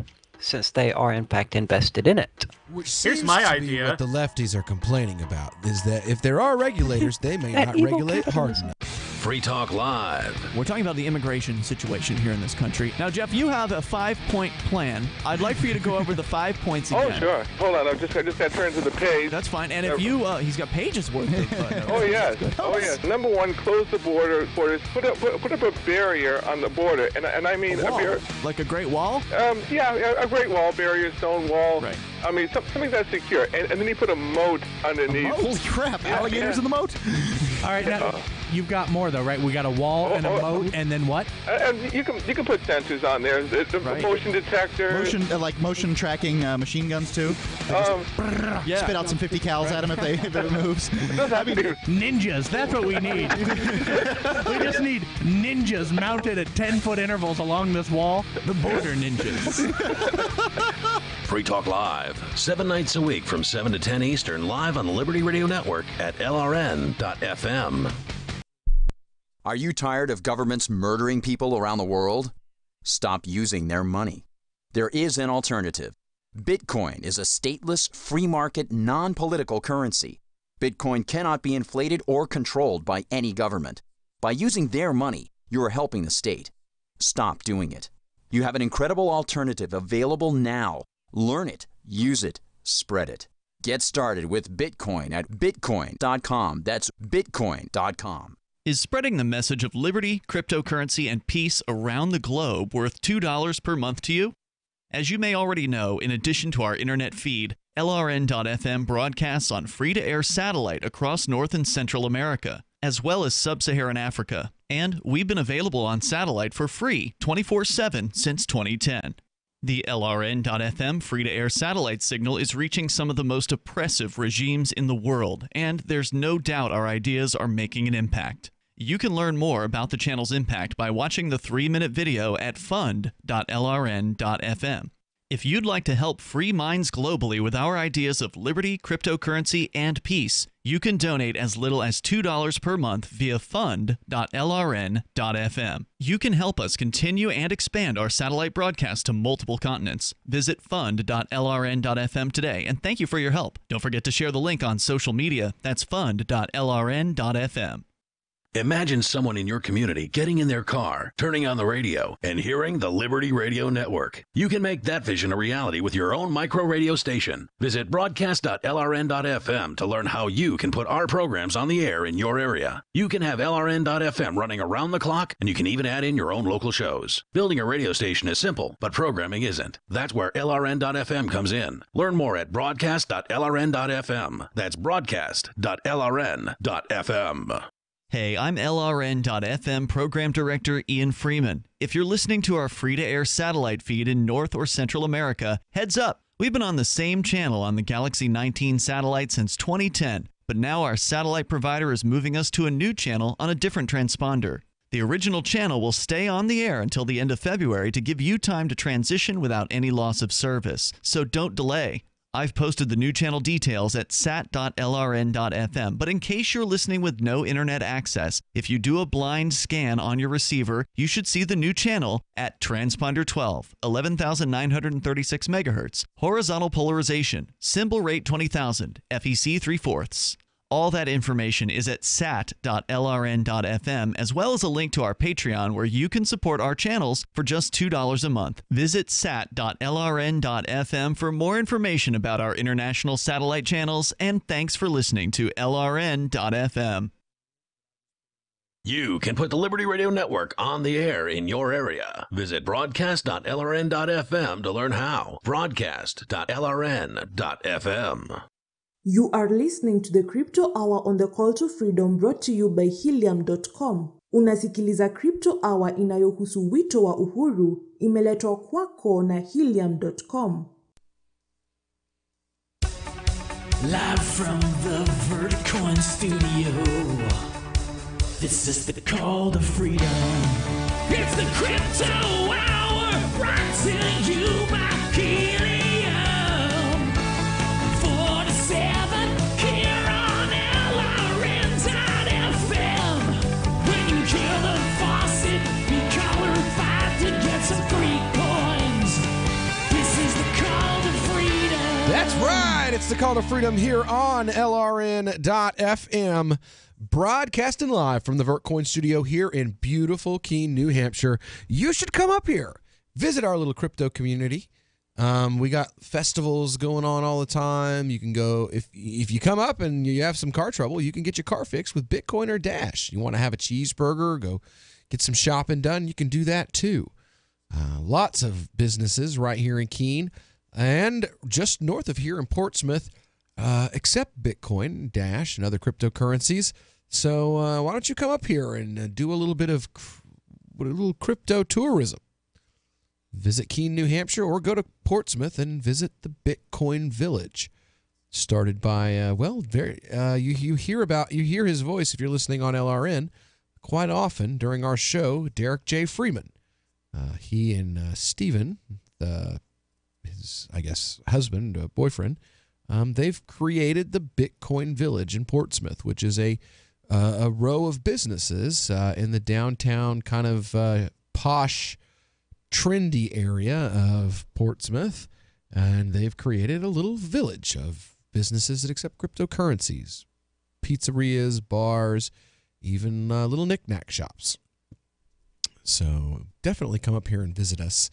since they are in fact invested in it. Which seems to be what the lefties are complaining about, is that if there are regulators, they may not regulate hard enough. Free Talk Live. We're talking about the immigration situation here in this country. Now, Jeff, you have a 5-point plan. I'd like for you to go over the 5 points again. Oh, sure. Hold on. I just got to turn to the page. That's fine. And if he's got pages worth of Oh, yes. Oh, yes. Number one, close the borders. Put up a barrier on the border. And I mean a wall. barrier. Like a great wall? Yeah, a great wall, barrier, stone wall. Right. I mean, something that's secure. And then you put a moat underneath. Holy crap! Alligators in the moat. All right, now you've got more though, right? We got a wall and a moat, and then what? And you can put sensors on there. The motion detector. Motion tracking machine guns too. Spit out some 50 cals at them if it moves. Ninjas. That's what we need. We just need ninjas mounted at 10-foot intervals along this wall. The border ninjas. Free Talk Live, 7 nights a week from 7 to 10 Eastern, live on the Liberty Radio Network at LRN.FM. Are you tired of governments murdering people around the world? Stop using their money. There is an alternative. Bitcoin is a stateless, free market, non-political currency. Bitcoin cannot be inflated or controlled by any government. By using their money, you are helping the state. Stop doing it. You have an incredible alternative available now. Learn it, use it, spread it. Get started with Bitcoin at Bitcoin.com. That's Bitcoin.com. Is spreading the message of liberty, cryptocurrency, and peace around the globe worth $2 per month to you? As you may already know, in addition to our internet feed, LRN.FM broadcasts on free-to-air satellite across North and Central America, as well as Sub-Saharan Africa. And we've been available on satellite for free 24/7 since 2010. The LRN.FM free-to-air satellite signal is reaching some of the most oppressive regimes in the world, and there's no doubt our ideas are making an impact. You can learn more about the channel's impact by watching the 3-minute video at fund.lrn.fm. If you'd like to help free minds globally with our ideas of liberty, cryptocurrency, and peace, you can donate as little as $2 per month via fund.lrn.fm. You can help us continue and expand our satellite broadcast to multiple continents. Visit fund.lrn.fm today, and thank you for your help. Don't forget to share the link on social media. That's fund.lrn.fm. Imagine someone in your community getting in their car, turning on the radio, and hearing the Liberty Radio Network. You can make that vision a reality with your own micro radio station. Visit broadcast.lrn.fm to learn how you can put our programs on the air in your area. You can have LRN.FM running around the clock, and you can even add in your own local shows. Building a radio station is simple, but programming isn't. That's where LRN.FM comes in. Learn more at broadcast.lrn.fm. That's broadcast.lrn.fm. Hey, I'm LRN.FM Program Director Ian Freeman. If you're listening to our free-to-air satellite feed in North or Central America, heads up! We've been on the same channel on the Galaxy 19 satellite since 2010, but now our satellite provider is moving us to a new channel on a different transponder. The original channel will stay on the air until the end of February to give you time to transition without any loss of service, so don't delay. I've posted the new channel details at sat.lrn.fm, but in case you're listening with no internet access, if you do a blind scan on your receiver, you should see the new channel at transponder 12, 11,936 megahertz, horizontal polarization, symbol rate 20,000, FEC 3/4. All that information is at sat.lrn.fm, as well as a link to our Patreon where you can support our channels for just $2 a month. Visit sat.lrn.fm for more information about our international satellite channels, and thanks for listening to LRN.fm. You can put the Liberty Radio Network on the air in your area. Visit broadcast.lrn.fm to learn how. Broadcast.lrn.fm. You are listening to the Crypto Hour on the Call to Freedom, brought to you by Helium.com. Unasikiliza Crypto Hour inayohusu wito wa uhuru, imeletwa kwako na Helium.com. Live from the Verticoin studio, this is the Call to Freedom. It's the Crypto Hour, brought to you by Helium. 47 here on LRN.FM. When you kill the faucet, you color-fied to get some free coins. This is the Call to Freedom. That's right. It's the Call to Freedom here on LRN.FM. Broadcasting live from the Vertcoin studio here in beautiful Keene, New Hampshire. You should come up here. Visit our little crypto community. We got festivals going on all the time. You can go, if you come up and you have some car trouble, you can get your car fixed with Bitcoin or Dash. You want to have a cheeseburger, go get some shopping done, you can do that too. Lots of businesses right here in Keene. And just north of here in Portsmouth, accept Bitcoin, Dash, and other cryptocurrencies. So why don't you come up here and do a little bit of crypto tourism? Visit Keene, New Hampshire, or go to Portsmouth and visit the Bitcoin Village. Started by you hear his voice if you're listening on LRN quite often during our show. Derek J. Freeman, he and Stephen, his husband, boyfriend, they've created the Bitcoin Village in Portsmouth, which is a row of businesses in the downtown kind of posh, trendy area of Portsmouth, and they've created a little village of businesses that accept cryptocurrencies, pizzerias, bars, even little knick-knack shops. So definitely come up here and visit us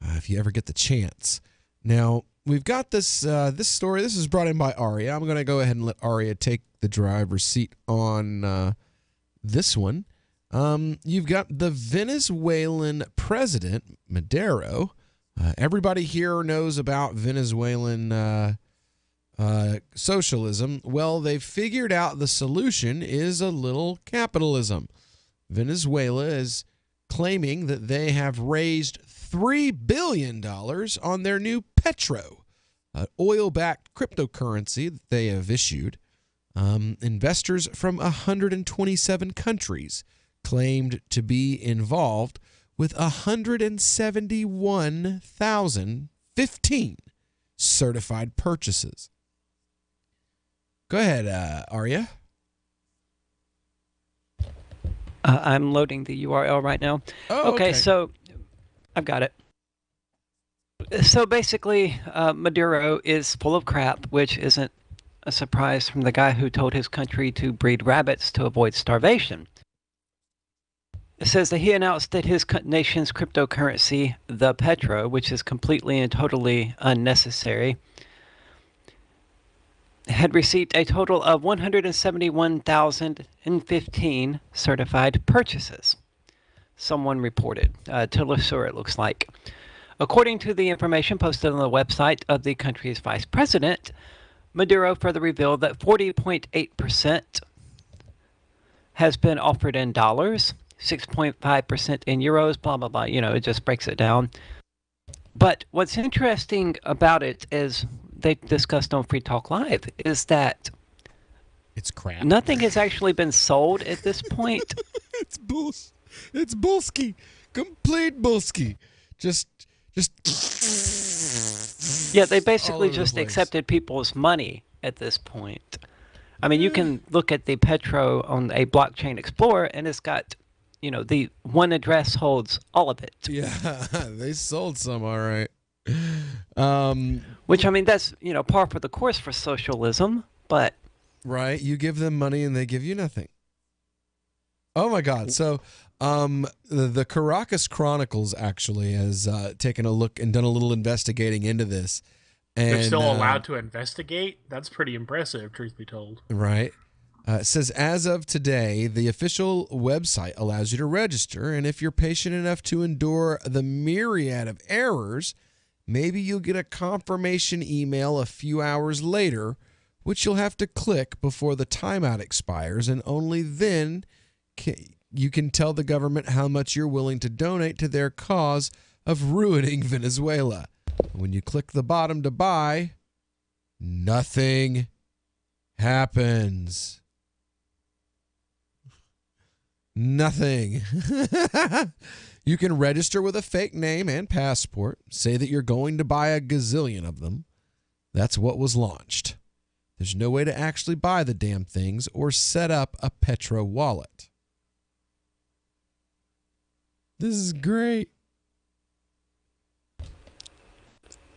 if you ever get the chance. Now, we've got this story. This is brought in by Aria. I'm going to go ahead and let Aria take the driver's seat on this one. You've got the Venezuelan president, Maduro. Everybody here knows about Venezuelan socialism. Well, they've figured out the solution is a little capitalism. Venezuela is claiming that they have raised $3 billion on their new Petro, oil-backed cryptocurrency that they have issued. Investors from 127 countries claimed to be involved with 171,015 certified purchases. Go ahead, Arya. I'm loading the URL right now. Oh, okay. So I've got it. So basically, Maduro is full of crap, which isn't a surprise from the guy who told his country to breed rabbits to avoid starvation. It says that he announced that his nation's cryptocurrency, the Petro, which is completely and totally unnecessary, had received a total of 171,015 certified purchases. Someone reported to Le Soir, it looks like. According to the information posted on the website of the country's vice president, Maduro further revealed that 40.8% has been offered in dollars, 6.5% in euros, blah, blah, blah. You know, it just breaks it down. But what's interesting about it is they discussed on Free Talk Live is that it's crap. Nothing has actually been sold at this point. It's bullski. Complete bullski. Just yeah, they basically just accepted people's money at this point. I mean, you can look at the Petro on a blockchain explorer, and it's got, you know, the one address holds all of it. Yeah, they sold some, all right. Which, I mean, that's, you know, par for the course for socialism, but... Right, you give them money and they give you nothing. Oh, my God. So the Caracas Chronicles actually has taken a look and done a little investigating into this. And, they're still allowed to investigate? That's pretty impressive, truth be told. Right. It says, as of today, the official website allows you to register, and if you're patient enough to endure the myriad of errors, maybe you'll get a confirmation email a few hours later, which you'll have to click before the timeout expires, and only then you can tell the government how much you're willing to donate to their cause of ruining Venezuela. When you click the bottom to buy, nothing happens. Nothing. You can register with a fake name and passport, say that you're going to buy a gazillion of them. That's what was launched. There's no way to actually buy the damn things or set up a Petro wallet. This is great.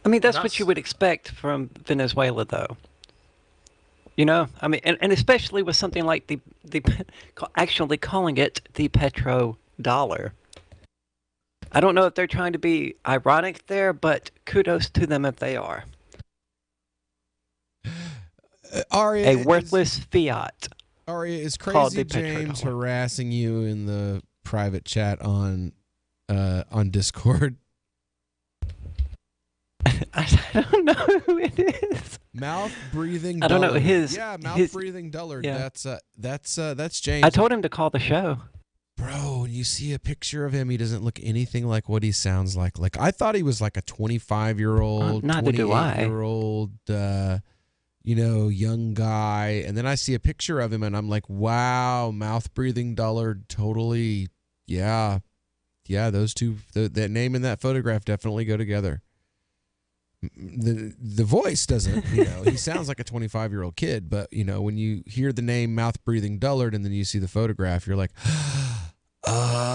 I mean, that's what you would expect from Venezuela, though. You know, I mean, and especially with something like the actually calling it the Petro dollar. I don't know if they're trying to be ironic there, but kudos to them if they are. A worthless fiat. Aria, is Crazy James harassing you in the private chat on Discord? I don't know who it is. Mouth breathing. I don't know Dullard. his. Yeah, mouth his, breathing Dullard. yeah. That's James. I told him to call the show. Bro, when you see a picture of him, he doesn't look anything like what he sounds like. Like, I thought he was like a 25-year-old, Neither do I. 28-year-old, young guy. And then I see a picture of him, and I'm like, wow, mouth-breathing Dullard, totally, yeah. Yeah, those two, that name and that photograph definitely go together. The voice doesn't, he sounds like a 25-year-old kid, but, when you hear the name mouth-breathing Dullard and then you see the photograph, you're like, oh,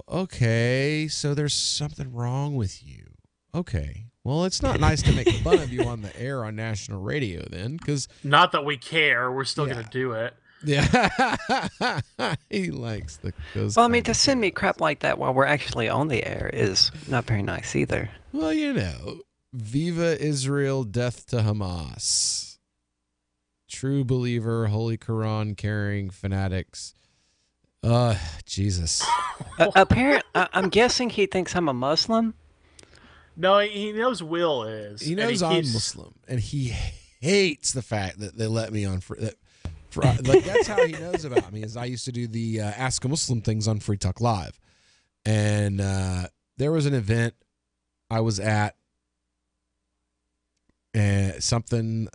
okay, so there's something wrong with you. Okay, well, it's not nice to make fun of you on the air on national radio then, because... Not that we care, we're still going to do it. Yeah, he likes those. Well, I mean, to send me crap like that while we're actually on the air is not very nice either. Well, Viva Israel, death to Hamas. True believer, Holy Quran carrying fanatics. Jesus. I'm guessing he thinks I'm a Muslim. No, he knows Will is. He knows I'm Muslim, and he hates the fact that they let me on like, that's how he knows about me. Is I used to do the Ask a Muslim things on Free Talk Live, and there was an event I was at, and something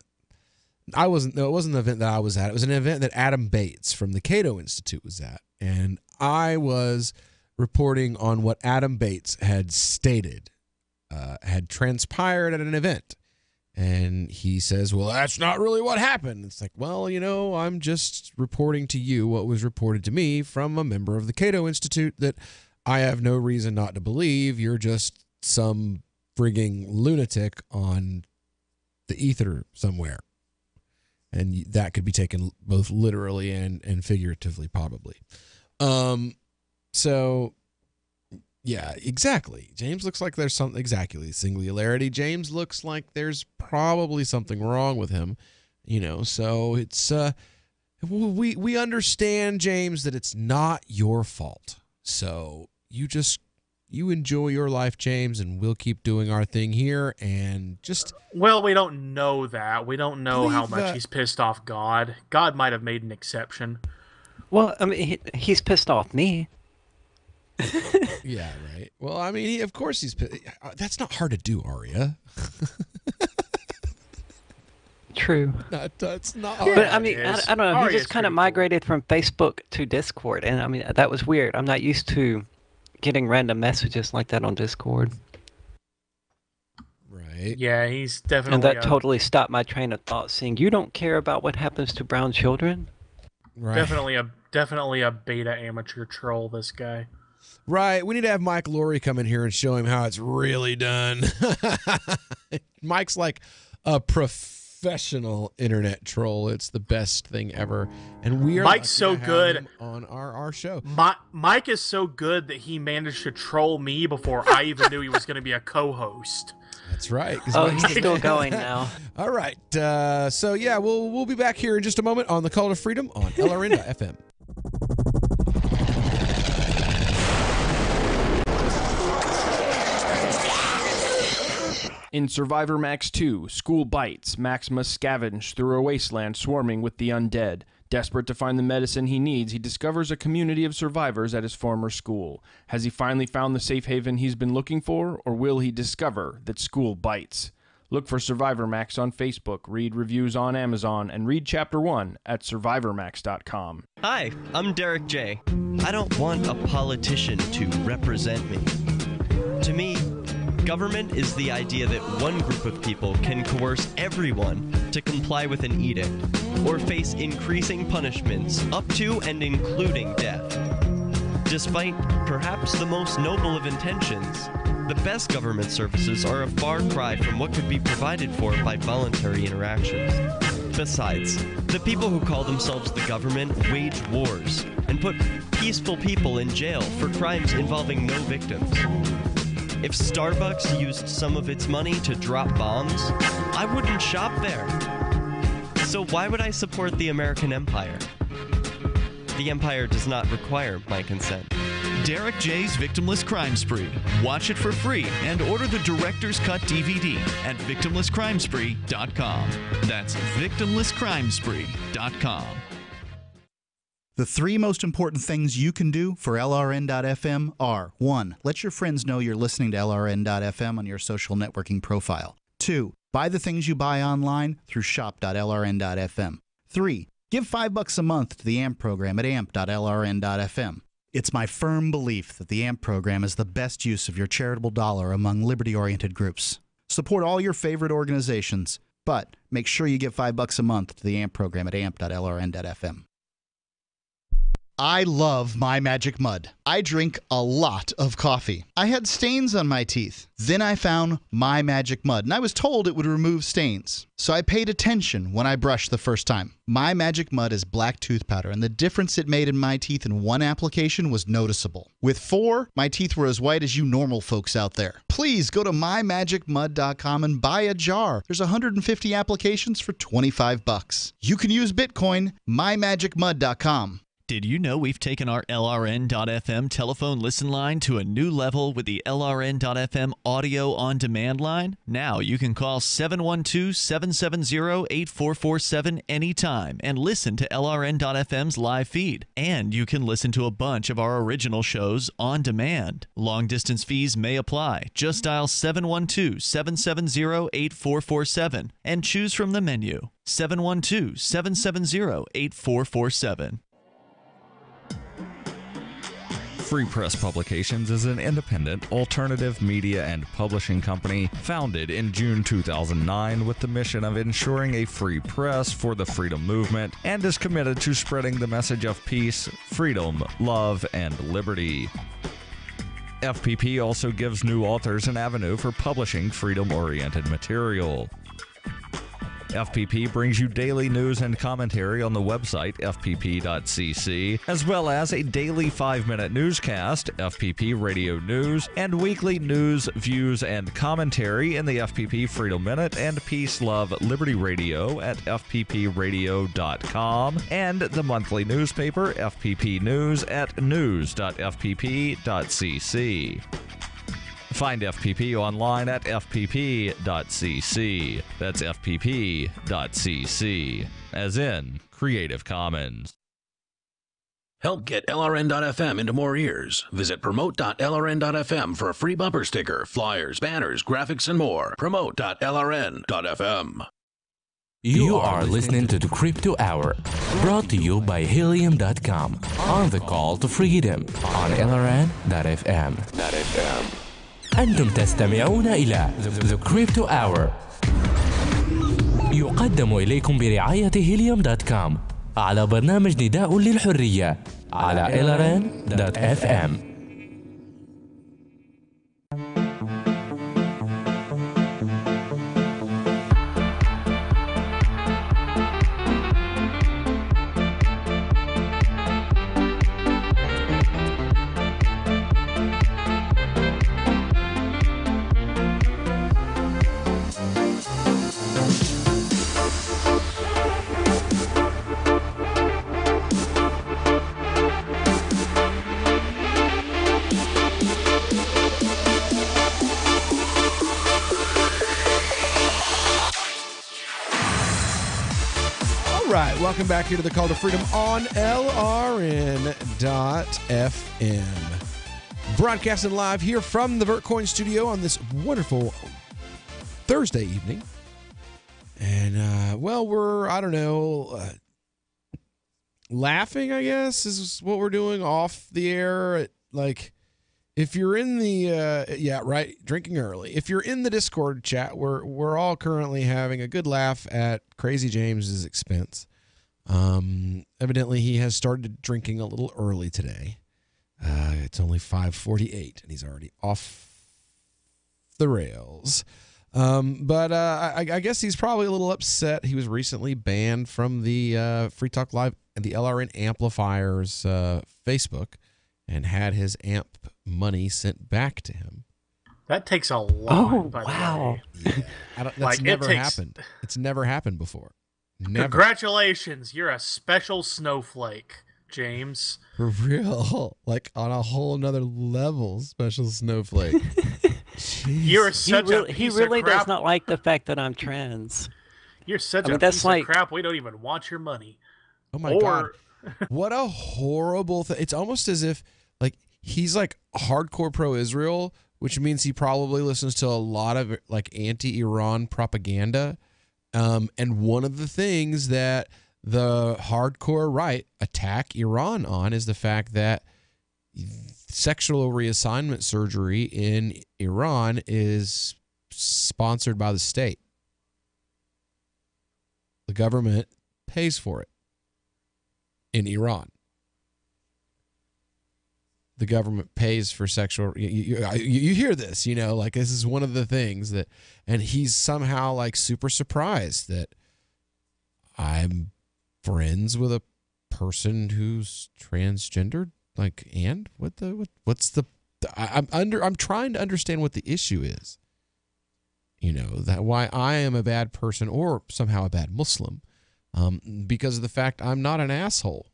I wasn't. No, it wasn't the event that I was at. It was an event that Adam Bates from the Cato Institute was at, and I was reporting on what Adam Bates had stated had transpired at an event. And he says, well, that's not really what happened. It's like, well, I'm just reporting to you what was reported to me from a member of the Cato Institute that I have no reason not to believe you're just some frigging lunatic on the ether somewhere. And that could be taken both literally and figuratively, probably. So... yeah, exactly. James looks like there's something, exactly, singularity. James looks like there's probably something wrong with him, so it's, we understand, James, that it's not your fault. So you enjoy your life, James, and we'll keep doing our thing here and just... Well, we don't know that. We don't know how much he's pissed off God. God might have made an exception. Well, I mean, he's pissed off me. Yeah, right. Well, I mean, of course he's... That's not hard to do, Aria. True. That's not hard. But, I mean, I don't know. He just kind of migrated from Facebook to Discord. And, I mean, that was weird. I'm not used to getting random messages like that on Discord. Right. Yeah, he's definitely... And that totally stopped my train of thought, saying, you don't care about what happens to brown children? Right. Definitely a beta amateur troll, this guy. Right. We need to have Mike Laurie come in here and show him how it's really done. Mike's like a professional internet troll. It's the best thing ever. And we are Mike's so good on our show. Mike is so good that he managed to troll me before I even knew he was going to be a co-host. That's right. Oh, he's still going now. All right. So yeah, we'll be back here in just a moment on the Call to Freedom on LRN.FM. In Survivor Max 2, School Bites, Max must scavenge through a wasteland swarming with the undead. Desperate to find the medicine he needs, he discovers a community of survivors at his former school. Has he finally found the safe haven he's been looking for, or will he discover that school bites? Look for Survivor Max on Facebook, read reviews on Amazon, and read Chapter 1 at survivormax.com. Hi, I'm Derek J. I don't want a politician to represent me. To me, government is the idea that one group of people can coerce everyone to comply with an edict, or face increasing punishments up to and including death. Despite perhaps the most noble of intentions, the best government services are a far cry from what could be provided for by voluntary interactions. Besides, the people who call themselves the government wage wars and put peaceful people in jail for crimes involving no victims. If Starbucks used some of its money to drop bombs, I wouldn't shop there. So why would I support the American empire? The empire does not require my consent. Derek J's Victimless Crime Spree. Watch it for free and order the Director's Cut DVD at victimlesscrimespree.com. That's victimlesscrimespree.com. The 3 most important things you can do for LRN.FM are: 1. Let your friends know you're listening to LRN.FM on your social networking profile. 2. Buy the things you buy online through shop.lrn.fm. 3. Give $5 a month to the AMP program at amp.lrn.fm. It's my firm belief that the AMP program is the best use of your charitable dollar among liberty-oriented groups. Support all your favorite organizations, but make sure you give $5 a month to the AMP program at amp.lrn.fm. I love My Magic Mud. I drink a lot of coffee. I had stains on my teeth. Then I found My Magic Mud, and I was told it would remove stains. So I paid attention when I brushed the first time. My Magic Mud is black tooth powder, and the difference it made in my teeth in one application was noticeable. With 4, my teeth were as white as you normal folks out there. Please go to mymagicmud.com and buy a jar. There's 150 applications for $25. You can use Bitcoin, mymagicmud.com. Did you know we've taken our LRN.FM telephone listen line to a new level with the LRN.FM audio on demand line? Now you can call 712-770-8447 anytime and listen to LRN.FM's live feed. And you can listen to a bunch of our original shows on demand. Long distance fees may apply. Just dial 712-770-8447 and choose from the menu. 712-770-8447. Free Press Publications is an independent, alternative media and publishing company founded in June 2009 with the mission of ensuring a free press for the freedom movement and is committed to spreading the message of peace, freedom, love, and liberty. FPP also gives new authors an avenue for publishing freedom-oriented material. FPP brings you daily news and commentary on the website fpp.cc, as well as a daily 5-minute newscast, FPP Radio News, and weekly news, views, and commentary in the FPP Freedom Minute and Peace, Love, Liberty Radio at fppradio.com, and the monthly newspaper FPP News at news.fpp.cc. Find FPP online at fpp.cc. That's fpp.cc, as in Creative Commons. Help get LRN.FM into more ears. Visit promote.lrn.fm for a free bumper sticker, flyers, banners, graphics, and more. Promote.lrn.fm. You are listening to the Crypto Hour, brought to you by Helium.com, on the call to freedom on LRN.fm. أنتم تستمعون إلى The Crypto Hour، يقدم إليكم برعاية Helium.com على برنامج نداء للحرية على LRN.fm. Welcome back here to the Call to Freedom on LRN.FM. Broadcasting live here from the Vertcoin studio on this wonderful Thursday evening. And, well, we're, I don't know, laughing, I guess, is what we're doing off the air. Like, if you're in the, drinking early. If you're in the Discord chat, we're all currently having a good laugh at Crazy James's expense. Evidently he has started drinking a little early today. It's only 5:48 and he's already off the rails. But I guess he's probably a little upset. He was recently banned from the Free Talk Live and the LRN Amplifiers Facebook and had his AMP money sent back to him. That takes a lot. Wow. That's never happened. It's never happened before. Never. Congratulations, you're a special snowflake. James. For real. Like on a whole nother level, special snowflake. You're such a piece he really of crap. does not like the fact that I'm trans. You're such I mean, a that's piece like- of crap. We don't even want your money. Oh my God. What a horrible thing. It's almost as if like he's like hardcore pro-Israel, which means he probably listens to a lot of like anti-Iran propaganda. And one of the things that the hardcore right attack Iran on is the fact that sexual reassignment surgery in Iran is sponsored by the state. The government pays for it in Iran. The government pays for sexual. You hear this, you know, like this is one of the things that, and he's somehow like super surprised that I'm friends with a person who's transgendered. Like, and what's the? I'm trying to understand what the issue is. You know, that why I am a bad person or somehow a bad Muslim, because of the fact I'm not an asshole.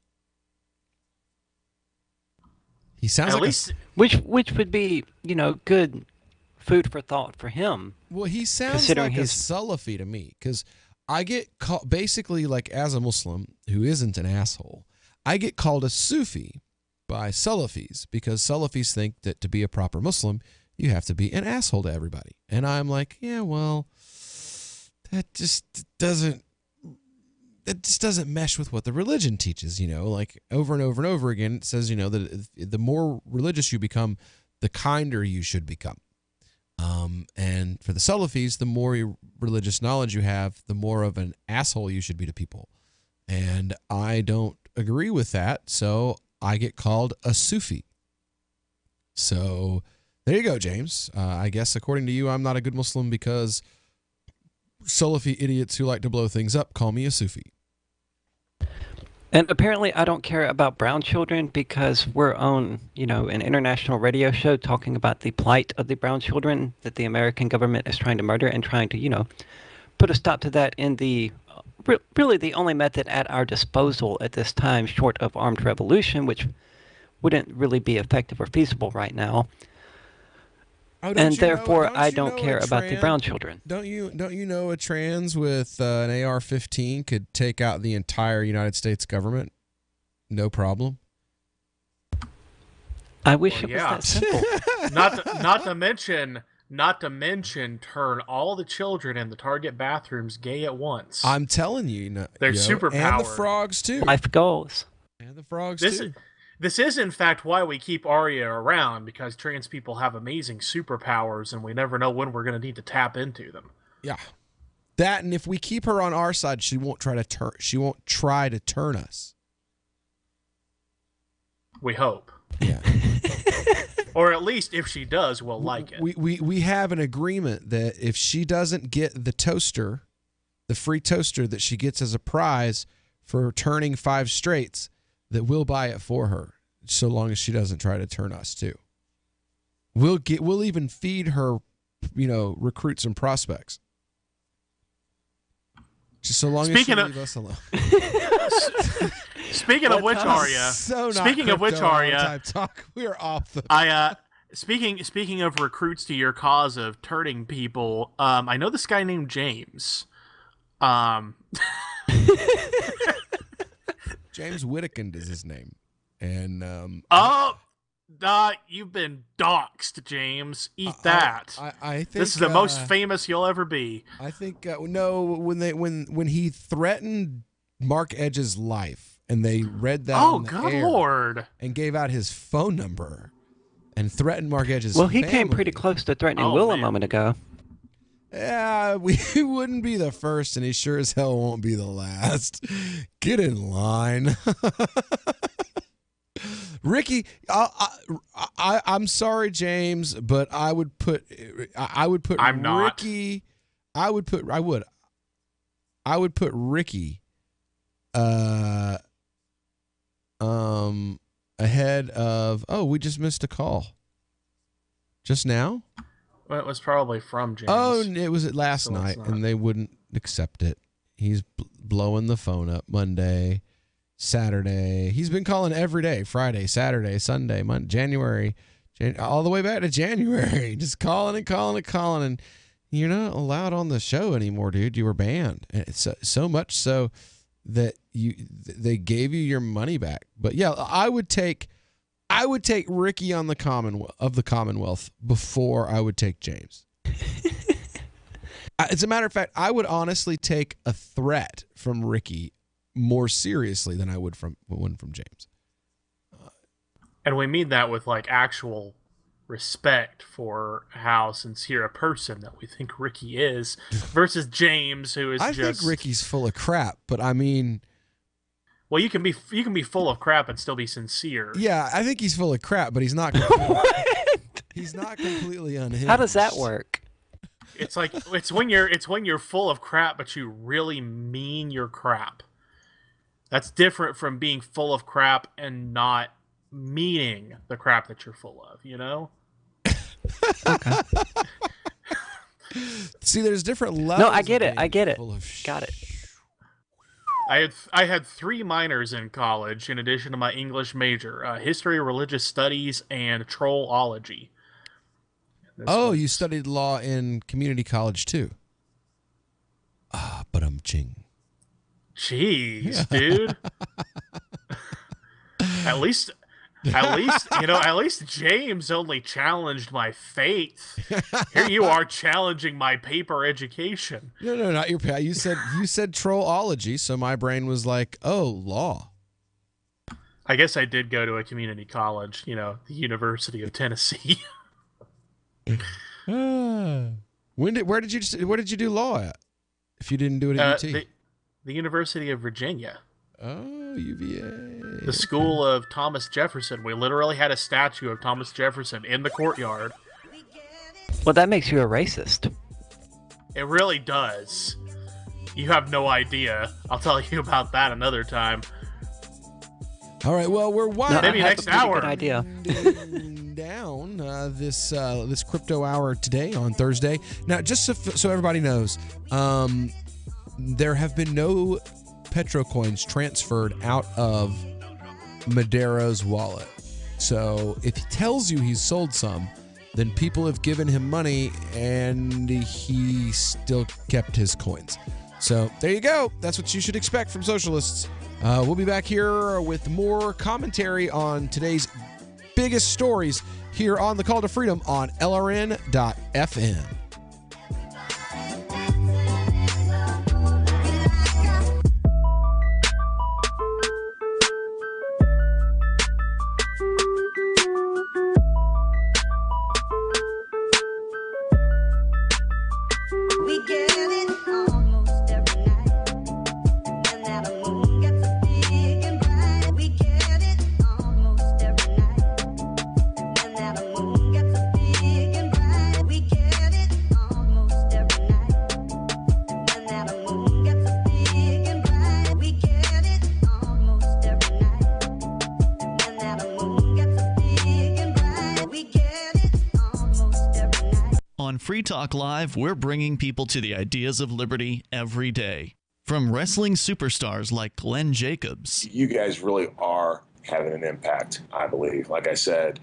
He sounds like which would be, you know, good food for thought for him. Well, he sounds considering like a his Salafi to me, because I get called, basically, like as a Muslim who isn't an asshole, I get called a Sufi by Salafis, because Salafis think that to be a proper Muslim, you have to be an asshole to everybody. And I'm like, yeah, well, that just doesn't mesh with what the religion teaches, you know, like over and over and over again. It says, you know, that the more religious you become, the kinder you should become. And for the Salafis, the more religious knowledge you have, the more of an asshole you should be to people. And I don't agree with that. So I get called a Sufi. So there you go, James. I guess according to you, I'm not a good Muslim because Salafi idiots who like to blow things up call me a Sufi. And apparently I don't care about brown children because we're on, you know, an international radio show talking about the plight of the brown children that the American government is trying to murder and trying to, you know, put a stop to that in the really the only method at our disposal at this time, short of armed revolution, which wouldn't really be effective or feasible right now. Oh, and therefore, I don't care about the brown children. Don't you know a trans with an AR-15 could take out the entire United States government? No problem. I wish it was that simple. Not to mention, turn all the children in the Target bathrooms gay at once. I'm telling you, they're superpowered. And the frogs too. Life goals. And the frogs too. This is, in fact, why we keep Arya around, because trans people have amazing superpowers, and we never know when we're going to need to tap into them. Yeah, that, and if we keep her on our side, she won't try to turn. She won't try to turn us. We hope. Yeah. Or at least if she does, we'll like it. We have an agreement that if she doesn't get the toaster, the free toaster that she gets as a prize for turning 5 straights, that we'll buy it for her, so long as she doesn't try to turn us too. We'll even feed her, you know, recruits and prospects. Just so long as she leave us alone. Speaking of which, Arya. Talk. We're off the. Speaking of recruits to your cause of turning people, I know this guy named James. James Whittakin is his name, and you've been doxxed, James. Eat that. I think this is the most famous you'll ever be. I think no, when he threatened Mark Edge's life, and they read that. Oh, good Lord! And gave out his phone number, and threatened Mark Edge's. Well, he family. came pretty close to threatening Will a moment ago. Yeah, we wouldn't be the first, and he sure as hell won't be the last. Get in line. Ricky, I'm sorry, James, but I would put I'm not. Ricky. I would put Ricky ahead of. Oh, we just missed a call. Just now? Well, it was probably from James. Oh, it was last night, and they wouldn't accept it. He's blowing the phone up Monday, Saturday. He's been calling every day, Friday, Saturday, Sunday, Monday, January, all the way back to January. Just calling and calling and calling. And you're not allowed on the show anymore, dude. You were banned. And it's so much so that they gave you your money back. But yeah, I would take Ricky on the Commonwealth before I would take James. As a matter of fact, I would honestly take a threat from Ricky more seriously than I would from James. And we mean that with like actual respect for how sincere a person that we think Ricky is versus James, who is I think Ricky's full of crap, but I mean, well, you can be full of crap and still be sincere. Yeah, I think he's full of crap, but he's not he's not completely unhinged. How does that work? It's like it's when you're full of crap but you really mean your crap. That's different from being full of crap and not meaning the crap that you're full of, you know? Okay. See, there's different levels. No, I get it. Got it. I had 3 minors in college in addition to my English major: history, religious studies, and trollology. You studied law in community college too. But I'm ching. Jeez, dude. At least James only challenged my faith. Here you are challenging my paper education. No, not your paper. You said trollology, so my brain was like, oh, law. I guess I did go to a community college, the University of Tennessee. Where did you do law at? If you didn't do it at UT, the University of Virginia. Oh, UVA. The school of Thomas Jefferson. We literally had a statue of Thomas Jefferson in the courtyard. Well, that makes you a racist. It really does. You have no idea. I'll tell you about that another time. All right. Well, we're maybe next hour. Good idea. Down this crypto hour today on Thursday. Now, just so everybody knows, there have been no Petro coins transferred out of Madero's wallet. So if he tells you he's sold some, then people have given him money and he still kept his coins. So there you go. That's what you should expect from socialists. We'll be back here with more commentary on today's biggest stories here on the Call to Freedom on LRN.FM. On Free Talk Live, we're bringing people to the ideas of liberty every day. From wrestling superstars like Glenn Jacobs. You guys really are having an impact, I believe. Like I said,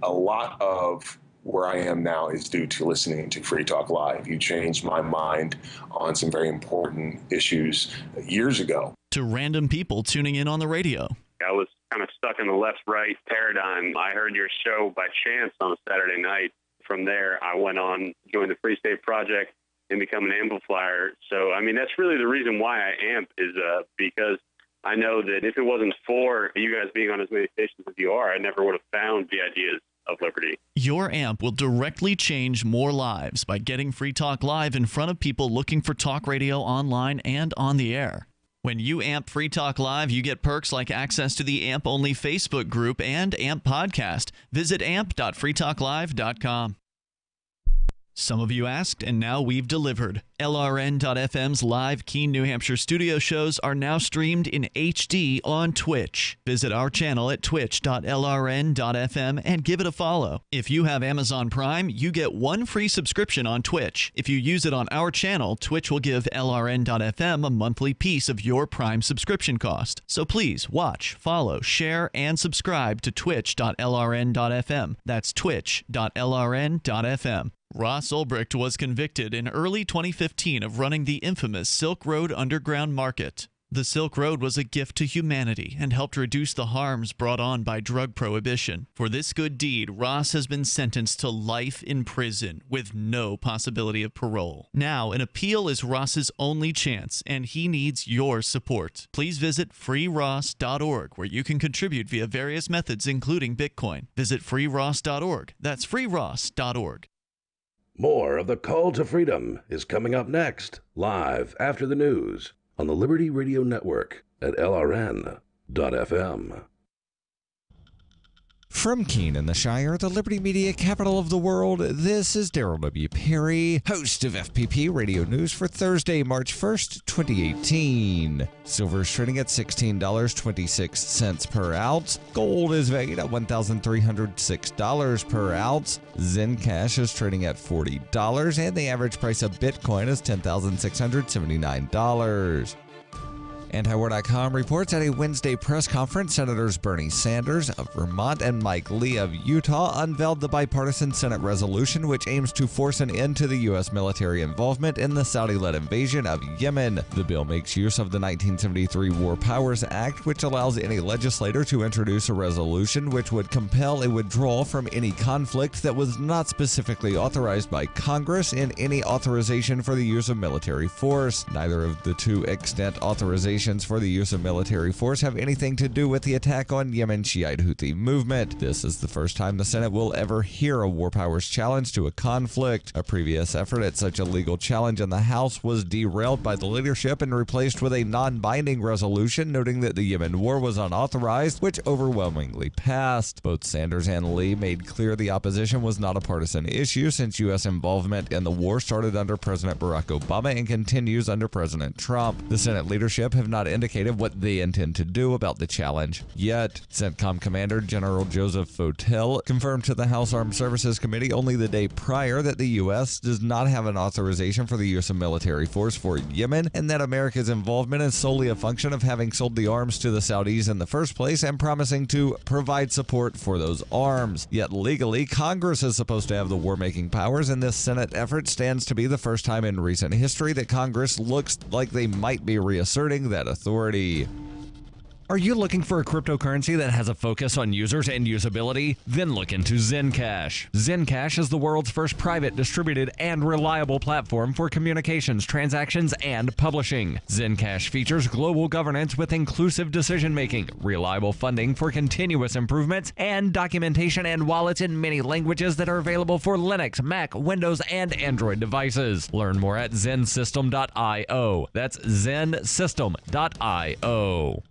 a lot of where I am now is due to listening to Free Talk Live. You changed my mind on some very important issues years ago. To random people tuning in on the radio. I was kind of stuck in the left-right paradigm. I heard your show by chance on a Saturday night. From there, I went on, joined the Free State Project, and become an amplifier. So, I mean, that's really the reason why I amp is because I know that if it wasn't for you guys being on as many stations as you are, I never would have found the ideas of liberty. Your amp will directly change more lives by getting Free Talk Live in front of people looking for talk radio online and on the air. When you amp Free Talk Live, you get perks like access to the AMP-only Facebook group and AMP podcast. Visit amp.freetalklive.com. Some of you asked, and now we've delivered. LRN.FM's live Keene, New Hampshire studio shows are now streamed in HD on Twitch. Visit our channel at twitch.lrn.fm and give it a follow. If you have Amazon Prime, you get one free subscription on Twitch. If you use it on our channel, Twitch will give LRN.FM a monthly piece of your Prime subscription cost. So please watch, follow, share, and subscribe to twitch.lrn.fm. That's twitch.lrn.fm. Ross Ulbricht was convicted in early 2015 of running the infamous Silk Road Underground Market. The Silk Road was a gift to humanity and helped reduce the harms brought on by drug prohibition. For this good deed, Ross has been sentenced to life in prison with no possibility of parole. Now, an appeal is Ross's only chance, and he needs your support. Please visit freeross.org, where you can contribute via various methods, including Bitcoin. Visit freeross.org. That's freeross.org. More of the Call to Freedom is coming up next, live after the news on the Liberty Radio Network at LRN.FM. From Keene in the Shire, the Liberty Media capital of the world, this is Daryl W. Perry, host of FPP Radio News for Thursday, March 1st, 2018. Silver is trading at $16.26 per ounce. Gold is valued at $1,306 per ounce. Zencash is trading at $40, and the average price of Bitcoin is $10,679. Antiwar.com reports at a Wednesday press conference, Senators Bernie Sanders of Vermont and Mike Lee of Utah unveiled the bipartisan Senate resolution which aims to force an end to the U.S. military involvement in the Saudi-led invasion of Yemen. The bill makes use of the 1973 War Powers Act, which allows any legislator to introduce a resolution which would compel a withdrawal from any conflict that was not specifically authorized by Congress in any authorization for the use of military force. Neither of the two extant authorizations for the use of military force have anything to do with the attack on Yemen Shiite Houthi movement. This is the first time the Senate will ever hear a war powers challenge to a conflict. A previous effort at such a legal challenge in the House was derailed by the leadership and replaced with a non-binding resolution noting that the Yemen war was unauthorized, which overwhelmingly passed. Both Sanders and Lee made clear the opposition was not a partisan issue since U.S. involvement in the war started under President Barack Obama and continues under President Trump. The Senate leadership have not indicated what they intend to do about the challenge yet. CENTCOM Commander General Joseph Votel confirmed to the House Armed Services Committee only the day prior that the U.S. does not have an authorization for the use of military force for Yemen and that America's involvement is solely a function of having sold the arms to the Saudis in the first place and promising to provide support for those arms. Yet legally, Congress is supposed to have the war-making powers, and this Senate effort stands to be the first time in recent history that Congress looks like they might be reasserting that authority. Are you looking for a cryptocurrency that has a focus on users and usability? Then look into Zencash. Zencash is the world's first private, distributed, and reliable platform for communications, transactions, and publishing. Zencash features global governance with inclusive decision-making, reliable funding for continuous improvements, and documentation and wallets in many languages that are available for Linux, Mac, Windows, and Android devices. Learn more at zensystem.io. That's zensystem.io.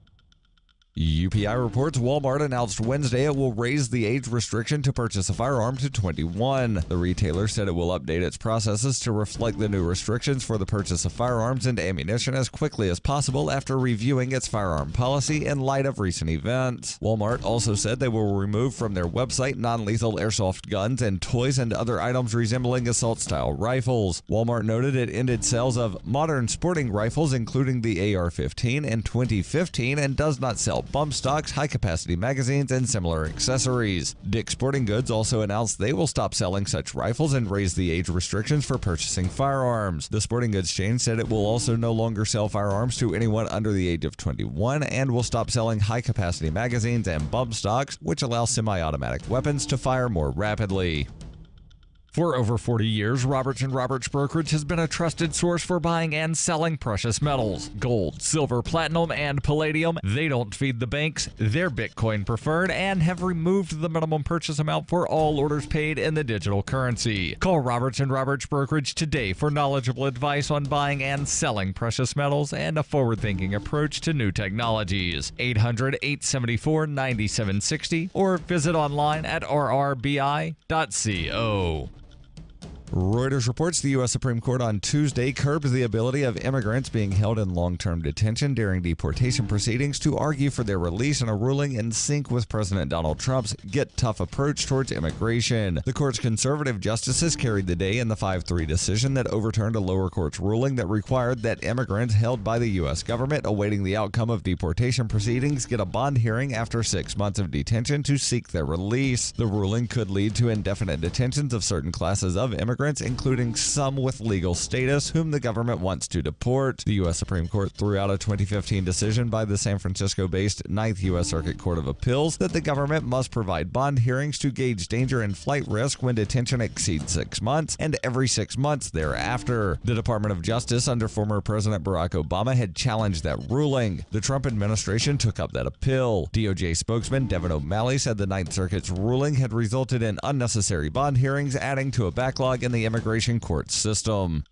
UPI reports Walmart announced Wednesday it will raise the age restriction to purchase a firearm to 21. The retailer said it will update its processes to reflect the new restrictions for the purchase of firearms and ammunition as quickly as possible after reviewing its firearm policy in light of recent events. Walmart also said they will remove from their website non-lethal airsoft guns and toys and other items resembling assault-style rifles. Walmart noted it ended sales of modern sporting rifles including the AR-15 in 2015 and does not sell bump stocks, high-capacity magazines, and similar accessories. Dick's Sporting Goods also announced they will stop selling such rifles and raise the age restrictions for purchasing firearms. The sporting goods chain said it will also no longer sell firearms to anyone under the age of 21 and will stop selling high-capacity magazines and bump stocks, which allow semi-automatic weapons to fire more rapidly. For over 40 years, Roberts & Roberts Brokerage has been a trusted source for buying and selling precious metals. Gold, silver, platinum, and palladium. They don't feed the banks. They're Bitcoin preferred and have removed the minimum purchase amount for all orders paid in the digital currency. Call Roberts & Roberts Brokerage today for knowledgeable advice on buying and selling precious metals and a forward-thinking approach to new technologies. 800-874-9760 or visit online at rrbi.co. Reuters reports the U.S. Supreme Court on Tuesday curbed the ability of immigrants being held in long-term detention during deportation proceedings to argue for their release in a ruling in sync with President Donald Trump's Get Tough approach towards immigration. The court's conservative justices carried the day in the 5-3 decision that overturned a lower court's ruling that required that immigrants held by the U.S. government awaiting the outcome of deportation proceedings get a bond hearing after 6 months of detention to seek their release. The ruling could lead to indefinite detentions of certain classes of immigrants, including some with legal status whom the government wants to deport. The U.S. Supreme Court threw out a 2015 decision by the San Francisco-based 9th U.S. Circuit Court of Appeals that the government must provide bond hearings to gauge danger and flight risk when detention exceeds 6 months and every 6 months thereafter. The Department of Justice under former President Barack Obama had challenged that ruling. The Trump administration took up that appeal. DOJ spokesman Devin O'Malley said the 9th Circuit's ruling had resulted in unnecessary bond hearings, adding to a backlog in the immigration court system.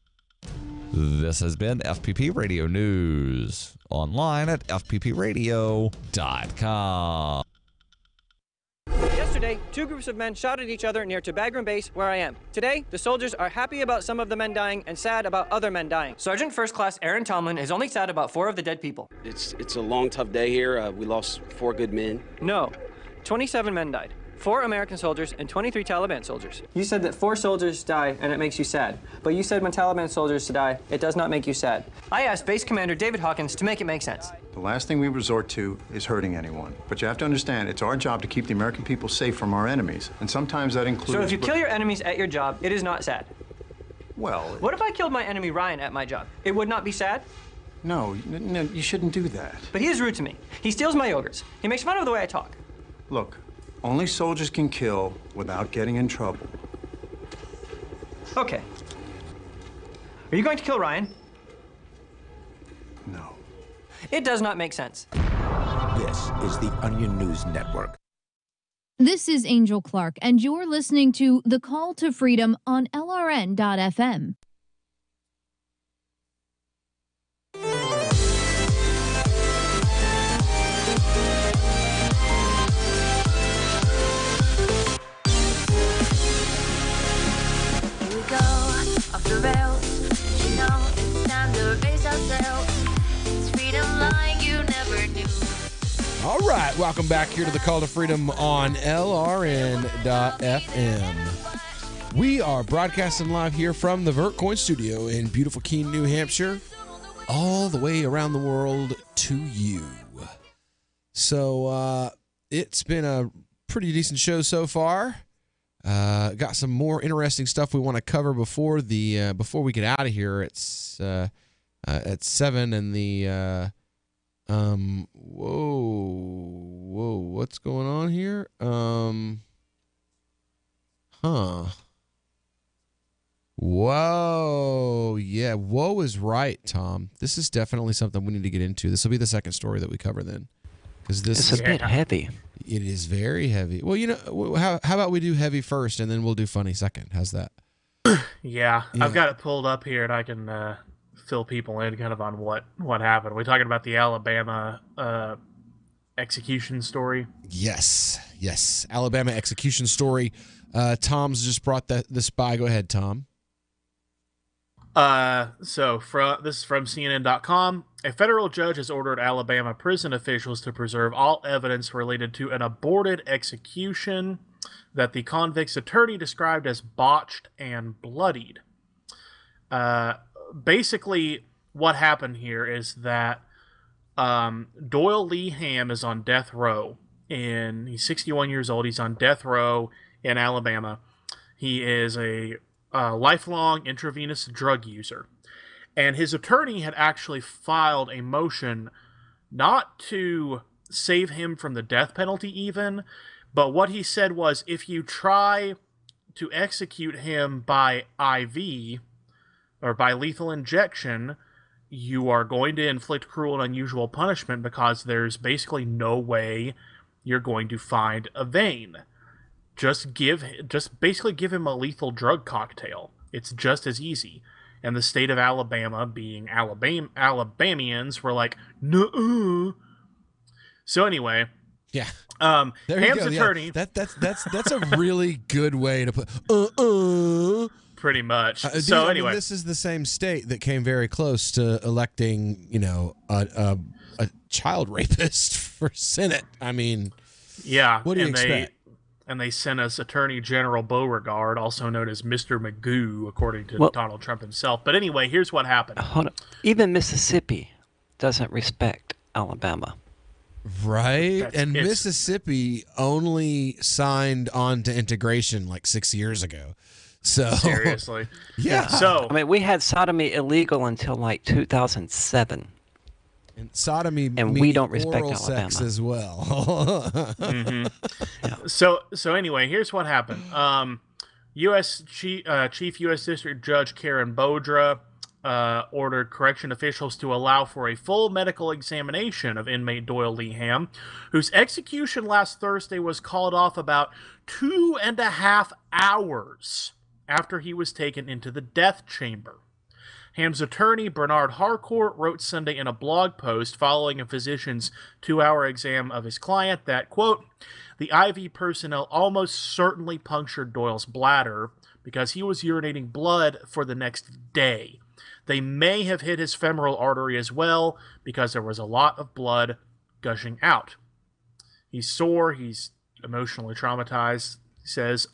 This has been FPP Radio News. Online at fppradio.com. Yesterday, two groups of men shot at each other near to Bagram Base, where I am. Today, the soldiers are happy about some of the men dying and sad about other men dying. Sergeant First Class Aaron Tomlin is only sad about 4 of the dead people. It's a long, tough day here. We lost 4 good men. No, 27 men died. 4 American soldiers and 23 Taliban soldiers. You said that 4 soldiers die and it makes you sad. But you said when Taliban soldiers die, it does not make you sad. I asked Base Commander David Hawkins to make it make sense. The last thing we resort to is hurting anyone. But you have to understand, it's our job to keep the American people safe from our enemies. And sometimes that includes... So if you kill your enemies at your job, it is not sad. Well... What if I killed my enemy Ryan at my job? It would not be sad? No, you shouldn't do that. But he is rude to me. He steals my yogurts. He makes fun of the way I talk. Look, only soldiers can kill without getting in trouble. Okay. Are you going to kill Ryan? No. It does not make sense. This is the Onion News Network. This is Angel Clark, and you're listening to The Call to Freedom on LRN.FM. Off the rails, you know it's time to raise ourselves. It's freedom like you never knew. All right, welcome back here to the Call to Freedom on LRN.FM. We are broadcasting live here from the Vertcoin studio in beautiful Keene, New Hampshire, all the way around the world to you. So it's been a pretty decent show so far. Got some more interesting stuff we want to cover before we get out of here. It's at 7 and the whoa, what's going on here? Whoa, yeah, whoa is right, Tom. This is definitely something we need to get into. This will be the second story that we cover then, because this it's a bit heavy. It is very heavy. Well, you know, how about we do heavy first and then we'll do funny second? How's that? Yeah, I've got it pulled up here and I can fill people in kind of on what happened. We're talking about the Alabama execution story. Yes. Alabama execution story. Tom's just brought this by. Go ahead, Tom. This is from CNN.com. A federal judge has ordered Alabama prison officials to preserve all evidence related to an aborted execution that the convict's attorney described as botched and bloodied. Basically, what happened here is that Doyle Lee Ham is on death row. He's 61 years old. He's on death row in Alabama. He is a lifelong intravenous drug user. And his attorney had actually filed a motion not to save him from the death penalty even, but what he said was, if you try to execute him by IV or by lethal injection, you are going to inflict cruel and unusual punishment because there's basically no way you're going to find a vein. Just basically give him a lethal drug cocktail. It's just as easy. And the state of Alabama, being Alabamians, were like, no. So anyway, yeah. Ham's attorney. Yeah. That's a really good way to put. Pretty much. I mean, Anyway, this is the same state that came very close to electing, a child rapist for Senate. I mean, yeah. What do you expect? And they sent us Attorney General Beauregard, also known as Mr. Magoo, according to Donald Trump himself. But anyway, here's what happened. Hold on. Even Mississippi doesn't respect Alabama. Right? Mississippi only signed on to integration like 6 years ago. So seriously. Yeah. So I mean, we had sodomy illegal until like 2007. And sodomy and we don't respect oral Alabama sex as well. Mm-hmm. So anyway, here's what happened. U.S. Chief U.S. District Judge Karen Bodra ordered correction officials to allow for a full medical examination of inmate Doyle Leham, whose execution last Thursday was called off about 2.5 hours after he was taken into the death chamber. Ham's attorney, Bernard Harcourt, wrote Sunday in a blog post following a physician's 2-hour exam of his client that, quote, the IV personnel almost certainly punctured Doyle's bladder because he was urinating blood for the next day. They may have hit his femoral artery as well because there was a lot of blood gushing out. He's sore. He's emotionally traumatized, he says.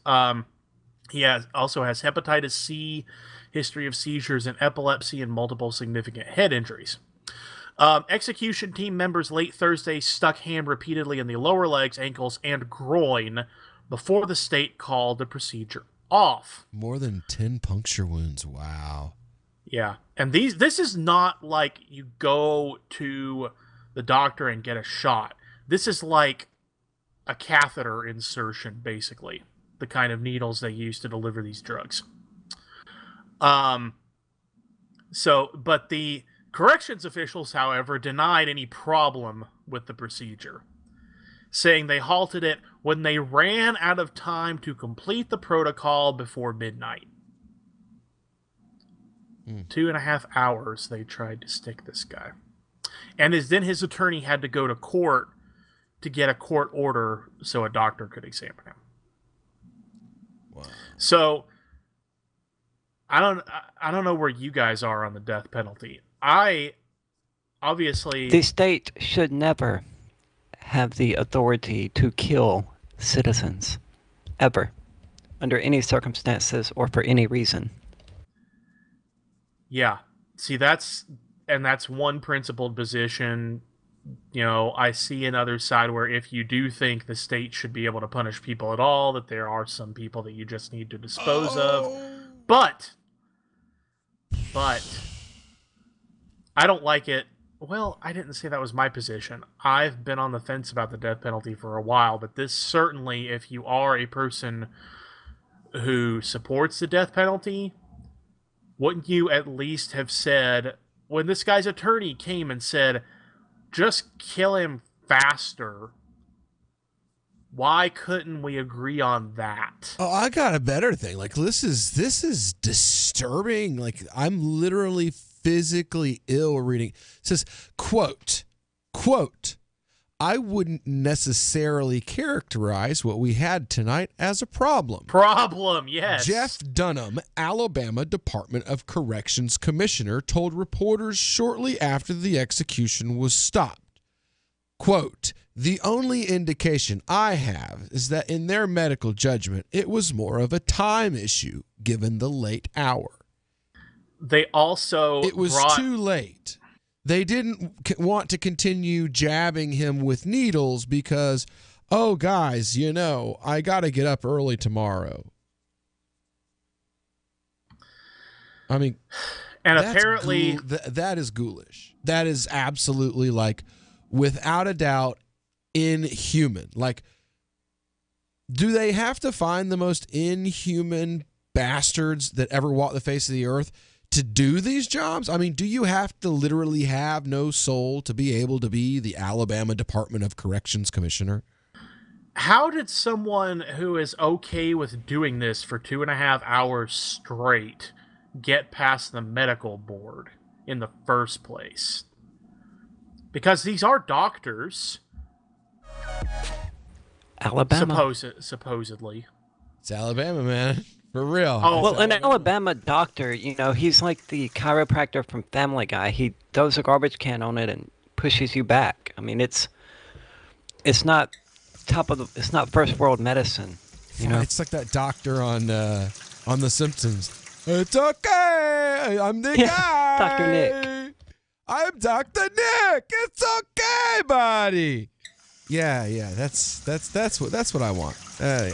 He also has hepatitis C, history of seizures and epilepsy, and multiple significant head injuries. Execution team members late Thursday stuck Ham repeatedly in the lower legs, ankles, and groin before the state called the procedure off. More than 10 puncture wounds. Wow. Yeah. And this is not like you go to the doctor and get a shot. This is like a catheter insertion, basically. The kind of needles they use to deliver these drugs. But the corrections officials, however, denied any problem with the procedure, saying they halted it when they ran out of time to complete the protocol before midnight. 2.5 hours they tried to stick this guy. And then his attorney had to go to court to get a court order so a doctor could examine him. Wow. So I don't know where you guys are on the death penalty. The state should never have the authority to kill citizens, ever, under any circumstances or for any reason. Yeah. See, that's one principled position. I see another side where if you do think the state should be able to punish people at all, that there are some people that you just need to dispose of. But I don't like it. Well, I didn't say that was my position. I've been on the fence about the death penalty for a while, but this certainly, if you are a person who supports the death penalty, wouldn't you at least have said, when this guy's attorney came and said, just kill him faster, why couldn't we agree on that? Oh, I got a better thing. Like, this is disturbing. Like, I'm literally physically ill reading. It says, quote, I wouldn't necessarily characterize what we had tonight as a problem. Problem, yes. Jeff Dunham, Alabama Department of Corrections Commissioner, told reporters shortly after the execution was stopped. Quote, the only indication I have is that in their medical judgment, it was more of a time issue given the late hour. They also It was too late. They didn't want to continue jabbing him with needles because, oh, guys, I got to get up early tomorrow. I mean, and apparently that is ghoulish. That is absolutely, like, without a doubt, inhuman. Like, do they have to find the most inhuman bastards that ever walked the face of the earth to do these jobs? I mean, do you have to literally have no soul to be able to be the Alabama Department of Corrections Commissioner? How did someone who is okay with doing this for 2.5 hours straight get past the medical board in the first place? Because these are doctors. Alabama. Supposedly. It's Alabama, man. For real. Oh, Well, an Alabama doctor, you know, he's like the chiropractor from Family Guy. He throws a garbage can on it and pushes you back. I mean, it's not it's not first world medicine, you know. It's like that doctor on The Simpsons. It's okay. I'm the guy. Dr. Nick. I'm Dr. Nick. It's okay, buddy. Yeah. That's what I want. Yeah.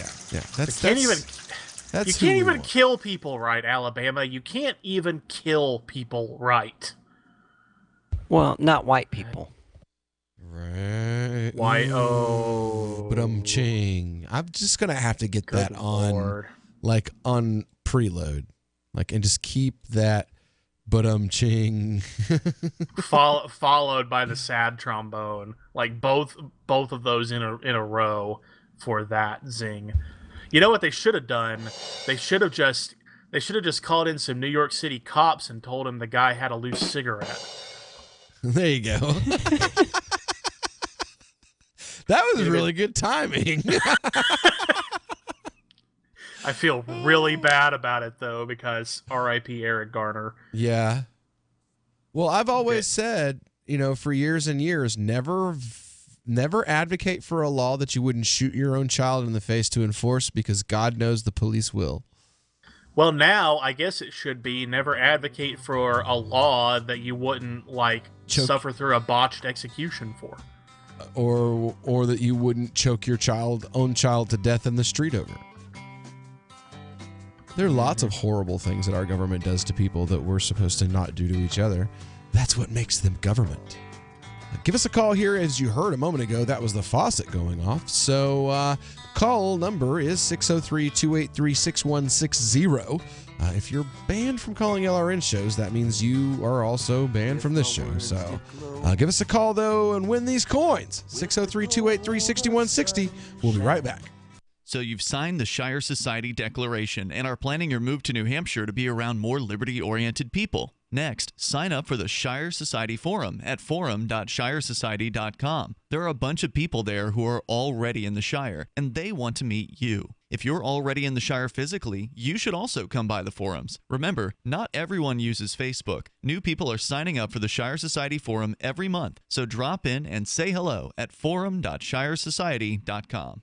You can't even kill people right, Alabama. You can't even kill people right. Well, not white people. Right. White. But ching. I'm just gonna have to get that Lord. on preload, and just keep that. But ching. Followed by the sad trombone, both of those in a row for that zing. You know what they should have done? They should have just called in some New York City cops and told him the guy had a loose cigarette. There you go. That was really good timing. I feel really bad about it though, because R.I.P. Eric Garner. Yeah. Well, I've always said, for years and years, never advocate for a law that you wouldn't shoot your own child in the face to enforce, because God knows the police will. Well, now I guess it should be never advocate for a law that you wouldn't suffer through a botched execution for, or that you wouldn't choke your own child to death in the street over. There are lots of horrible things that our government does to people that we're supposed to not do to each other. That's what makes them government. Give us a call here. As you heard a moment ago, that was the faucet going off. So call number is 603-283-6160. If you're banned from calling LRN shows, that means you are also banned from this show. So give us a call, though, and win these coins. 603-283-6160. We'll be right back. So you've signed the Shire Society Declaration and are planning your move to New Hampshire to be around more liberty-oriented people. Next, sign up for the Shire Society Forum at forum.shiresociety.com. There are a bunch of people there who are already in the Shire, and they want to meet you. If you're already in the Shire physically, you should also come by the forums. Remember, not everyone uses Facebook. New people are signing up for the Shire Society Forum every month, so drop in and say hello at forum.shiresociety.com.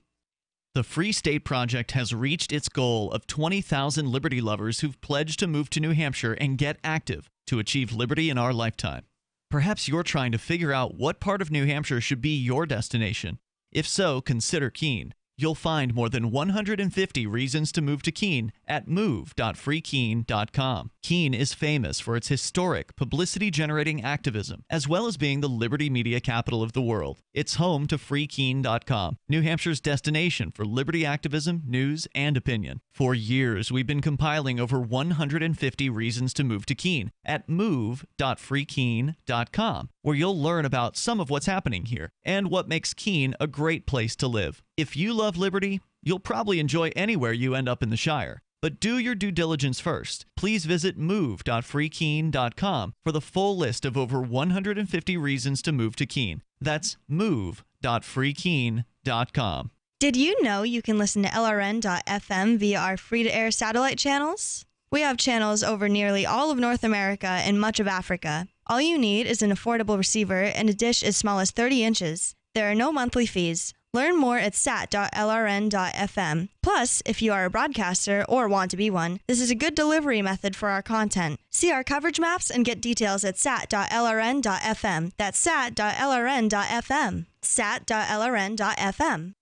The Free State Project has reached its goal of 20,000 liberty lovers who've pledged to move to New Hampshire and get active to achieve liberty in our lifetime. Perhaps you're trying to figure out what part of New Hampshire should be your destination. If so, consider Keene. You'll find more than 150 reasons to move to Keene at move.freekeene.com. Keene is famous for its historic, publicity-generating activism, as well as being the liberty media capital of the world. It's home to freekeene.com, New Hampshire's destination for liberty activism, news, and opinion. For years, we've been compiling over 150 reasons to move to Keene at move.freekeene.com, where you'll learn about some of what's happening here and what makes Keene a great place to live. If you love liberty, you'll probably enjoy anywhere you end up in the Shire. But do your due diligence first. Please visit move.freekeene.com for the full list of over 150 reasons to move to Keene. That's move.freekeene.com. Did you know you can listen to LRN.FM via our free-to-air satellite channels? We have channels over nearly all of North America and much of Africa. All you need is an affordable receiver and a dish as small as 30 inches. There are no monthly fees. Learn more at sat.lrn.fm. Plus, if you are a broadcaster or want to be one, this is a good delivery method for our content. See our coverage maps and get details at sat.lrn.fm. That's sat.lrn.fm. sat.lrn.fm.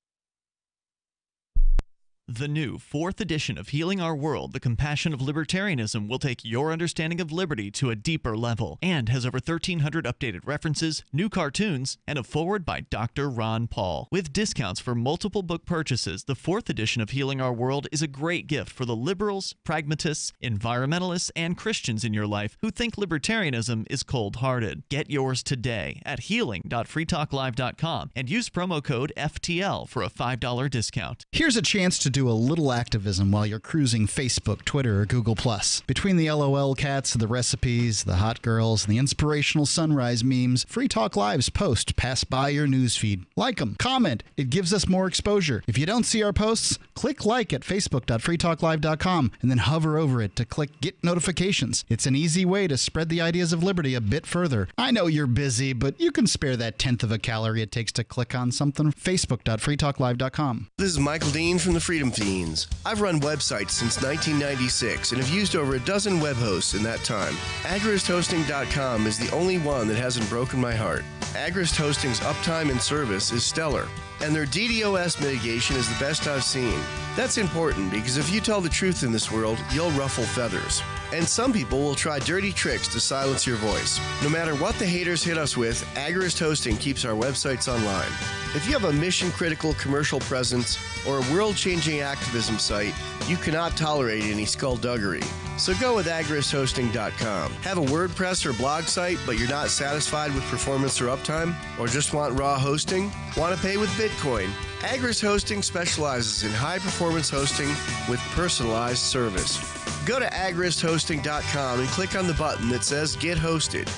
The new 4th edition of Healing Our World, The Compassion of Libertarianism, will take your understanding of liberty to a deeper level and has over 1,300 updated references, new cartoons, and a foreword by Dr. Ron Paul. With discounts for multiple book purchases, the 4th edition of Healing Our World is a great gift for the liberals, pragmatists, environmentalists, and Christians in your life who think libertarianism is cold-hearted. Get yours today at healing.freetalklive.com and use promo code FTL for a $5 discount. Here's a chance to do a little activism while you're cruising Facebook, Twitter, or Google+. Between the LOL cats, the recipes, the hot girls, and the inspirational sunrise memes, Free Talk Live's posts pass by your newsfeed. Like them, comment. It gives us more exposure. If you don't see our posts, click like at facebook.freetalklive.com and then hover over it to click Get Notifications. It's an easy way to spread the ideas of liberty a bit further. I know you're busy, but you can spare that tenth of a calorie it takes to click on something. Facebook.freetalklive.com. This is Michael Dean from the Freedom Fiends. I've run websites since 1996 and have used over a dozen web hosts in that time. AgristHosting.com is the only one that hasn't broken my heart. Agrist Hosting's uptime and service is stellar, and their DDoS mitigation is the best I've seen. That's important because if you tell the truth in this world, you'll ruffle feathers. And some people will try dirty tricks to silence your voice. No matter what the haters hit us with, Agrist Hosting keeps our websites online. If you have a mission-critical commercial presence or a world-changing activism site, you cannot tolerate any skullduggery. So go with agristhosting.com. Have a WordPress or blog site, but you're not satisfied with performance or uptime? Or just want raw hosting? Want to pay with Bitcoin? Agrist Hosting specializes in high-performance hosting with personalized service. Go to agristhosting.com and click on the button that says Get Hosted.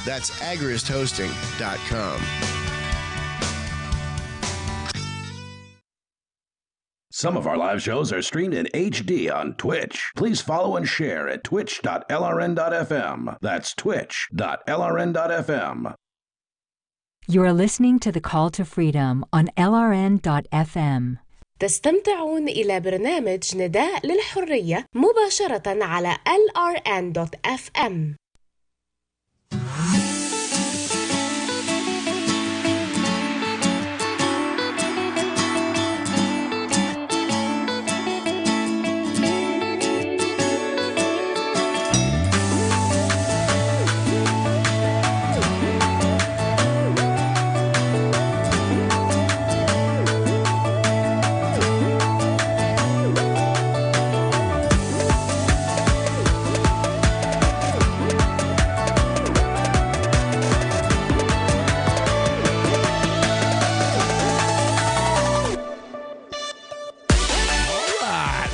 That's agristhosting.com. Some of our live shows are streamed in HD on Twitch. Please follow and share at twitch.lrn.fm. That's twitch.lrn.fm. You're listening to The Call to Freedom on LRN.FM. تستمتعون إلى برنامج نداء للحرية مباشرة على LRN.FM.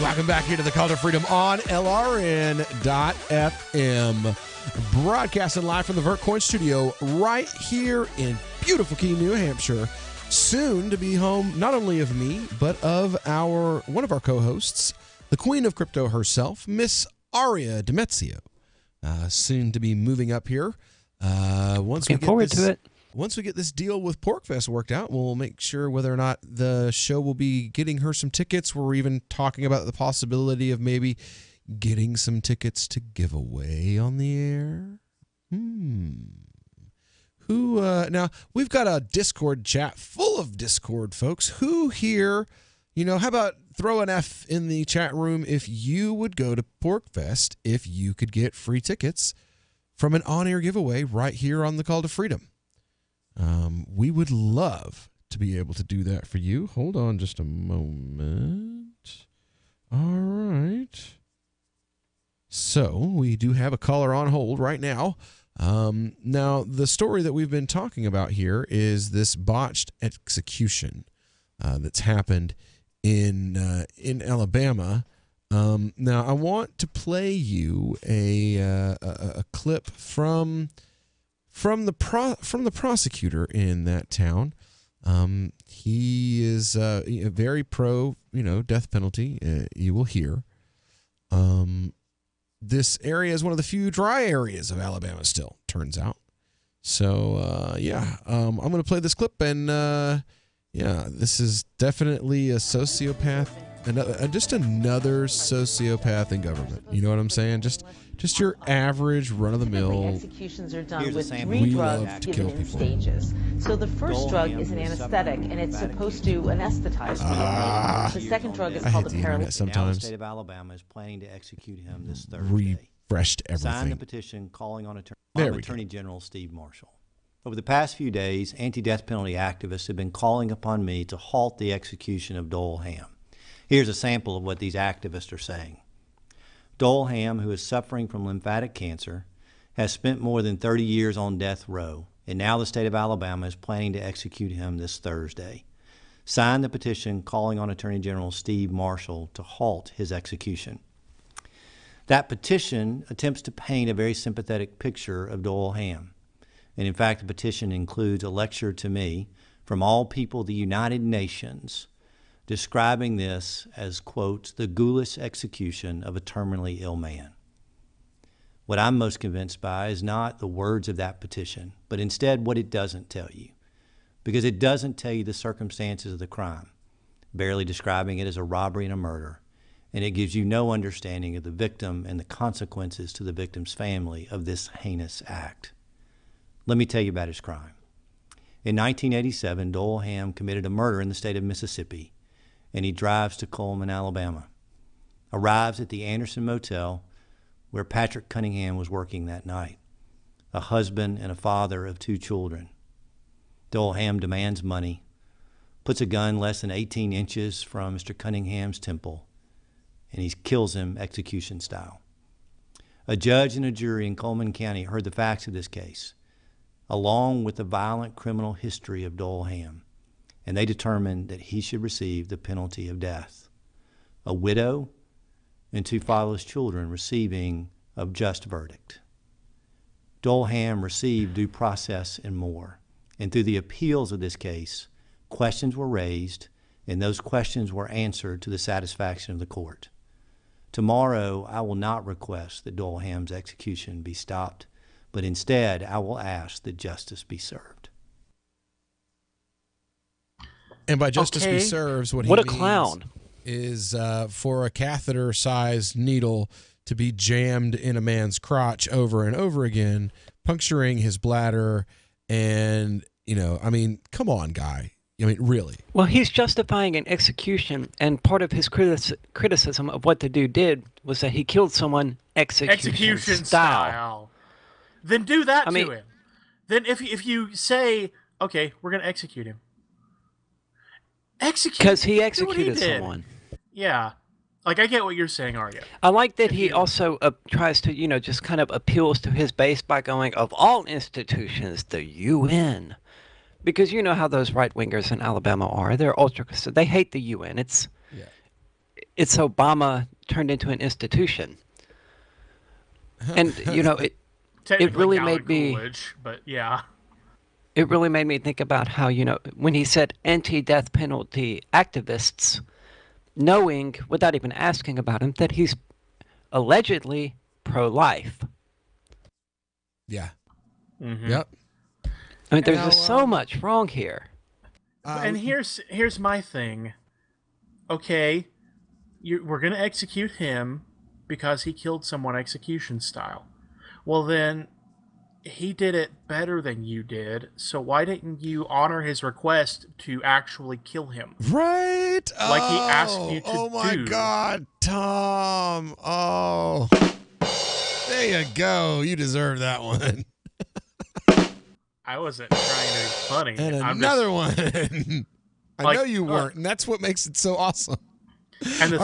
Welcome back here to the Call to Freedom on LRN.FM. Broadcasting live from the Vertcoin studio right here in beautiful Keene, New Hampshire. Soon to be home not only of me, but of one of our co-hosts, the queen of crypto herself, Miss Aria Demezio. Soon to be moving up here. Looking forward to it. Once we get this deal with PorcFest worked out, we'll make sure whether or not the show will be getting her some tickets. We're even talking about the possibility of maybe getting some tickets to give away on the air. Now, we've got a Discord chat full of Discord folks. Who here, how about throw an F in the chat room if you would go to PorcFest if you could get free tickets from an on-air giveaway right here on the Call to Freedom. We would love to be able to do that for you. Hold on just a moment. All right. So we do have a caller on hold right now. Now, the story that we've been talking about here is this botched execution that's happened in Alabama. Now, I want to play you a clip from the prosecutor in that town. He is very pro, death penalty. You will hear. This area is one of the few dry areas of Alabama still, turns out. So, I'm going to play this clip, and this is definitely a sociopath, just another sociopath in government. You know what I'm saying? Just your average run-of-the-mill. Executions are done with 3 drugs given in stages. So the first drug is an anesthetic, and it's supposed to anesthetize people. The second drug is called a paralytic. Now the state of Alabama is planning to execute him this Thursday. Refreshed everything. Signed the petition calling on Attorney General Steve Marshall. Over the past few days, anti-death penalty activists have been calling upon me to halt the execution of Dole Ham. Here's a sample of what these activists are saying. Dole Ham, who is suffering from lymphatic cancer, has spent more than 30 years on death row, and now the state of Alabama is planning to execute him this Thursday. signed the petition calling on Attorney General Steve Marshall to halt his execution. That petition attempts to paint a very sympathetic picture of Doyle Hamm. And in fact, the petition includes a lecture to me from all people of the United Nations describing this as, quote, the ghoulish execution of a terminally ill man. What I'm most convinced by is not the words of that petition, but instead what it doesn't tell you. Because it doesn't tell you the circumstances of the crime, barely describing it as a robbery and a murder, and it gives you no understanding of the victim and the consequences to the victim's family of this heinous act. Let me tell you about his crime. In 1987, Doyle Hamm committed a murder in the state of Mississippi, and he drives to Cullman, Alabama, arrives at the Anderson Motel where Patrick Cunningham was working that night, a husband and a father of 2 children. Doyle Hamm demands money, puts a gun less than 18 inches from Mr. Cunningham's temple, and he kills him execution style. A judge and a jury in Coleman County heard the facts of this case, along with the violent criminal history of Doyle Hamm, and they determined that he should receive the penalty of death. A widow and 2 fatherless children receiving a just verdict. Doyle Hamm received due process and more, and through the appeals of this case, questions were raised, and those questions were answered to the satisfaction of the court. Tomorrow, I will not request that Doyle Hamm's execution be stopped, but instead I will ask that justice be served. And by justice be served, what a means clown is for a catheter-sized needle to be jammed in a man's crotch over and over again, puncturing his bladder. And, you know, I mean, come on, guy. I mean, really. Well, he's justifying an execution, and part of his criticism of what the dude did was that he killed someone execution style. Then do that to him. Then if you say, okay, we're going to execute him. Execute. Because he executed someone. Yeah. Like, I get what you're saying, Arya. I like that he also tries to, you know, just kind of appeals to his base by going, of all institutions, the UN. Because you know how those right-wingers in Alabama are. They're ultra, they hate the UN. It's Obama turned into an institution. And, you know, it really made me... Coolidge, but yeah. It really made me think about how, you know, when he said anti-death penalty activists, knowing, without even asking about him, that he's allegedly pro-life. Yeah. Mm-hmm. Yep. I mean, there's just so much wrong here. And here's my thing. Okay, we're going to execute him because he killed someone execution style. Well, then, he did it better than you did, so why didn't you honor his request to actually kill him? Right? Like he asked you to do. Oh, my God, Tom. Oh. There you go. You deserve that one. I wasn't trying to be funny. And another one. I know you weren't, and that's what makes it so awesome. And the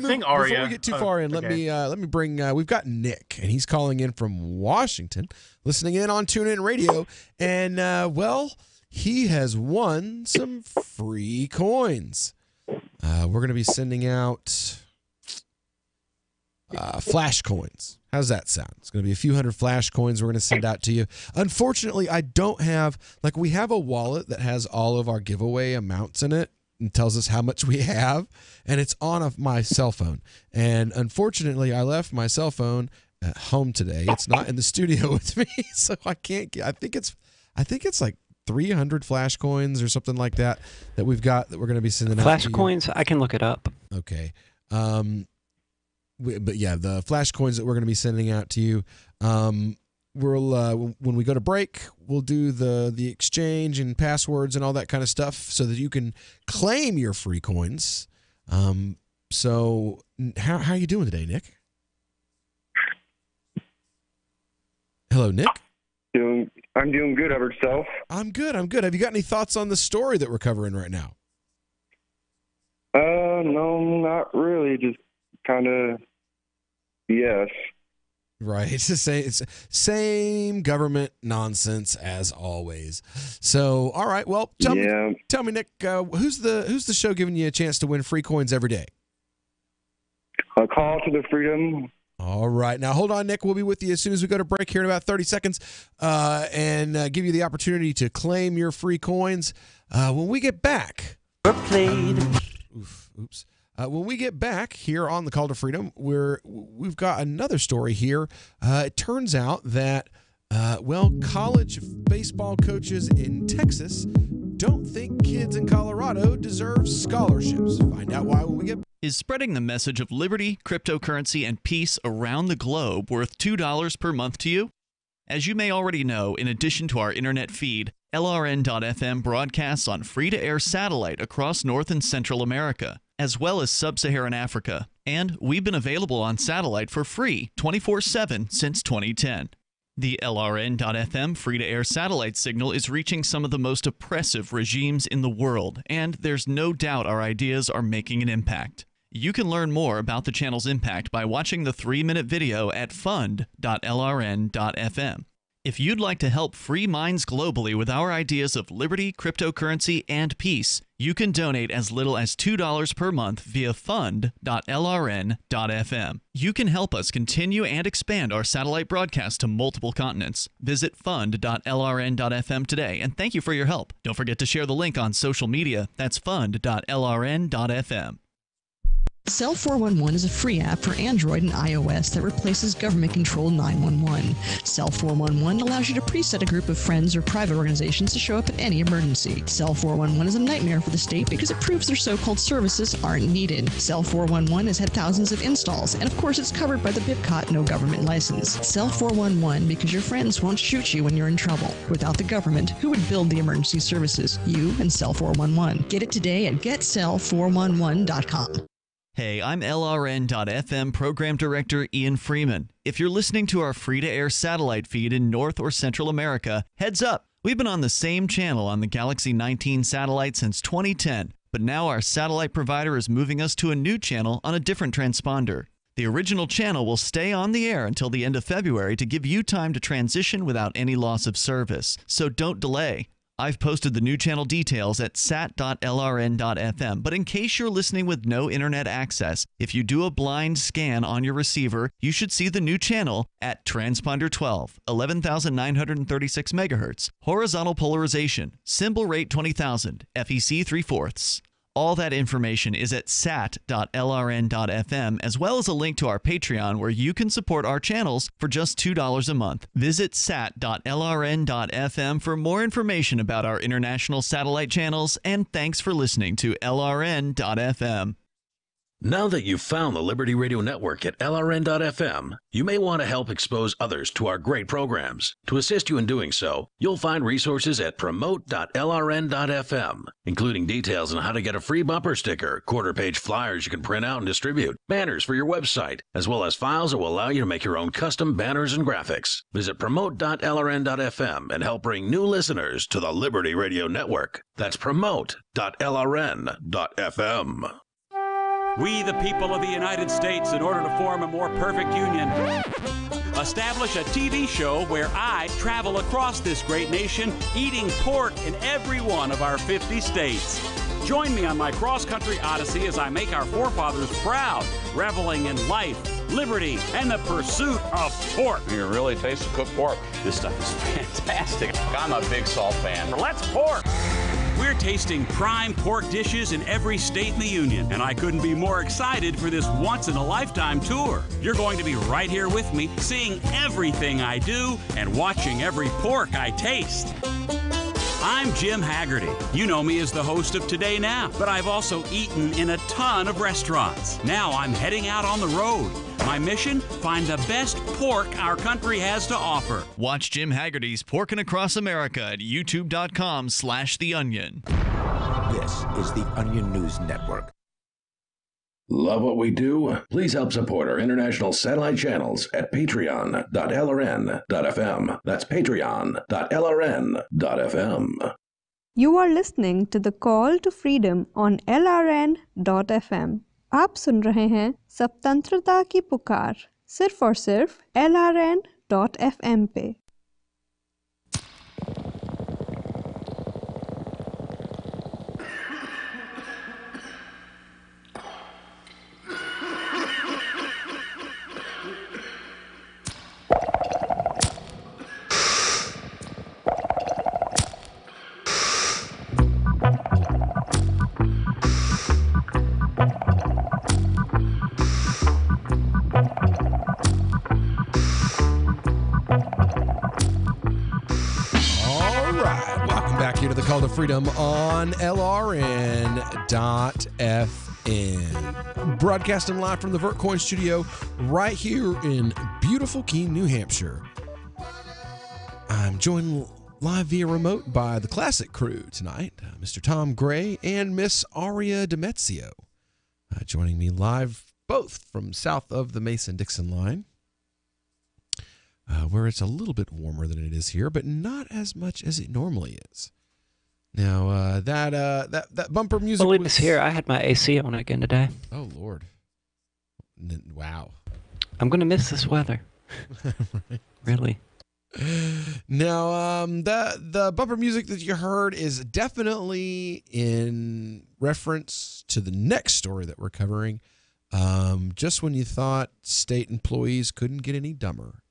thing, Arya. Before we get too far in, let me bring. We've got Nick, and he's calling in from Washington, listening in on TuneIn Radio, and well, he has won some free coins. We're going to be sending out Flash coins. How's that sound? It's going to be a few hundred Flash coins we're going to send out to you. Unfortunately, I don't have, like, we have a wallet that has all of our giveaway amounts in it and tells us how much we have, and it's on my cell phone. And unfortunately, I left my cell phone at home today. It's not in the studio with me, so I can't get, I think it's like 300 Flash coins or something like that we've got that we're going to be sending out Flash to you. coins, I can look it up. Okay. But yeah, the Flash coins that we're going to be sending out to you, we'll when we go to break, we'll do the exchange and passwords and all that kind of stuff so that you can claim your free coins. So how are you doing today, Nick? Hello, Nick. I'm doing good. How about yourself? I'm good. Have you got any thoughts on the story that we're covering right now? No, not really. Just kind of BS. Right. It's the same government nonsense as always. So, all right. Well, tell me, Nick, who's the show giving you a chance to win free coins every day? A Call to the Freedom. All right. Now, hold on, Nick. We'll be with you as soon as we go to break here in about 30 seconds and give you the opportunity to claim your free coins. When we get back. Oops. When we get back here on the Call to Freedom, we've got another story here. It turns out that, college baseball coaches in Texas don't think kids in Colorado deserve scholarships. Find out why when we get back. Is spreading the message of liberty, cryptocurrency, and peace around the globe worth $2 per month to you? As you may already know, in addition to our internet feed, LRN.FM broadcasts on free-to-air satellite across North and Central America, as well as Sub-Saharan Africa. And we've been available on satellite for free 24/7 since 2010. The LRN.FM free-to-air satellite signal is reaching some of the most oppressive regimes in the world, and there's no doubt our ideas are making an impact. You can learn more about the channel's impact by watching the 3-minute video at fund.lrn.fm. If you'd like to help free minds globally with our ideas of liberty, cryptocurrency, and peace, you can donate as little as $2 per month via fund.lrn.fm. You can help us continue and expand our satellite broadcast to multiple continents. Visit fund.lrn.fm today, and thank you for your help. Don't forget to share the link on social media. That's fund.lrn.fm. Cell 411 is a free app for Android and iOS that replaces government-controlled 911. Cell 411 allows you to preset a group of friends or private organizations to show up at any emergency. Cell 411 is a nightmare for the state because it proves their so-called services aren't needed. Cell 411 has had thousands of installs, and of course it's covered by the BIPCOT no government license. Cell 411 because your friends won't shoot you when you're in trouble. Without the government, who would build the emergency services? You and Cell 411. Get it today at getcell411.com. Hey, I'm LRN.FM Program Director Ian Freeman. If you're listening to our free-to-air satellite feed in North or Central America, heads up! We've been on the same channel on the Galaxy 19 satellite since 2010, but now our satellite provider is moving us to a new channel on a different transponder. The original channel will stay on the air until the end of February to give you time to transition without any loss of service, so don't delay. I've posted the new channel details at sat.lrn.fm, but in case you're listening with no internet access, if you do a blind scan on your receiver, you should see the new channel at transponder 12, 11,936 megahertz, horizontal polarization, symbol rate 20,000, FEC 3/4. All that information is at sat.lrn.fm, as well as a link to our Patreon where you can support our channels for just $2 a month. Visit sat.lrn.fm for more information about our international satellite channels, and thanks for listening to LRN.fm. Now that you've found the Liberty Radio Network at LRN.FM, you may want to help expose others to our great programs. To assist you in doing so, you'll find resources at promote.lrn.fm, including details on how to get a free bumper sticker, quarter-page flyers you can print out and distribute, banners for your website, as well as files that will allow you to make your own custom banners and graphics. Visit promote.lrn.fm and help bring new listeners to the Liberty Radio Network. That's promote.lrn.fm. We, the people of the United States, in order to form a more perfect union, establish a TV show where I travel across this great nation, eating pork in every one of our 50 states. Join me on my cross-country odyssey as I make our forefathers proud, reveling in life, liberty, and the pursuit of pork. You can really taste the cooked pork. This stuff is fantastic. I'm a big salt fan. Let's pork! We're tasting prime pork dishes in every state in the Union, and I couldn't be more excited for this once-in-a-lifetime tour. You're going to be right here with me, seeing everything I do and watching every pork I taste. I'm Jim Haggerty. You know me as the host of Today Now, but I've also eaten in a ton of restaurants. Now I'm heading out on the road. My mission? Find the best pork our country has to offer. Watch Jim Haggerty's Porkin' Across America at youtube.com/theonion. This is the Onion News Network. Love what we do? Please help support our international satellite channels at patreon.lrn.fm. That's patreon.lrn.fm. You are listening to the Call to Freedom on LRN.fm. आप सुन रहे हैं स्वतंत्रता की पुकार सिर्फ और सिर्फ LRN.FM पे। Call to Freedom on LRN.FM. Broadcasting live from the VertCoin studio right here in beautiful Keene, New Hampshire. I'm joined live via remote by the classic crew tonight, Mr. Tom Gray and Miss Aria Demezio. Joining me live both from south of the Mason-Dixon line, where it's a little bit warmer than it is here, but not as much as it normally is. Now, that bumper music Believe was... it's here. I had my AC on again today. Oh, Lord. Wow. I'm going to miss this weather. Right. Really. Now, the bumper music that you heard is definitely in reference to the next story that we're covering. Just when you thought state employees couldn't get any dumber,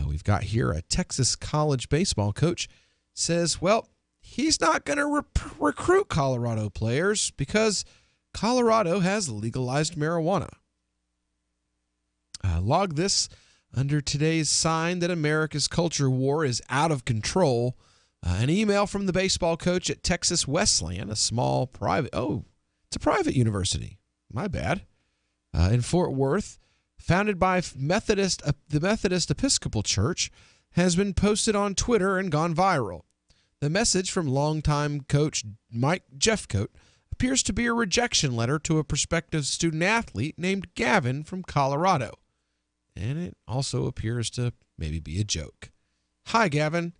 we've got here a Texas college baseball coach says, well, he's not going to recruit Colorado players because Colorado has legalized marijuana. Log this under today's sign that America's culture war is out of control. An email from the baseball coach at Texas Wesleyan, a small private, it's a private university. My bad. In Fort Worth, founded by the Methodist Episcopal Church, has been posted on Twitter and gone viral. The message from longtime coach Mike Jeffcoat appears to be a rejection letter to a prospective student-athlete named Gavin from Colorado. And it also appears to maybe be a joke. Hi, Gavin.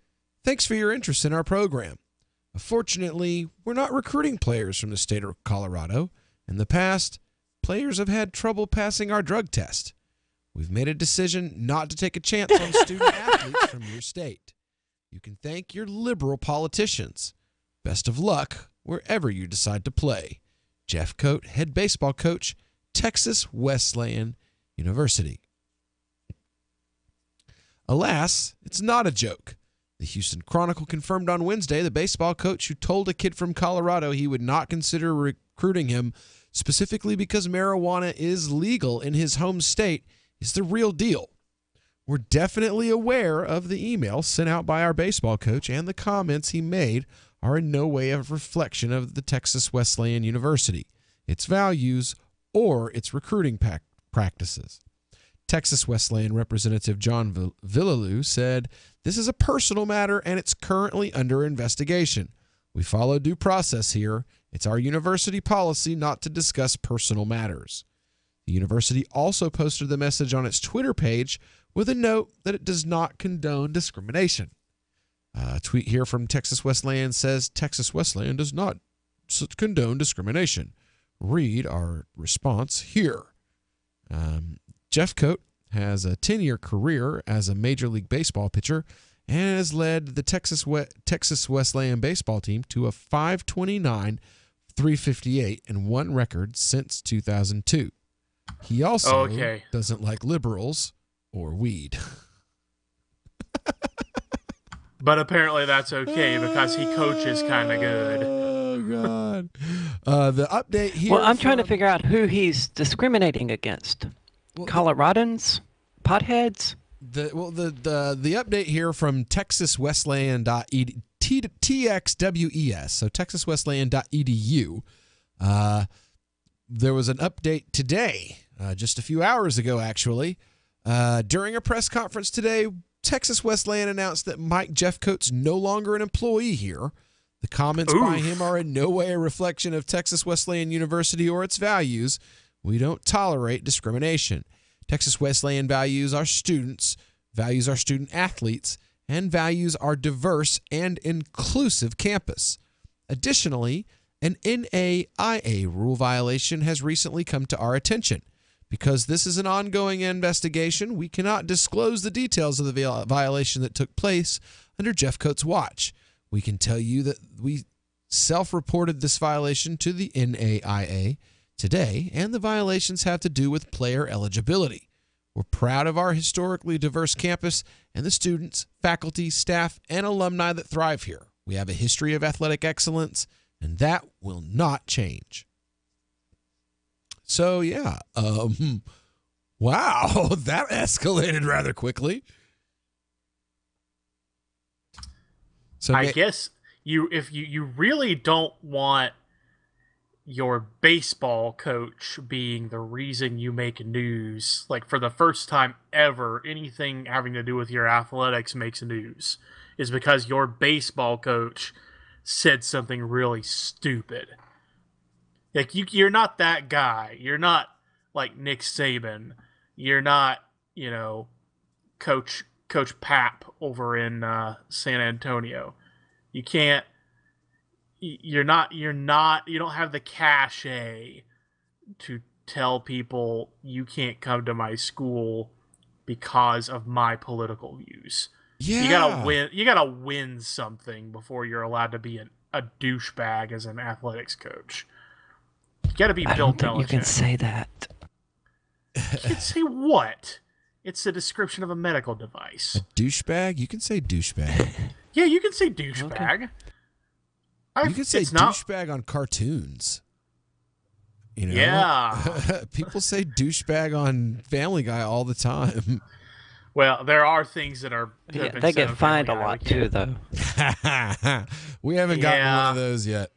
Thanks for your interest in our program. Fortunately, we're not recruiting players from the state of Colorado. In the past, players have had trouble passing our drug test. We've made a decision not to take a chance on student-athletes from your state. You can thank your liberal politicians. Best of luck wherever you decide to play. Jeffcoat, head baseball coach, Texas Wesleyan University. Alas, it's not a joke. The Houston Chronicle confirmed on Wednesday the baseball coach who told a kid from Colorado he would not consider recruiting him specifically because marijuana is legal in his home state is the real deal. We're definitely aware of the email sent out by our baseball coach, and the comments he made are in no way a reflection of the Texas Wesleyan University, its values, or its recruiting practices. Texas Wesleyan Representative John Villaloo said, "This is a personal matter, and it's currently under investigation. We follow due process here. It's our university policy not to discuss personal matters." The university also posted the message on its Twitter page with a note that it does not condone discrimination. A tweet here from Texas Wesleyan says, Texas Wesleyan does not condone discrimination. Read our response here. Jeffcoat has a 10-year career as a Major League Baseball pitcher and has led the Texas Wesleyan baseball team to a .529, .358, and .1 record since 2002. He also doesn't like liberals or weed. But apparently that's okay because he coaches kind of good. Oh, God. The update here. Well, I'm trying to figure out who he's discriminating against. Coloradans? Potheads? The update here from TexasWesleyan.TXWES, so TexasWesleyan.edu. There was an update today, just a few hours ago, actually. During a press conference today, Texas Wesleyan announced that Mike Jeffcoat's no longer an employee here. The comments by him are in no way a reflection of Texas Wesleyan University or its values. We don't tolerate discrimination. Texas Wesleyan values our students, values our student athletes, and values our diverse and inclusive campus. Additionally, an NAIA rule violation has recently come to our attention. Because this is an ongoing investigation, we cannot disclose the details of the violation that took place under Jeffcoat's watch. We can tell you that we self-reported this violation to the NAIA today, and the violations have to do with player eligibility. We're proud of our historically diverse campus and the students, faculty, staff, and alumni that thrive here. We have a history of athletic excellence, and that will not change. So, yeah, wow, that escalated rather quickly. So I guess if you really don't want your baseball coach being the reason you make news, like for the first time ever, anything having to do with your athletics makes news, is because your baseball coach said something really stupid. Like you're not that guy. You're not like Nick Saban. You're not, Coach Pap over in San Antonio. You can't. You don't have the cachet to tell people you can't come to my school because of my political views. Yeah. You gotta win something before you're allowed to be a douchebag as an athletics coach. You gotta be Bill Belichick. You can say that. You can say what? It's a description of a medical device. A douchebag? You can say douchebag. Yeah, you can say douchebag. Okay. You can say douchebag on cartoons. Yeah. People say douchebag on Family Guy all the time. Well, there are things that are. They get fined a lot too, though. We haven't gotten one of those yet.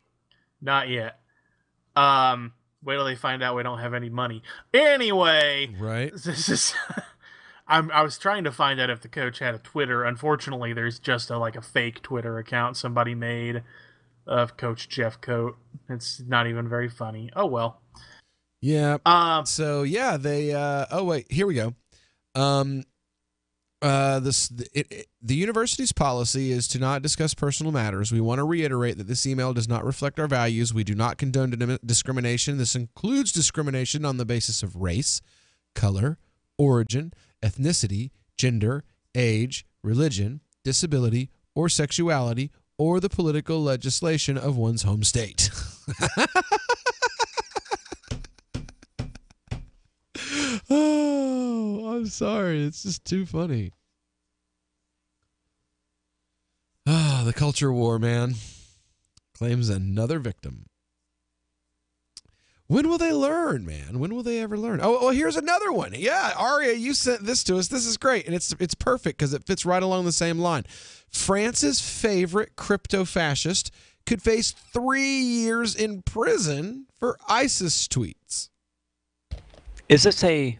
Not yet. Wait till they find out we don't have any money. Anyway, right? This is. I was trying to find out if the coach had a Twitter. Unfortunately, there's just a fake Twitter account somebody made of Coach Jeffcoat. It's not even very funny. Oh well. Yeah. So yeah, they. Oh wait, here we go. The university's policy is to not discuss personal matters. We want to reiterate that this email does not reflect our values. We do not condone discrimination. This includes discrimination on the basis of race, color, origin, ethnicity, gender, age, religion, disability, or sexuality, or the political legislation of one's home state. Oh, I'm sorry. It's just too funny. Ah, the culture war, man. Claims another victim. When will they learn, man? When will they ever learn? Oh, here's another one. Yeah, Aria, you sent this to us. This is great, and it's perfect because it fits right along the same line. France's favorite crypto-fascist could face 3 years in prison for ISIS tweets. Is this a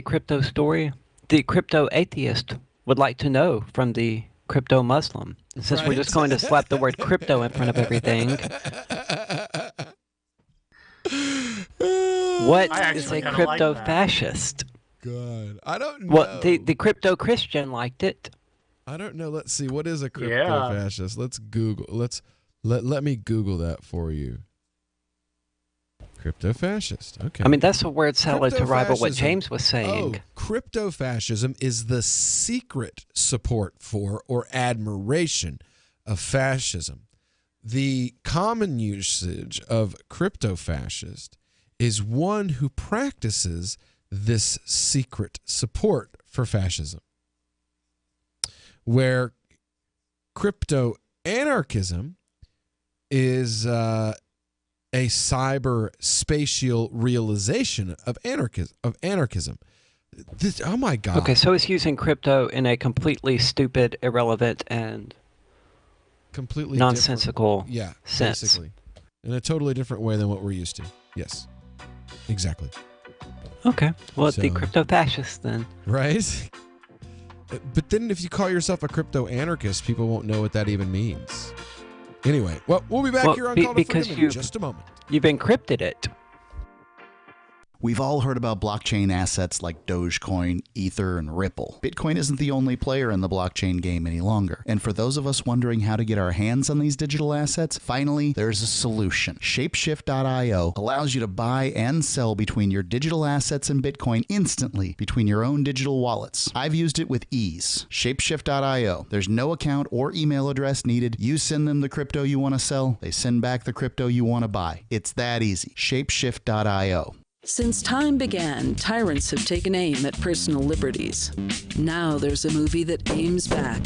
crypto story? The crypto atheist would like to know from the crypto Muslim. Since we're just going to slap the word crypto in front of everything. What is a crypto fascist? God, I don't know. Well, the crypto Christian liked it. I don't know. Let's see. What is a crypto fascist? Let's Google. Let me Google that for you. Crypto fascist. Okay. I mean, that's a word salad to rival what James was saying. Oh, crypto fascism is the secret support for or admiration of fascism. The common usage of crypto fascist is one who practices this secret support for fascism, where crypto anarchism is a cyber spatial realization of anarchism. Oh my God. Okay, so it's using crypto in a completely stupid, irrelevant, and completely nonsensical sense. Basically. In a totally different way than what we're used to. Yes. Exactly. Okay. Well, the crypto fascist then. Right? But then if you call yourself a crypto anarchist, people won't know what that even means. Anyway, well, we'll be back here on Call to Freedom in just a moment. You've encrypted it. We've all heard about blockchain assets like Dogecoin, Ether, and Ripple. Bitcoin isn't the only player in the blockchain game any longer. And for those of us wondering how to get our hands on these digital assets, finally, there's a solution. Shapeshift.io allows you to buy and sell between your digital assets and Bitcoin instantly between your own digital wallets. I've used it with ease. Shapeshift.io. There's no account or email address needed. You send them the crypto you want to sell. They send back the crypto you want to buy. It's that easy. Shapeshift.io. Since time began, tyrants have taken aim at personal liberties. Now there's a movie that aims back.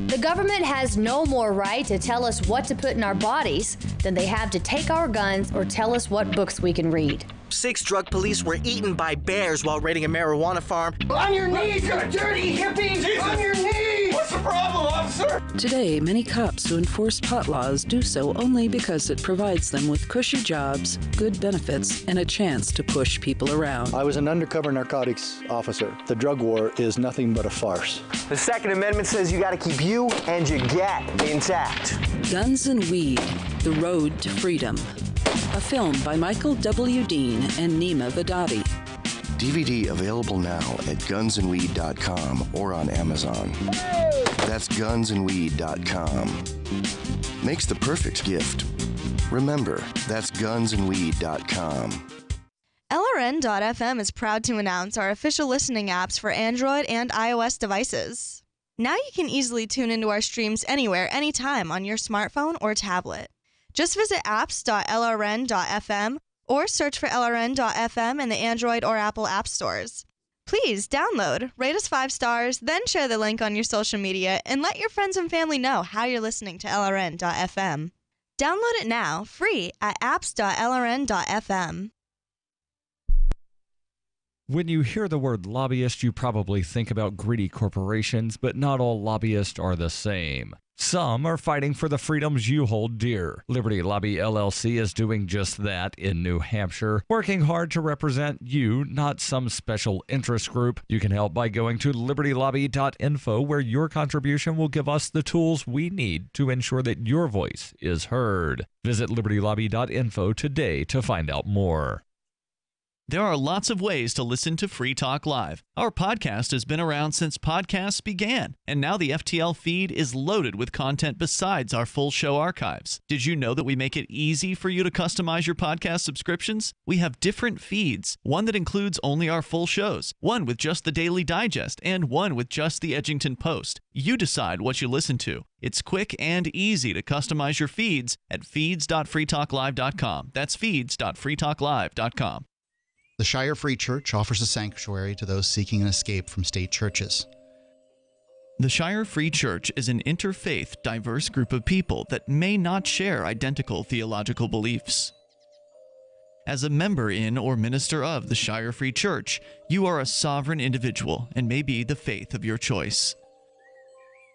The government has no more right to tell us what to put in our bodies than they have to take our guns or tell us what books we can read. 6 drug police were eaten by bears while raiding a marijuana farm. On your knees, you dirty hippies! Jesus. On your knees! What's the problem, officer? Today, many cops who enforce pot laws do so only because it provides them with cushy jobs, good benefits, and a chance to push people around. I was an undercover narcotics officer. The drug war is nothing but a farce. The Second Amendment says you gotta keep you and your get intact. Guns and Weed, The Road to Freedom. A film by Michael W. Dean and Nima Vadadi. DVD available now at gunsandweed.com or on Amazon. That's gunsandweed.com. Makes the perfect gift. Remember, that's gunsandweed.com. LRN.FM is proud to announce our official listening apps for Android and iOS devices. Now you can easily tune into our streams anywhere, anytime on your smartphone or tablet. Just visit apps.lrn.fm or search for LRN.FM in the Android or Apple app stores. Please download, rate us 5 stars, then share the link on your social media and let your friends and family know how you're listening to LRN.FM. Download it now, free at apps.lrn.fm. When you hear the word lobbyist, you probably think about greedy corporations, but not all lobbyists are the same. Some are fighting for the freedoms you hold dear. Liberty Lobby LLC is doing just that in New Hampshire, working hard to represent you, not some special interest group. You can help by going to libertylobby.info, where your contribution will give us the tools we need to ensure that your voice is heard. Visit libertylobby.info today to find out more. There are lots of ways to listen to Free Talk Live. Our podcast has been around since podcasts began, and now the FTL feed is loaded with content besides our full show archives. Did you know that we make it easy for you to customize your podcast subscriptions? We have different feeds, one that includes only our full shows, one with just the Daily Digest, and one with just the Edgington Post. You decide what you listen to. It's quick and easy to customize your feeds at feeds.freetalklive.com. That's feeds.freetalklive.com. The Shire Free Church offers a sanctuary to those seeking an escape from state churches. The Shire Free Church is an interfaith, diverse group of people that may not share identical theological beliefs. As a member in or minister of the Shire Free Church, you are a sovereign individual and may be the faith of your choice.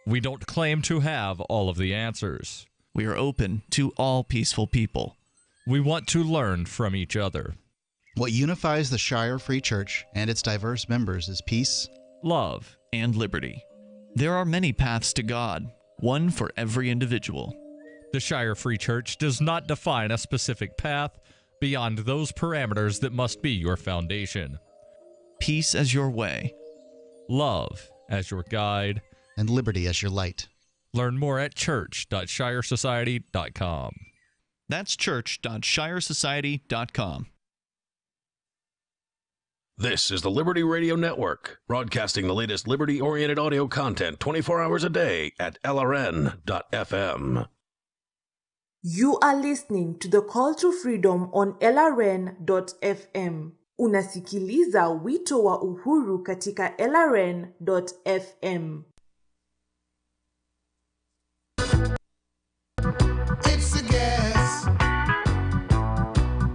We don't claim to have all of the answers. We are open to all peaceful people. We want to learn from each other. What unifies the Shire Free Church and its diverse members is peace, love, and liberty. There are many paths to God, one for every individual. The Shire Free Church does not define a specific path beyond those parameters that must be your foundation. Peace as your way, love as your guide, and liberty as your light. Learn more at church.shiresociety.com. That's church.shiresociety.com. This is the Liberty Radio Network, broadcasting the latest liberty-oriented audio content 24 hours a day at LRN.FM. You are listening to the Call to Freedom on LRN.FM. Unasikiliza wito wa uhuru katika LRN.FM. It's a gas.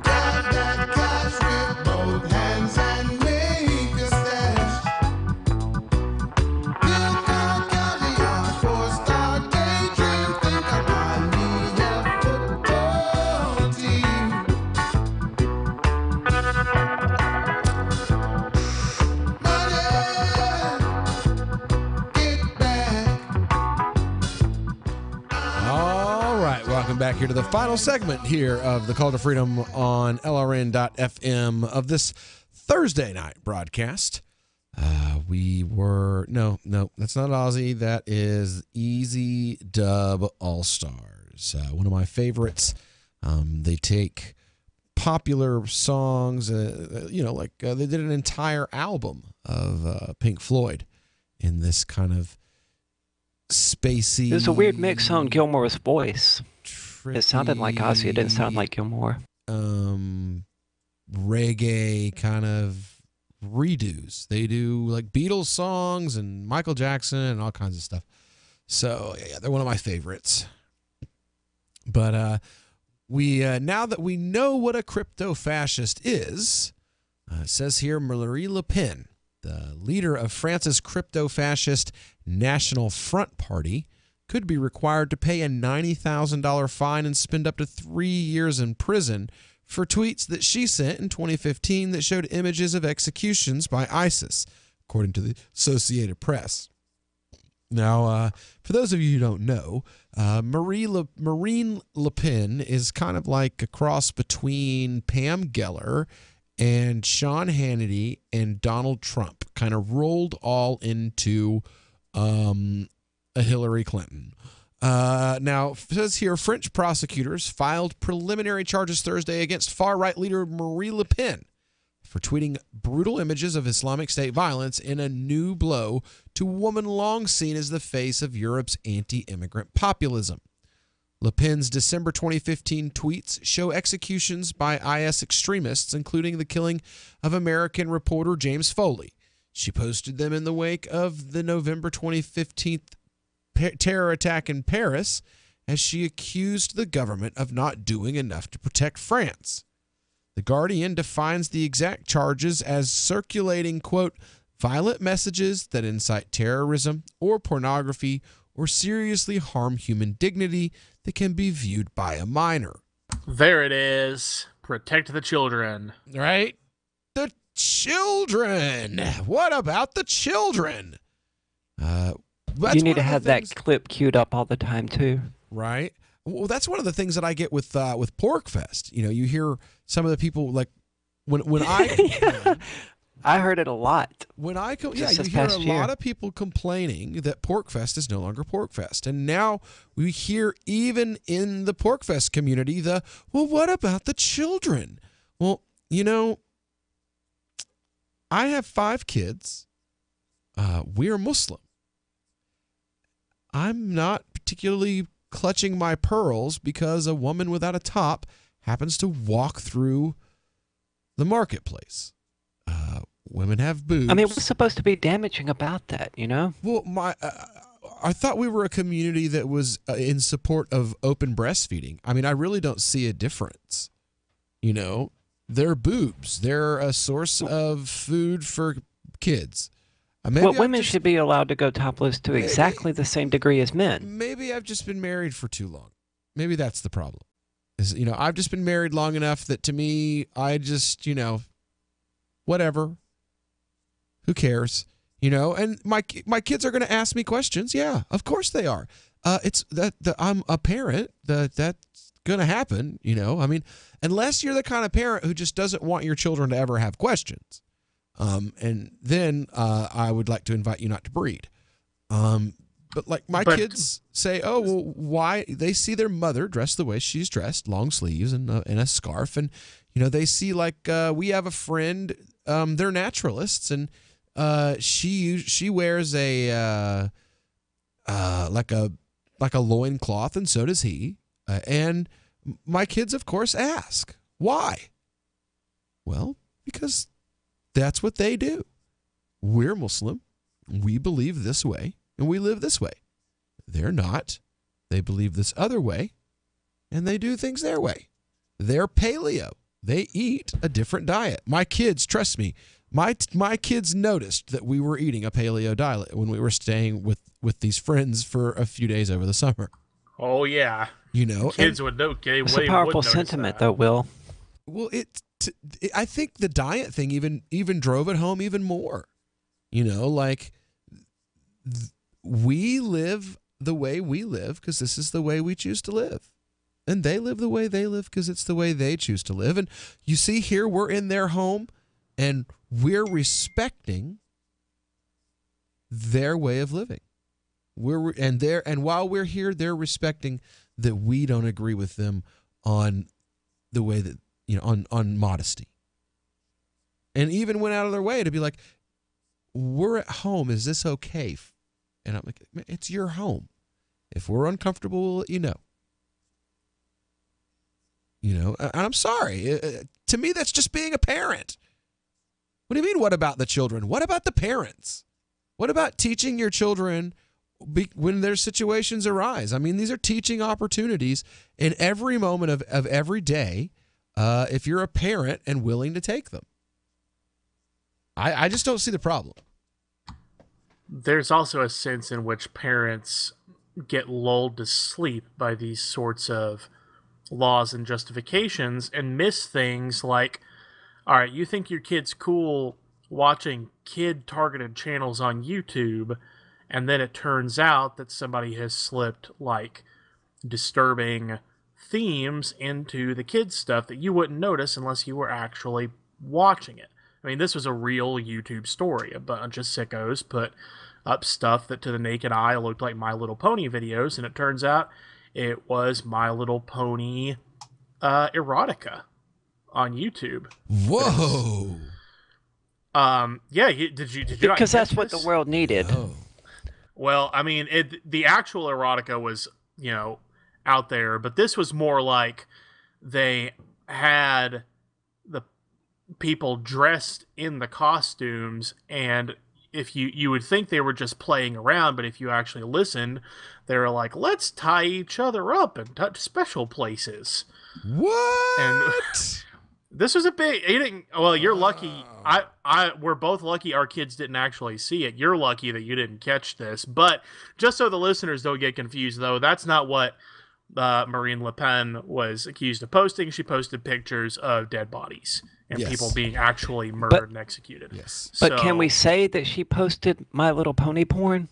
Grab that cash with both hands and make a stash. Milk out caviar for Star Daydream. Think about me, a football team. Money, back here to the final segment here of the Call to Freedom on LRN.FM of this Thursday night broadcast. No, that's not Ozzy. That is Easy Dub All Stars. One of my favorites. They take popular songs, they did an entire album of Pink Floyd in this kind of spacey. There's a weird mix on Gilmore's voice. It sounded like Ozzy. It didn't sound like Gilmore. Reggae kind of redos. They do like Beatles songs and Michael Jackson and all kinds of stuff. So yeah, they're one of my favorites. But we now that we know what a crypto-fascist is, it says here Marine Le Pen, the leader of France's crypto-fascist National Front Party, could be required to pay a $90,000 fine and spend up to 3 years in prison for tweets that she sent in 2015 that showed images of executions by ISIS, according to the Associated Press. Now, for those of you who don't know, Marine Le Pen is kind of like a cross between Pam Geller and Sean Hannity and Donald Trump, kind of rolled all into a Hillary Clinton. Now, it says here, French prosecutors filed preliminary charges Thursday against far-right leader Marine Le Pen for tweeting brutal images of Islamic State violence in a new blow to a woman long seen as the face of Europe's anti-immigrant populism. Le Pen's December 2015 tweets show executions by IS extremists, including the killing of American reporter James Foley. She posted them in the wake of the November 2015 terror attack in Paris, as she accused the government of not doing enough to protect France. The Guardian defines the exact charges as circulating, quote, violent messages that incite terrorism or pornography or seriously harm human dignity that can be viewed by a minor. There it is. Protect the children. Right? The children. What about the children? You need to have that clip queued up all the time, too. Right? Well, that's one of the things that I get with PorcFest. You know, you hear some of the people, like, when I... I heard it a lot. When I come, you hear a lot of people complaining that PorcFest is no longer PorcFest, and now we hear even in the PorcFest community well, what about the children? Well, you know, I have 5 kids. We're Muslim. I'm not particularly clutching my pearls because a woman without a top happens to walk through the marketplace. Women have boobs. I mean, what's supposed to be damaging about that, you know? Well, I thought we were a community that was in support of open breastfeeding. I mean, I really don't see a difference. You know, they're boobs. They're a source of food for kids. Women should be allowed to go topless to exactly the same degree as men. Maybe I've just been married for too long. Maybe that's the problem. I've just been married long enough that to me, I just, whatever. Who cares? And my kids are going to ask me questions. Yeah, of course they are. It's that I'm a parent. That's going to happen. I mean, unless you're the kind of parent who just doesn't want your children to ever have questions. And then I would like to invite you not to breed. But like my kids say, oh, well, why? They see their mother dressed the way she's dressed, long sleeves and a scarf. And, they see like we have a friend, they're naturalists, and she wears a like a loincloth, and so does he. And my kids, of course, ask, why? Well, because that's what they do. We're Muslim. We believe this way, and we live this way. They're not. They believe this other way, and they do things their way. They're paleo. They eat a different diet. My kids, trust me, my kids noticed that we were eating a paleo diet when we were staying with these friends for a few days over the summer. Oh, yeah. Kids would know. It's a powerful sentiment, though, Will. Well, I think the diet thing even drove it home even more. We live the way we live because this is the way we choose to live. And they live the way they live because it's the way they choose to live. And you see here, we're in their home and we're respecting their way of living. And while we're here, they're respecting that we don't agree with them on the way that, on modesty. And even went out of their way to be like, we're at home. Is this okay? And I'm like, it's your home. If we're uncomfortable, we'll let you know. And I'm sorry. To me, that's just being a parent. What do you mean, what about the children? What about the parents? What about teaching your children when their situations arise? I mean, these are teaching opportunities in every moment of every day if you're a parent and willing to take them. I just don't see the problem. There's also a sense in which parents get lulled to sleep by these sorts of laws and justifications and miss things like, all right, you think your kid's cool watching kid-targeted channels on YouTube, and then it turns out that somebody has slipped, like, disturbing themes into the kids' stuff that you wouldn't notice unless you were actually watching it. I mean, this was a real YouTube story. A bunch of sickos put up stuff that to the naked eye looked like My Little Pony videos, and it turns out it was My Little Pony erotica on YouTube. Whoa! Yeah, did you? Because that's what the world needed. Oh. Well, I mean, the actual erotica was, out there, but this was more like they had the people dressed in the costumes, and if you would think they were just playing around, but if you actually listened, they were like, let's tie each other up and touch special places. What? And this was a big. You're lucky. We're both lucky our kids didn't actually see it. You're lucky that you didn't catch this. But just so the listeners don't get confused, though, that's not what Marine Le Pen was accused of posting. She posted pictures of dead bodies and people being actually murdered and executed. Yes. But can we say that she posted My Little Pony porn?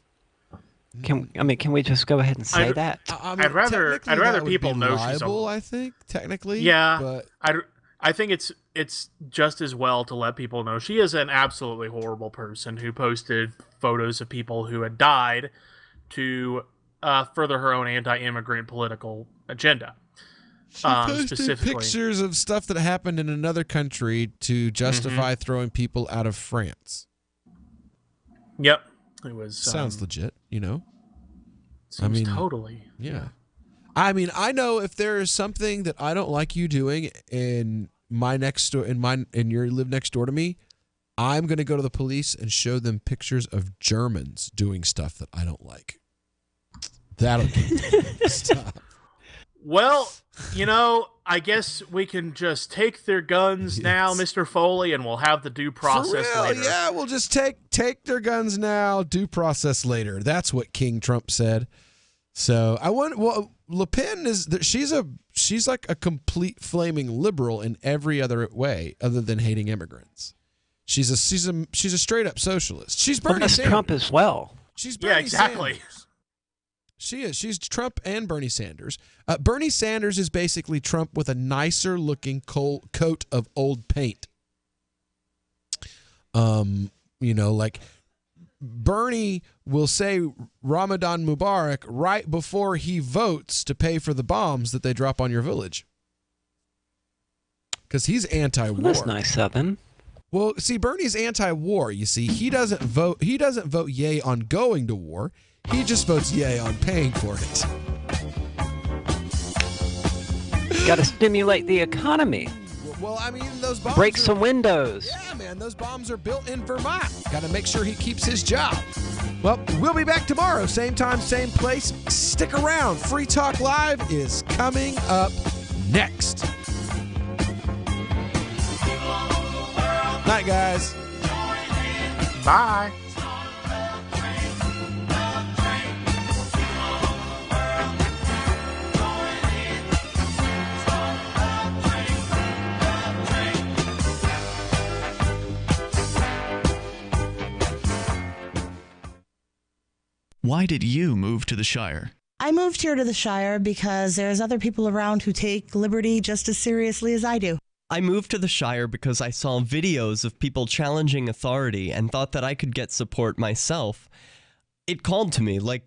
Can we just go ahead and say that? I'd rather people know she's libel, I think, technically. Yeah, but I think it's just as well to let people know she is an absolutely horrible person who posted photos of people who had died to further her own anti-immigrant political agenda. She posted pictures of stuff that happened in another country to justify throwing people out of France. Yep. It was sounds legit, Seems totally. Yeah. I mean, I know if there is something that I don't like you doing in my next door, you live next door to me, I'm going to go to the police and show them pictures of Germans doing stuff that I don't like. That'll stop. Well, I guess we can just take their guns now, Mr. Foley, and we'll have the due process later. Yeah, we'll just take their guns now, due process later. That's what King Trump said. So Le Pen she's like a complete flaming liberal in every other way other than hating immigrants. She's a straight up socialist. She's Bernie Sanders. Trump as well. She's Bernie exactly. Sanders. She is. She's Trump and Bernie Sanders. Bernie Sanders is basically Trump with a nicer looking coat of old paint. Like Bernie will say Ramadan Mubarak right before he votes to pay for the bombs that they drop on your village. Because he's anti-war. Well, that's nice of him. Well, see, Bernie's anti-war. You see, he doesn't vote yay on going to war. He just votes yay on paying for it. Got to stimulate the economy. Well, I mean, those bombs break some windows. Yeah, man, those bombs are built in Vermont. Got to make sure he keeps his job. Well, we'll be back tomorrow, same time, same place. Stick around. Free Talk Live is coming up next. Night, guys. Bye. Why did you move to the Shire? I moved here to the Shire because there's other people around who take liberty just as seriously as I do. I moved to the Shire because I saw videos of people challenging authority and thought that I could get support myself. It called to me, like,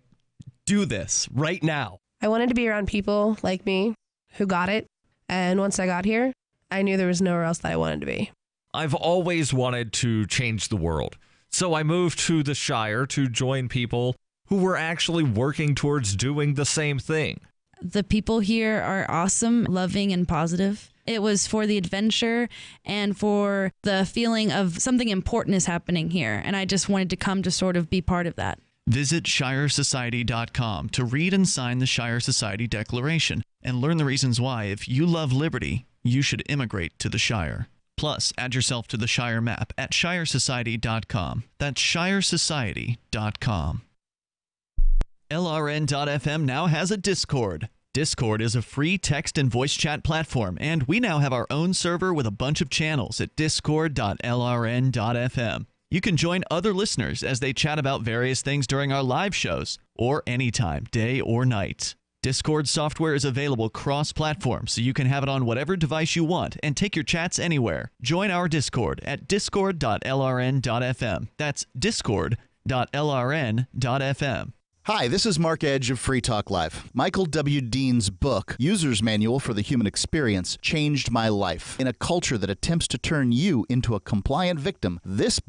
do this right now. I wanted to be around people like me who got it. And once I got here, I knew there was nowhere else that I wanted to be. I've always wanted to change the world. So I moved to the Shire to join people who were actually working towards doing the same thing. The people here are awesome, loving, and positive. It was for the adventure and for the feeling of something important is happening here. And I just wanted to come to sort of be part of that. Visit ShireSociety.com to read and sign the Shire Society Declaration and learn the reasons why, if you love liberty, you should immigrate to the Shire. Plus, add yourself to the Shire map at ShireSociety.com. That's ShireSociety.com. LRN.FM now has a Discord. Discord is a free text and voice chat platform, and we now have our own server with a bunch of channels at discord.lrn.fm. You can join other listeners as they chat about various things during our live shows, or anytime, day or night. Discord software is available cross-platform, so you can have it on whatever device you want and take your chats anywhere. Join our Discord at discord.lrn.fm. That's discord.lrn.fm. Hi, this is Mark Edge of Free Talk Live. Michael W. Dean's book, User's Manual for the Human Experience, changed my life. In a culture that attempts to turn you into a compliant victim, this